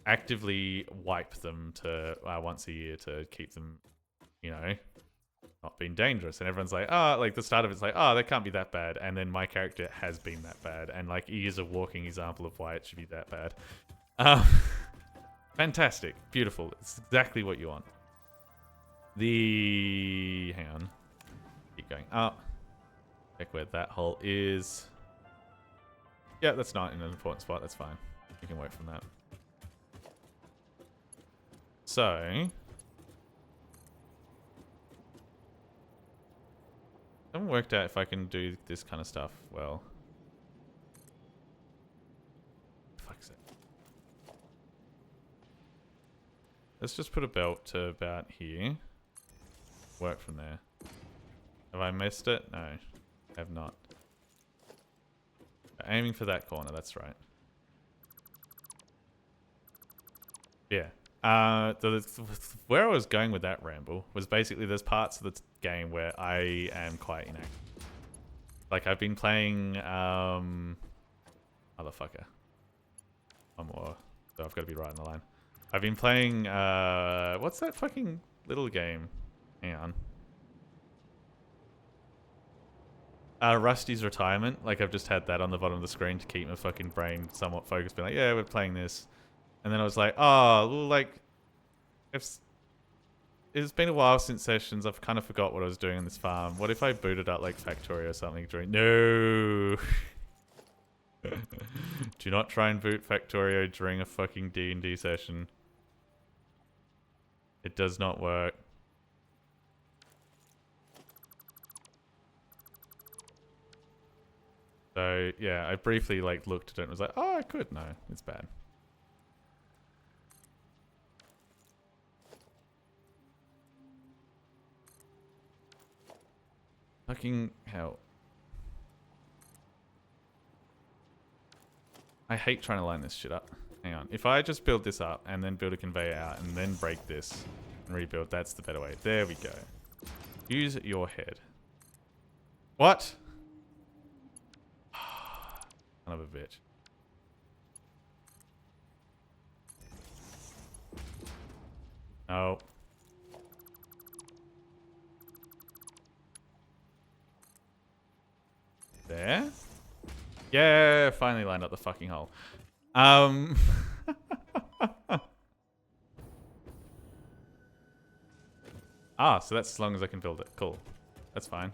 actively wipe them to once a year to keep them, you know, not being dangerous. And everyone's like, oh, like the start of it's like, oh, that can't be that bad. And then my character has been that bad, and like he is a walking example of why it should be that bad. Fantastic, beautiful. It's exactly what you want. Hang on, keep going up. Check where that hole is. Yeah, that's not in an important spot. That's fine. You can work from that. So, I haven't worked out if I can do this kind of stuff well. Fuck's sake. Let's just put a belt to about here. Work from there. Have I missed it? No, I have not. Aiming for that corner, that's right. Yeah. Where I was going with that ramble was basically there's parts of the game where I am quite inactive. Like I've been playing motherfucker. One more. So I've got to be right on the line. I've been playing what's that fucking little game? Hang on. Rusty's Retirement. Like I've just had that on the bottom of the screen to keep my fucking brain somewhat focused. Being like, yeah, we're playing this. And then I was like, oh, like, it's been a while since sessions. I've kind of forgot what I was doing on this farm. What if I booted up like Factory or something during... No! Do not try and boot Factorio during a fucking D&D session. It does not work. So, yeah, I briefly like looked at it and was like, oh, I could. No, it's bad. Fucking hell. I hate trying to line this shit up. Hang on. If I just build this up and then build a conveyor out and then break this and rebuild, that's the better way. There we go. Use your head. What? Son of a bitch. No. There? Yeah, finally lined up the fucking hole. So that's as long as I can build it. Cool. That's fine.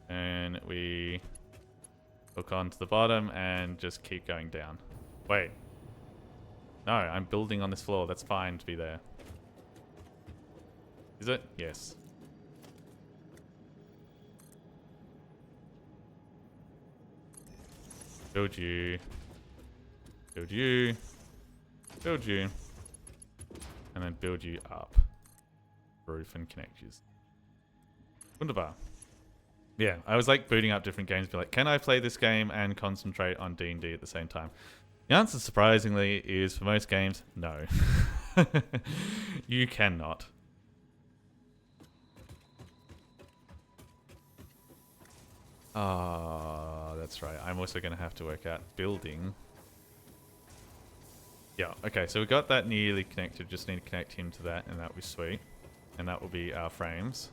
And we hook on to the bottom and just keep going down. Wait. No, I'm building on this floor. That's fine to be there. Is it? Yes. Build you. Build you. build you, and then build you up. Roof and connect you. Wunderbar. Yeah, I was like booting up different games, be like, can I play this game and concentrate on D&D at the same time? The answer, surprisingly, is for most games, no. You cannot. Ah, that's right. I'm also going to have to work out building. Yeah, okay, so we got that nearly connected. Just need to connect him to that, and that will be sweet. And that will be our frames.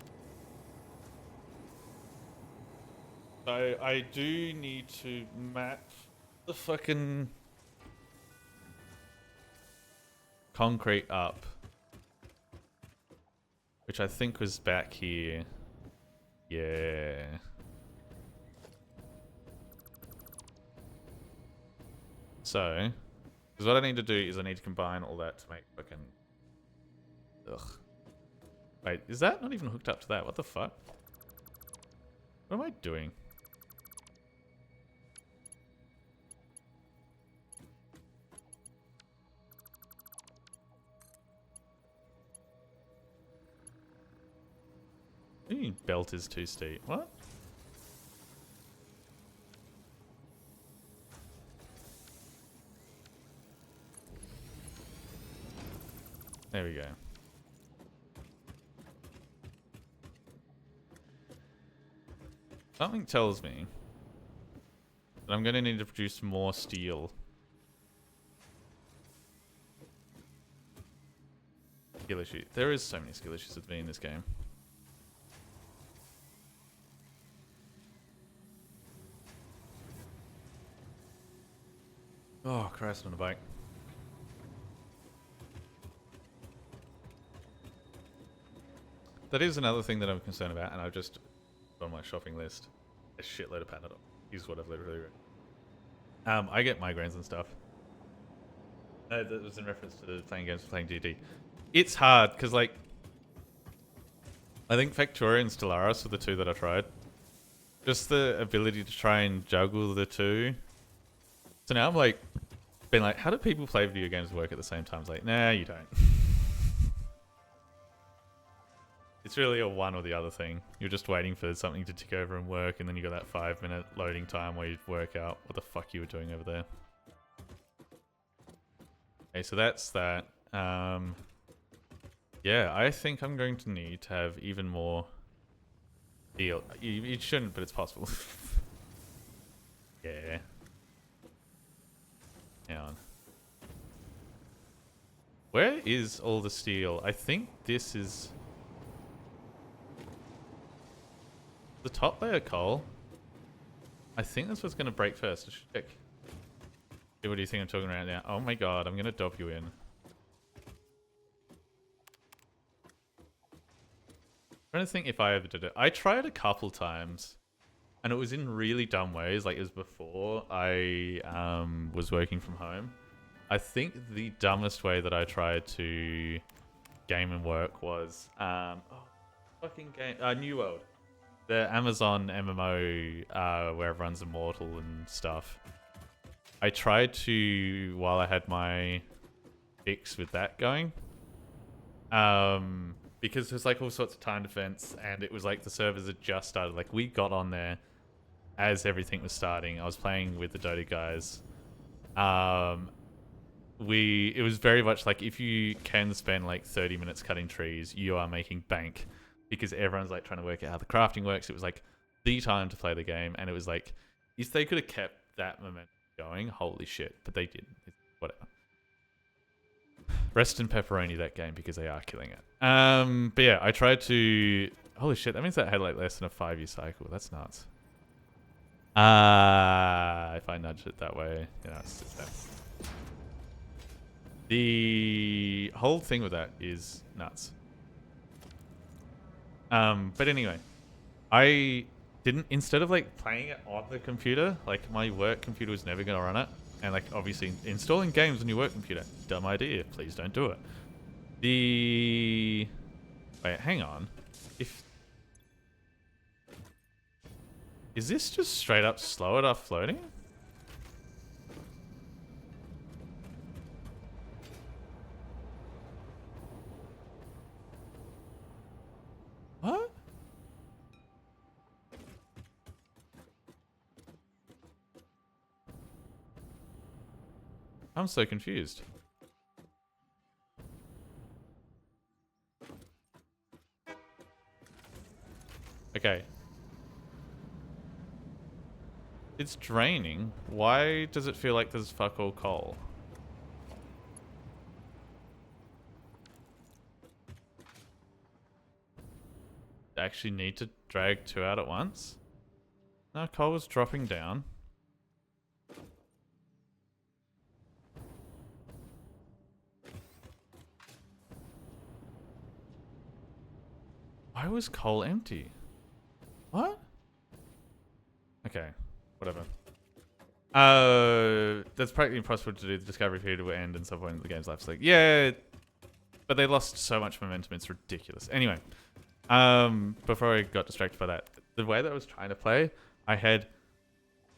So I do need to map the fucking concrete up, which I think was back here. Yeah. So, because what I need to do is I need to combine all that to make fucking... Ugh. Wait, is that not even hooked up to that? What the fuck? What am I doing? What do you mean belt is too steep? What? There we go. Something tells me that I'm going to need to produce more steel. Skill issue. There is so many skill issues with me in this game. Oh, Christ on a bike. That is another thing that I'm concerned about, and I've just put on my shopping list a shitload of Panadol. Is what I've literally written. I get migraines and stuff. That was in reference to playing games, playing D&D. It's hard because, like, I think Factory and Stellaris are the two that I tried. Just the ability to try and juggle the two. So now I'm like, being like, how do people play video games and work at the same time? It's like, nah, you don't. It's really a one or the other thing. You're just waiting for something to tick over and work, and then you got that 5-minute loading time where you work out what the fuck you were doing over there. Okay, so that's that. Yeah, I think I'm going to need to have even more deal. You shouldn't, but it's possible. Yeah. Hang on. Where is all the steel? I think this is... the top layer coal. I think that's what's going to break first. I should check. What do you think I'm talking about now? Oh my god, I'm going to dob you in. I'm trying to think if I ever did it. I tried a couple times, and it was in really dumb ways. Like, it was before I was working from home. I think the dumbest way that I tried to game and work was fucking game New World. The Amazon MMO where everyone's immortal and stuff. I tried to, while I had my fix with that going, because there's like all sorts of time defense, and it was like the servers had just started. Like, we got on there as everything was starting. I was playing with the Dota guys. It was very much like, if you can spend like 30 minutes cutting trees, you are making bank. Because everyone's like trying to work out how the crafting works. It was like the time to play the game, and it was like, if they could have kept that momentum going, holy shit. But they didn't. Whatever. Rest in pepperoni, that game, because they are killing it. But yeah, I tried to... holy shit, that means that had like less than a 5-year cycle. That's nuts. If I nudge it that way, you know, it's just that. The whole thing with that is nuts. But anyway, I didn't, instead of like playing it on the computer, like my work computer was never going to run it. And like, obviously installing games on your work computer, dumb idea. Please don't do it. Wait, hang on. Is this just straight up slow at offloading? I'm so confused. Okay. It's draining. Why does it feel like there's fuck all coal? I actually need to drag 2 out at once? No, coal was dropping down. Why was coal empty? What? Okay, whatever. That's practically impossible to do. The discovery period will end in some point in the game's life. It's like, yeah, but they lost so much momentum. It's ridiculous. Anyway, before I got distracted by that, the way that I was trying to play, I had,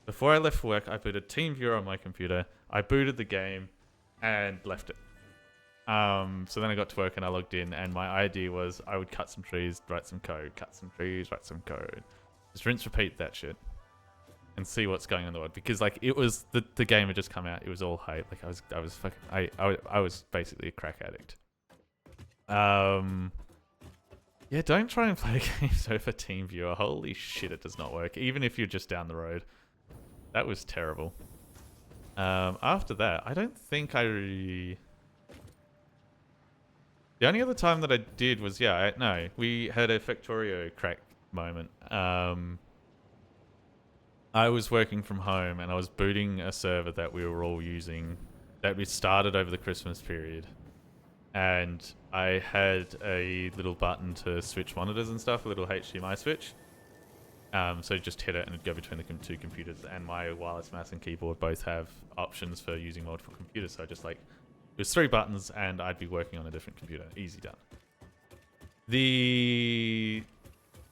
before I left for work, I booted TeamViewer on my computer. I booted the game and left it. So then I got to work and I logged in, and my idea was I would cut some trees, write some code, cut some trees, write some code. Just rinse, repeat that shit. And see what's going on in the world, because like it was the game had just come out. It was all hype. Like I was basically a crack addict. Yeah, don't try and play games over TeamViewer. Holy shit, it does not work. Even if you're just down the road, that was terrible. After that, I don't think the only other time that I did was we had a Factorio crack moment. I was working from home and I was booting a server that we were all using that we started over the Christmas period. And I had a little button to switch monitors and stuff, a little HDMI switch. So just hit it and it'd go between the 2 computers. And my wireless mouse and keyboard both have options for using multiple computers. So just like, it was 3 buttons and I'd be working on a different computer. Easy done.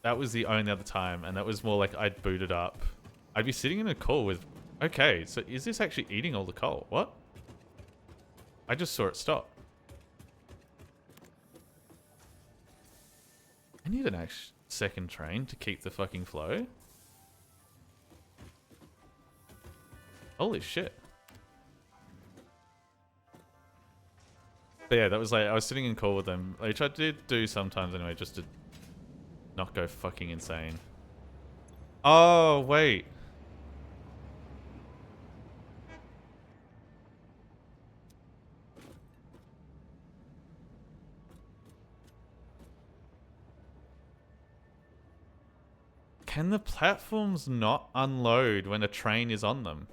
That was the only other time, and that was more like I'd boot it up. I'd be sitting in a call with, okay, so is this actually eating all the coal? What? I just saw it stop. I need an second train to keep the fucking flow. Holy shit. But yeah, that was like, I was sitting in call with them, which I did do sometimes anyway, just to not go fucking insane. Oh, wait. Can the platforms not unload when a train is on them?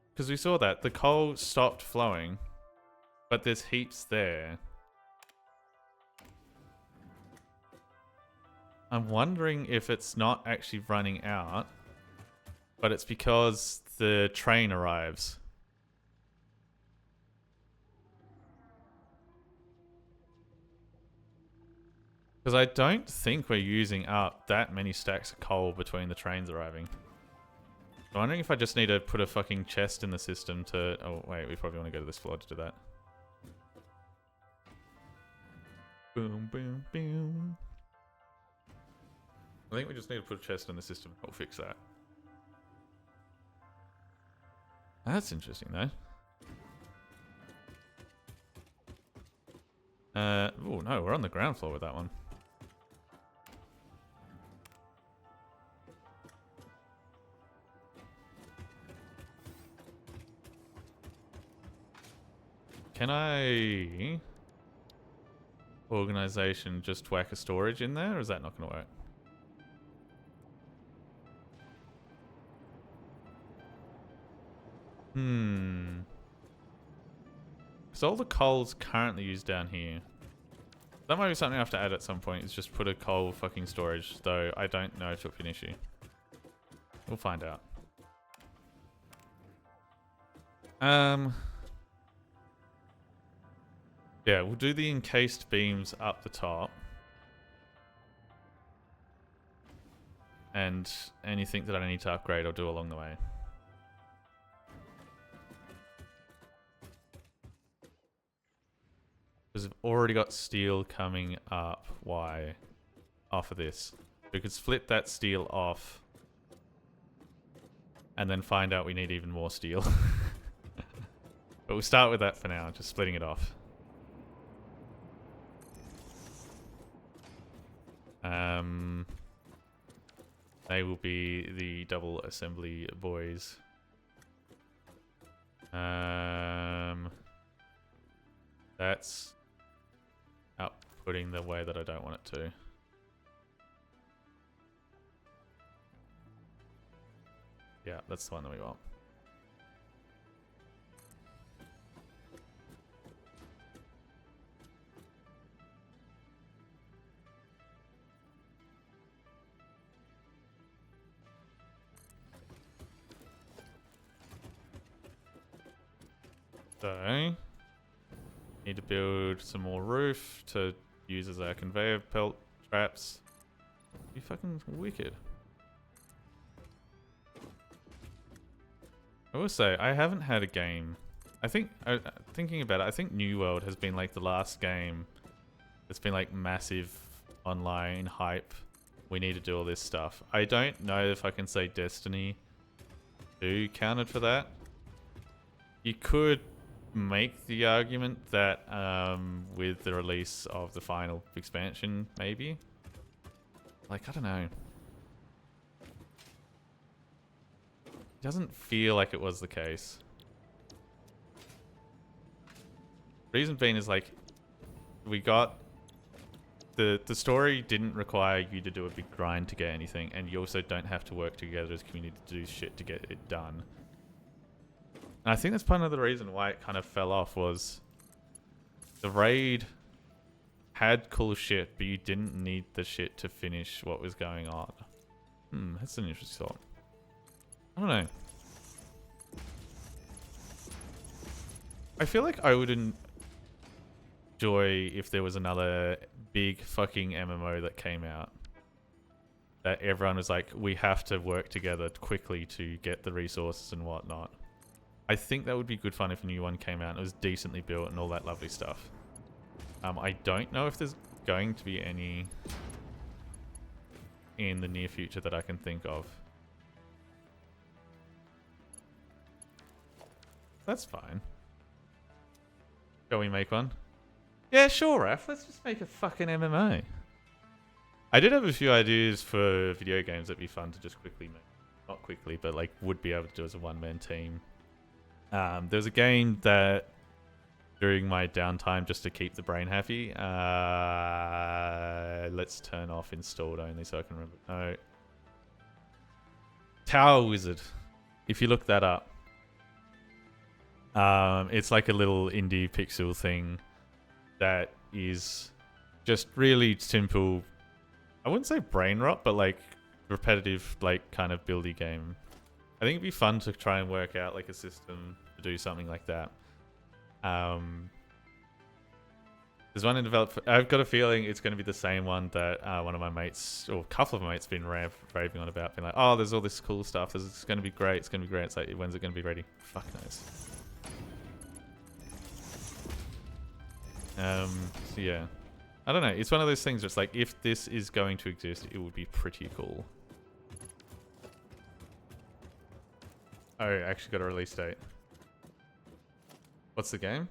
Because we saw that. The coal stopped flowing, but there's heaps there. I'm wondering if it's not actually running out, but it's because the train arrives. Because I don't think we're using up that many stacks of coal between the trains arriving. I'm wondering if I just need to put a fucking chest in the system to... Oh, wait, we probably want to go to this floor to do that. Boom, boom, boom. I think we just need to put a chest in the system. We'll fix that. That's interesting, though. Oh, no, we're on the ground floor with that one. Can I... Organization just whack a storage in there, or is that not going to work? So all the coal's currently used down here. That might be something I have to add at some point, is just put a coal fucking storage, though I don't know if it'll be an issue. We'll find out. Yeah, we'll do the encased beams up the top. And anything that I need to upgrade, I'll do along the way. Because I've already got steel coming up. Why? Off of this. We could split that steel off. And then find out we need even more steel. But we'll start with that for now, just splitting it off. They will be the double assembly boys. That's outputting the way that I don't want it to. Yeah, that's the one that we want. So, need to build some more roof to use as our conveyor belt traps. You fucking wicked. I will say, I haven't had a game. I think, thinking about it, I think New World has been like the last game that's been like massive online hype. We need to do all this stuff. I don't know if I can say Destiny 2 counted for that. You could make the argument that with the release of the final expansion, maybe. Like, I don't know. It doesn't feel like it was the case. Reason being is like, we got the story didn't require you to do a big grind to get anything, and you also don't have to work together as a community to do shit to get it done. And I think that's part of the reason why it kind of fell off was the raid had cool shit, but you didn't need the shit to finish what was going on. That's an interesting thought. I don't know. I feel like I would enjoy if there was another big fucking MMO that came out. That everyone was like, we have to work together quickly to get the resources and whatnot. I think that would be good fun if a new one came out and it was decently built and all that lovely stuff. I don't know if there's going to be any in the near future that I can think of. That's fine. Shall we make one? Yeah, sure, Raf. Let's just make a fucking MMO. I did have a few ideas for video games that'd be fun to just quickly make. Not quickly, but like would be able to do as a one-man team. There's a game that during my downtime, just to keep the brain happy, let's turn off installed only so I can remember. No. Tower Wizard. If you look that up. It's like a little indie pixel thing that is just really simple. I wouldn't say brain rot, but like repetitive, like kind of buildy game. I think it'd be fun to try and work out like a system to do something like that. There's one in development. I've got a feeling it's going to be the same one that one of my mates, or a couple of my mates, been raving on about, being like, "Oh, there's all this cool stuff. It's going to be great. It's going to be great." It's like, when's it going to be ready? Fuck knows. So yeah, I don't know. It's one of those things. Just like if this is going to exist, it would be pretty cool. Oh, I actually got a release date. What's the game?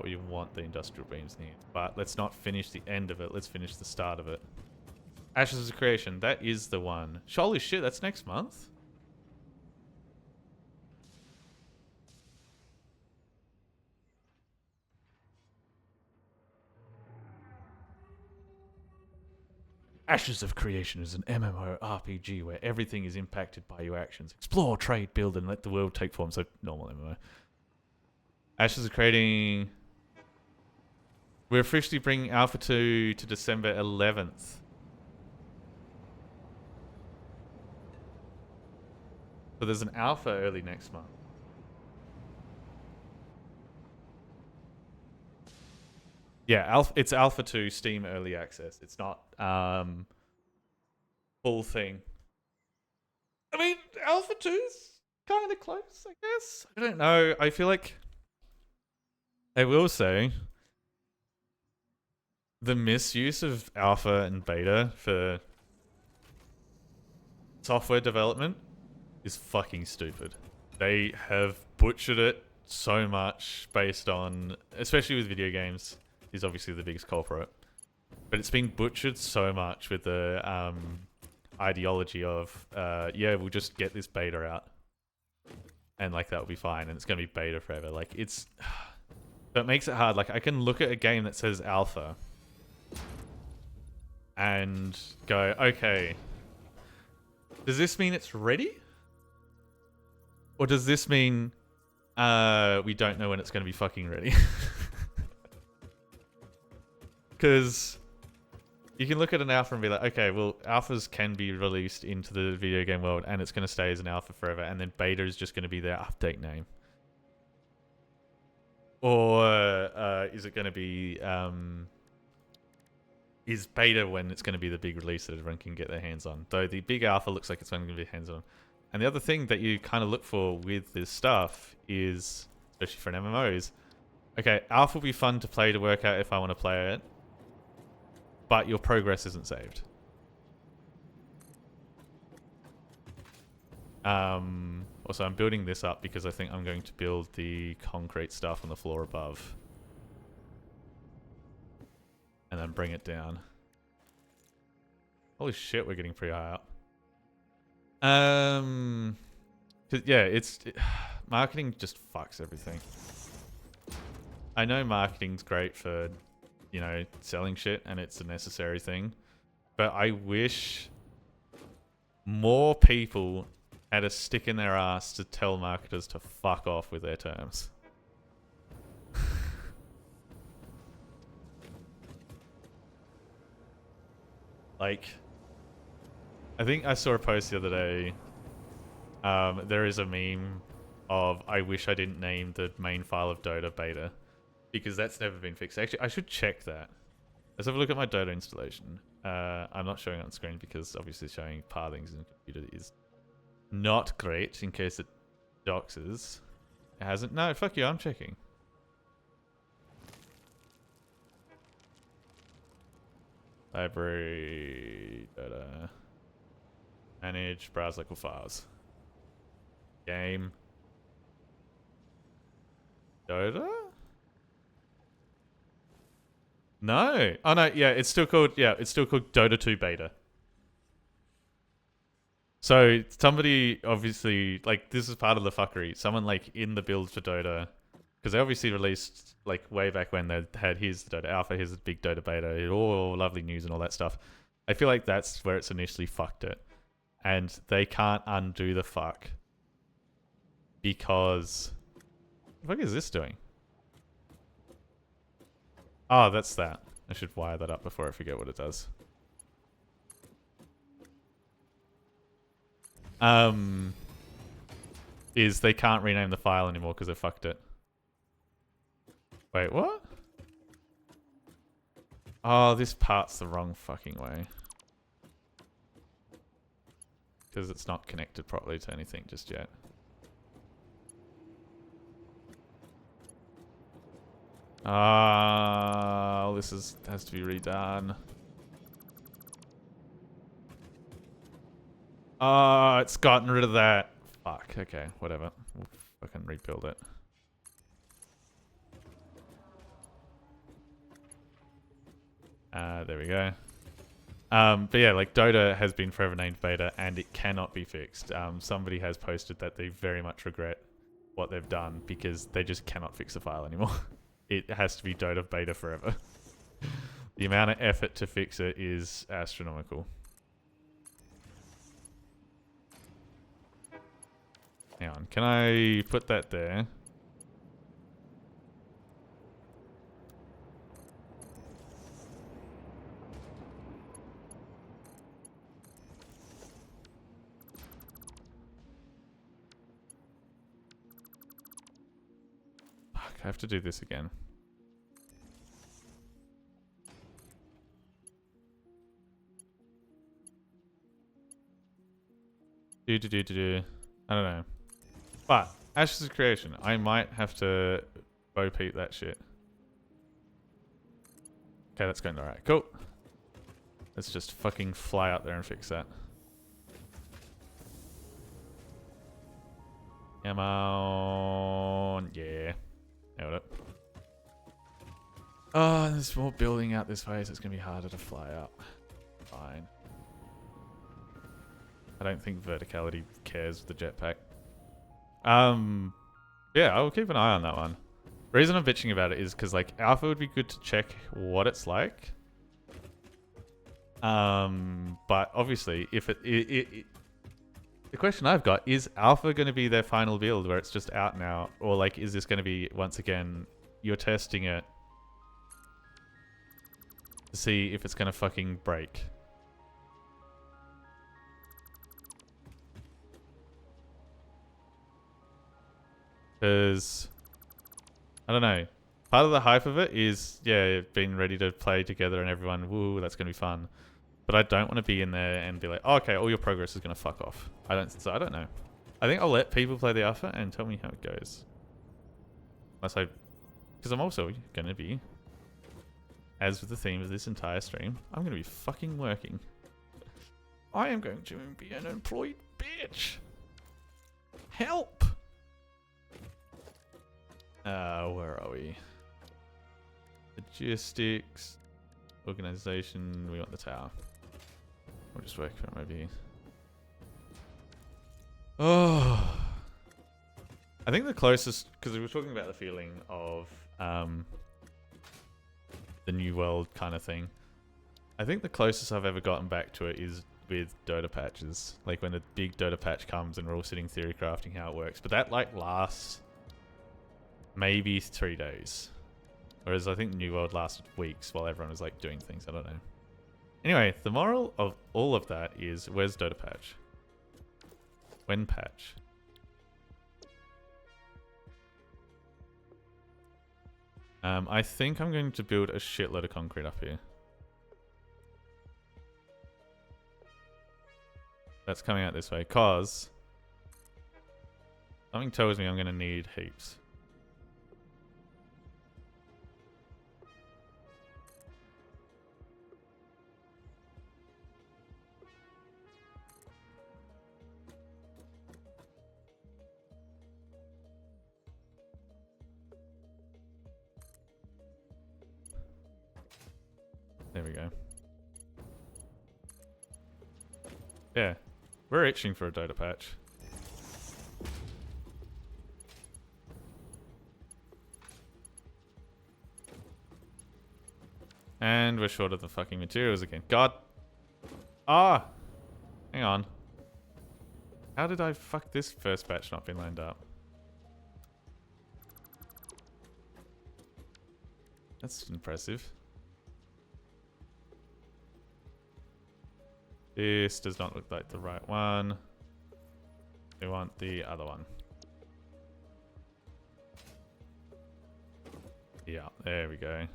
We want the industrial beams near, but let's not finish the end of it. Let's finish the start of it. Ashes of Creation. That is the one. Holy shit, that's next month? Ashes of Creation is an MMORPG where everything is impacted by your actions. Explore, trade, build, and let the world take form. So, normal MMO. Ashes of Creating... We're officially bringing Alpha 2 to December 11th. So there's an Alpha early next month. Yeah, it's Alpha 2 Steam Early Access. It's not full thing. I mean, Alpha 2's kind of close, I guess. I don't know. I feel like... I will say... the misuse of alpha and beta for software development is fucking stupid. They have butchered it so much based on, especially with video games, is obviously the biggest culprit. But it's been butchered so much with the ideology of, yeah, we'll just get this beta out. And like that'll be fine, and it's gonna be beta forever. Like it's, that makes it hard. Like I can look at a game that says alpha and go, okay, does this mean it's ready? Or does this mean we don't know when it's going to be fucking ready? Because you can look at an alpha and be like, okay, well, alphas can be released into the video game world and it's going to stay as an alpha forever, and then beta is just going to be their update name. Or is it going to be... is beta when it's going to be the big release that everyone can get their hands on? Though the big alpha looks like it's going to be hands on. And the other thing that you kind of look for with this stuff is, especially for an MMO, is, okay, alpha will be fun to play to work out if I want to play it, but your progress isn't saved. Also, I'm building this up because I think I'm going to build the concrete stuff on the floor above. And then bring it down. Holy shit, we're getting pretty high up. Yeah, marketing just fucks everything. I know marketing's great for, you know, selling shit, and it's a necessary thing. But I wish more people had a stick in their ass to tell marketers to fuck off with their terms. Like, I think I saw a post the other day. There is a meme of, I wish I didn't name the main file of Dota beta, because that's never been fixed. Actually, I should check that. Let's have a look at my Dota installation. I'm not showing it on screen because obviously showing pathings in the computer is not great in case it doxes. It hasn't. No, fuck you, I'm checking. Library, Dota, manage, browse local files. Game. Dota? No. Oh no, yeah, it's still called Dota 2 beta. So somebody obviously, like, this is part of the fuckery. Someone like in the build for Dota, because they obviously released like way back when they had, here's the Dota Alpha, here's the big Dota Beta, all lovely news and all that stuff. I feel like that's where it's initially fucked it. And they can't undo the fuck. Because... what the fuck is this doing? Oh, that's that. I should wire that up before I forget what it does. Is they can't rename the file anymore because they fucked it. Wait, what? Oh, this part's the wrong fucking way. Because it's not connected properly to anything just yet. Oh, this has to be redone. Oh, it's gotten rid of that. Fuck, okay, whatever. We'll fucking rebuild it. There we go. But yeah, like Dota has been forever named beta and it cannot be fixed. Somebody has posted that they very much regret what they've done because they just cannot fix the file anymore. It has to be Dota beta forever. The amount of effort to fix it is astronomical. Hang on, can I put that there? Fuck, I have to do this again. I don't know. But, Ashes of Creation, I might have to bo-peep that shit. Okay, that's going alright. Cool. Let's just fucking fly out there and fix that. Come on. Yeah. Nailed it. Oh, there's more building out this way, so it's going to be harder to fly up. Fine. I don't think verticality cares with the jetpack. Yeah, I'll keep an eye on that one. The reason I'm bitching about it is because, like, Alpha would be good to check what it's like. But obviously, if the question I've got is Alpha going to be their final build where it's just out now, or like is this going to be once again you're testing it to see if it's going to fucking break? Because I don't know. Part of the hype of it is, yeah, being ready to play together and everyone, woo, that's going to be fun. But I don't want to be in there and be like, oh, okay, all your progress is going to fuck off. So I don't know. I think I'll let people play the alpha and tell me how it goes. Because I'm also going to be, as with the theme of this entire stream, I'm going to be fucking working. I am going to be an employed bitch. Help! Where are we? Logistics, organization. We want the tower. We'll just work from over here. Oh, I think the closest, because we were talking about the feeling of the new world kind of thing. I think the closest I've ever gotten back to it is with Dota patches. Like when a big Dota patch comes and we're all sitting theory crafting how it works. But that like lasts maybe 3 days. Whereas I think New World lasted weeks while everyone was like doing things. I don't know. Anyway, the moral of all of that is, where's Dota patch? When patch? I think I'm going to build a shitload of concrete up here. That's coming out this way, cause something tells me I'm going to need heaps. There we go. Yeah, we're itching for a Dota patch. And we're short of the fucking materials again. God. Ah! Hang on. How did I fuck this first batch not being lined up? That's impressive. This does not look like the right one. We want the other one. Yeah, there we go.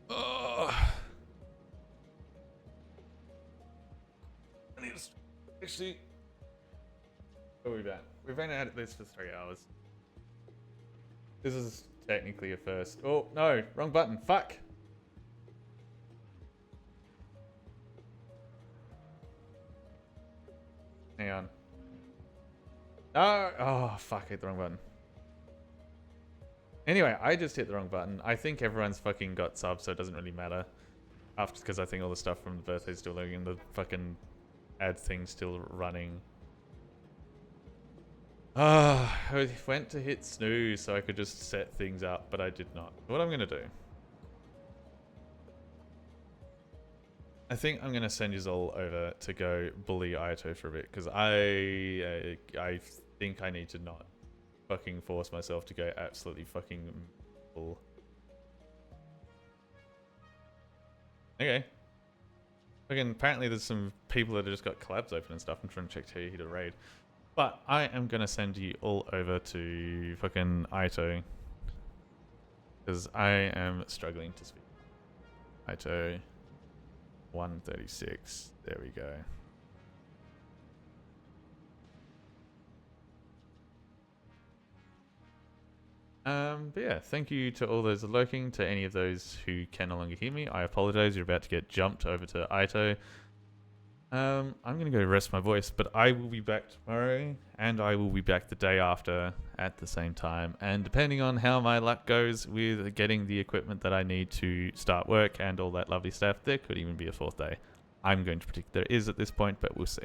Oh. I need to actually. What are we at? We've been at this for 3 hours. This is technically a first. Oh, no. Wrong button. Fuck. Hang on. No. Oh, fuck. I hit the wrong button. Anyway, I just hit the wrong button. I think everyone's fucking got subs, so it doesn't really matter. After, because I think all the stuff from the birthday's still loading and the fucking ad thing's still running. I went to hit snooze so I could just set things up, but I did not. What I'm gonna do, I think I'm gonna send you all over to go bully Ayato for a bit, because I think I need to not fucking force myself to go absolutely fucking full. Okay. Again, apparently there's some people that have just got collabs open and stuff. I'm trying to check who hit a raid. But I am going to send you all over to fucking Aito. Because I am struggling to speak. Aito 136. There we go. But yeah, thank you to all those lurking, to any of those who can no longer hear me. I apologize, you're about to get jumped over to Ito. I'm going to go rest my voice, but I will be back tomorrow, and I will be back the day after at the same time. And depending on how my luck goes with getting the equipment that I need to start work and all that lovely stuff, there could even be a fourth day. I'm going to predict there is at this point, but we'll see.